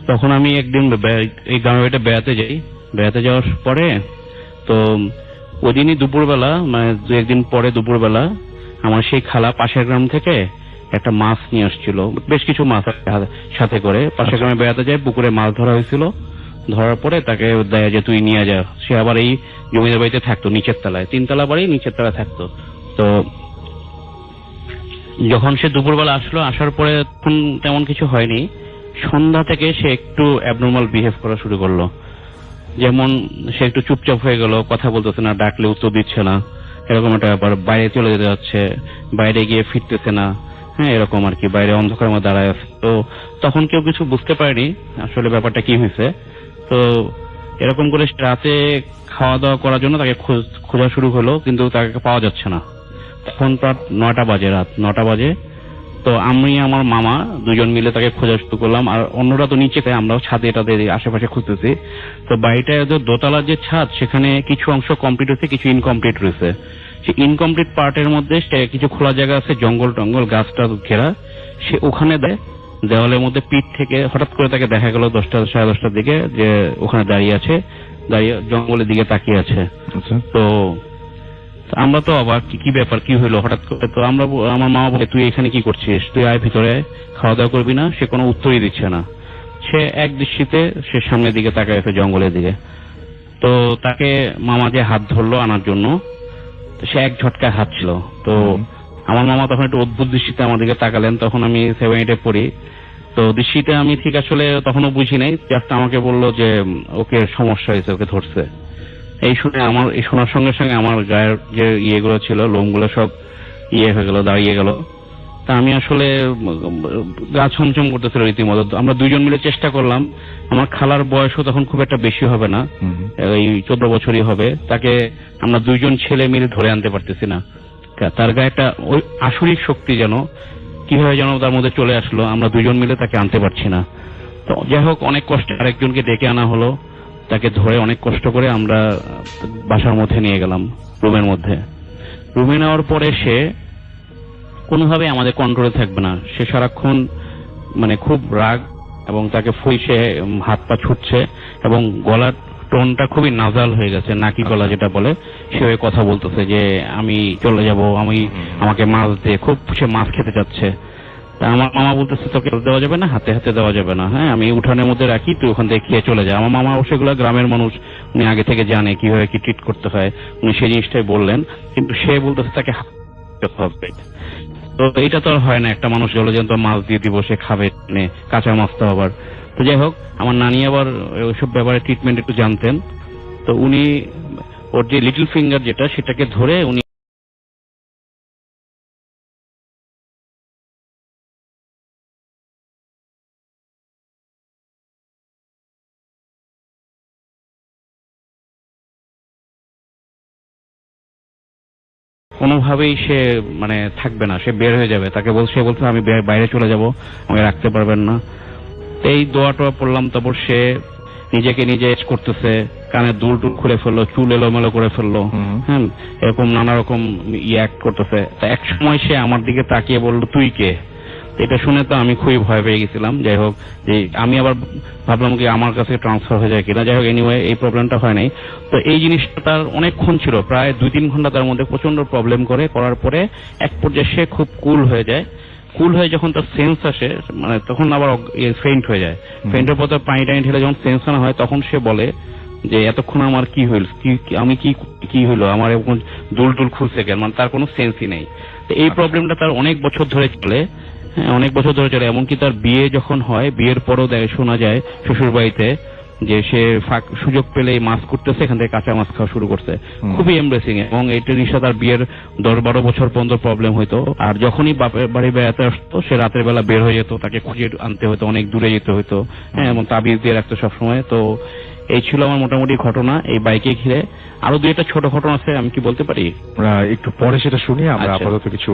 তখন আমি একদিন এই গ্রামের বাড়িতে বেড়াতে যাই। বেড়াতে যাওয়ার পরে তো ওদিনই দুপুরবেলা, মানে 2-1 দিন পরে দুপুরবেলা, আমার সেই খালা পাশের গ্রাম থেকে একটা মাছ নিয়ে আসছিল, বেশ কিছু মাছ সাথে করে। পাশের গ্রামে বেড়াতে যায়, পুকুরে মাছ ধরা হয়েছিল। ধরার পরে তাকে দেয় যে তুই নিয়ে যা। সে আবার এই জমিদার বাড়িতে থাকতো নিচের তলায়, 3 তলা বাড়ি, নিচের তলায় থাকতো। তো যখন সে দুপুরবেলা আসলো, আসার পরে তখন তেমন কিছু হয়নি। সন্ধ্যা থেকে সে একটু অ্যাবনর্মাল বিহেভ করা শুরু করলো। যেমন সে একটু চুপচাপ হয়ে গেল, কথা বলতেছে না, ডাকলে উত্তর দিচ্ছে না, এরকম একটা ব্যাপার। বাইরে চলে যেতে যাচ্ছে, বাইরে গিয়ে ফিরতেছে না, হ্যাঁ এরকম আর কি, বাইরে অন্ধকারের মধ্যে দাঁড়ায় আছে। তো তখন কেউ কিছু বুঝতে পারেনি আসলে ব্যাপারটা কি হয়েছে। তো এরকম করে রাতে খাওয়া দাওয়া করার জন্য তাকে খোঁজা শুরু হলো, কিন্তু তাকে পাওয়া যাচ্ছে না। তখন প্রায় 9টা বাজে, রাত 9টা বাজে। তো আমি আমার মামা দুজন মিলে তাকে খোঁজা শুরু করলাম, আর অন্যরা তো নিচে, তাই আমরাও ছাদে টাদে আশেপাশে খুঁজতেছি। তো বাড়িটা দোতলার যে ছাদ, সেখানে কিছু অংশ কমপ্লিট হয়েছে, কিছু ইনকমপ্লিট রয়েছে। সেই ইনকমপ্লিট পার্টের মধ্যে কিছু খোলা জায়গা আছে, জঙ্গল টঙ্গল গাছটা ঘেরা। সে ওখানে দেওয়ালের মধ্যে পিঠ থেকে হঠাৎ করে তাকে দেখা গেল 10টা 10:30টার দিকে, যে ওখানে দাঁড়িয়ে আছে, দাঁড়িয়ে জঙ্গলের দিকে তাকিয়ে আছে। তো আমরা তো আবার কি ব্যাপার, কি হইলো হঠাৎ করে। তো আমার মা বলে, তুই এখানে কি করছিস, তুই আয় ভিতরে, খাওয়া দাওয়া করবি না? সে কোনো উত্তরই দিচ্ছে না। সে এক দৃষ্টিতে সে সামনের দিকে তাকায় আছে, জঙ্গলের দিকে। তো তাকে মামা যে হাত ধরলো আনার জন্য, সে এক ঝটকায় হাত ছিল। তো আমার মামা তখন একটু অদ্ভুত দৃষ্টিতে আমার দিকে তাকালেন। তখন আমি 7-8 পড়ি। তো দৃষ্টিটা আমি ঠিক আসলে তখনও বুঝি নাই, জাস্ট আমাকে বললো যে ওকে সমস্যা হয়েছে, ওকে ধরছে। এই শুনে এই শোনার সঙ্গে সঙ্গে আমার গায়ের যে ইয়েগুলো ছিল, লোমগুলো সব হয়ে গেল, দাঁড়িয়ে গেল। তা আমি আসলে গা ছমছম করতেছিল রীতিমতো। আমরা দুইজন মিলে চেষ্টা করলাম। আমার খালার বয়সও তখন খুব একটা বেশি হবে না, এই 14 বছরই হবে। তাকে আমরা দুইজন ছেলে মিলে ধরে আনতে পারতেছি না। তার গায়ে একটা ওই আসরিক শক্তি যেন কিভাবে যেন তার মধ্যে চলে আসলো, আমরা দুইজন মিলে তাকে আনতে পারছি না। তো যাই হোক, অনেক কষ্টে আরেকজনকে ডেকে আনা হলো। তাকে ধরে অনেক কষ্ট করে আমরা বাসার মধ্যে নিয়ে গেলাম, রুমের মধ্যে। রুমে নেওয়ার পরে সে কোনোভাবে আমাদের কন্ট্রোলে থাকবে না। সে সারাক্ষণ মানে খুব রাগ, এবং তাকে সে হাত পা ছুটছে, এবং গলার টোনটা খুবই নাজাল হয়ে গেছে, নাকি গলা যেটা বলে, সে কথা বলতেছে যে আমি চলে যাব, আমাকে মাছ দিয়ে, খুব সে মাছ খেতে চাচ্ছে। তা আমার মামা বলতেছে তোকে দেওয়া যাবে না, হাতে হাতে দেওয়া যাবে না, হ্যাঁ আমি উঠানের মধ্যে রাখি, তুই ওখান থেকে খেয়ে চলে যা। আমার মামা সেগুলো গ্রামের মানুষ, উনি আগে থেকে জানে কিভাবে কি ট্রিট করতে হয়, উনি সেই জিনিসটাই বললেন। কিন্তু সে বলতেছে তাকে হবে। তো এইটা তো আর হয় না, একটা মানুষ জলজন্ত মাছ দিয়ে দিব, সে খাবে, কাঁচা মাছ তো আবার। তো যাই হোক, আমার নানি আবার ওইসব ব্যাপারে ট্রিটমেন্ট একটু জানতেন। তো উনি ওর যে লিটল ফিঙ্গার যেটা, সেটাকে ধরে উনি কোনোভাবেই সে মানে থাকবে না, সে বের হয়ে যাবে। তাকে সে বলছে আমি বাইরে চলে যাব, আমাকে রাখতে পারবেন না। এই দোয়া টোয়া পড়লাম। তারপর সে নিজেকে নিজে করতেছে, কানে দুল টুল খুলে ফেললো, চুল এলোমেলো করে ফেললো, হ্যাঁ, এরকম নানা রকম অ্যাক্ট করতেছে। তা এক সময় সে আমার দিকে তাকিয়ে বললো, তুই কে? এটা শুনে তো আমি খুবই ভয় পেয়ে গেছিলাম। যাই হোক, যে আমি আবার ভাবলাম কি আমার কাছে ট্রান্সফার হয়ে যায় কিনা। যাই হোক, এনিওয়ে এই প্রবলেমটা হয় নাই। তো এই জিনিসটা তার অনেকক্ষণ ছিল, প্রায় 2-3 ঘন্টা তার মধ্যে প্রচন্ড প্রবলেম করার পরে এক পর্যায়ে সে খুব কুল হয়ে যায়। কুল হয়ে যখন তার সেন্স আসে, মানে তখন আবার ফেইন্ট হয়ে যায়। ফেইন্টের পর তার পানি টানি ঢেলে যখন সেন্স আনা হয়, তখন সে বলে যে এতক্ষণ আমার কি হইল, আমি কি হইলো, আমার এখন দুল টুল খুলছে কেন, মানে তার কোনো সেন্সই নেই। তো এই প্রবলেমটা তার অনেক বছর ধরে চলে। হ্যাঁ, অনেক বছর ধরে চলে। এমনকি তার বিয়ে যখন হয়, বিয়ের পরও শোনা যায় শ্বশুর বাড়িতে যে সে সুযোগ পেলে মাছ করতেছে, এখান থেকে কাঁচা মাছ খাওয়া শুরু করছে। খুবই এমব্রেসিং। এবং এই জিনিসটা তার বিয়ের 10-12 বছর পর্যন্ত প্রবলেম হইতো। আর যখনই বাপের বাড়ি বেড়াতে আসতো, সে রাতের বেলা বের হয়ে যেত, তাকে খুঁজে আনতে হতো, অনেক দূরে যেতে হতো। হ্যাঁ, এবং তাবিজ দিয়ে রাখতো সবসময়। তো এই ছিল আমার মোটামুটি ঘটনা এই বাইকে ঘিরে। আরো 2-1টা ছোট ঘটনা আছে, আমি কি বলতে পারি? একটু পরে সেটা শুনি। আমরা আপাতত কিছু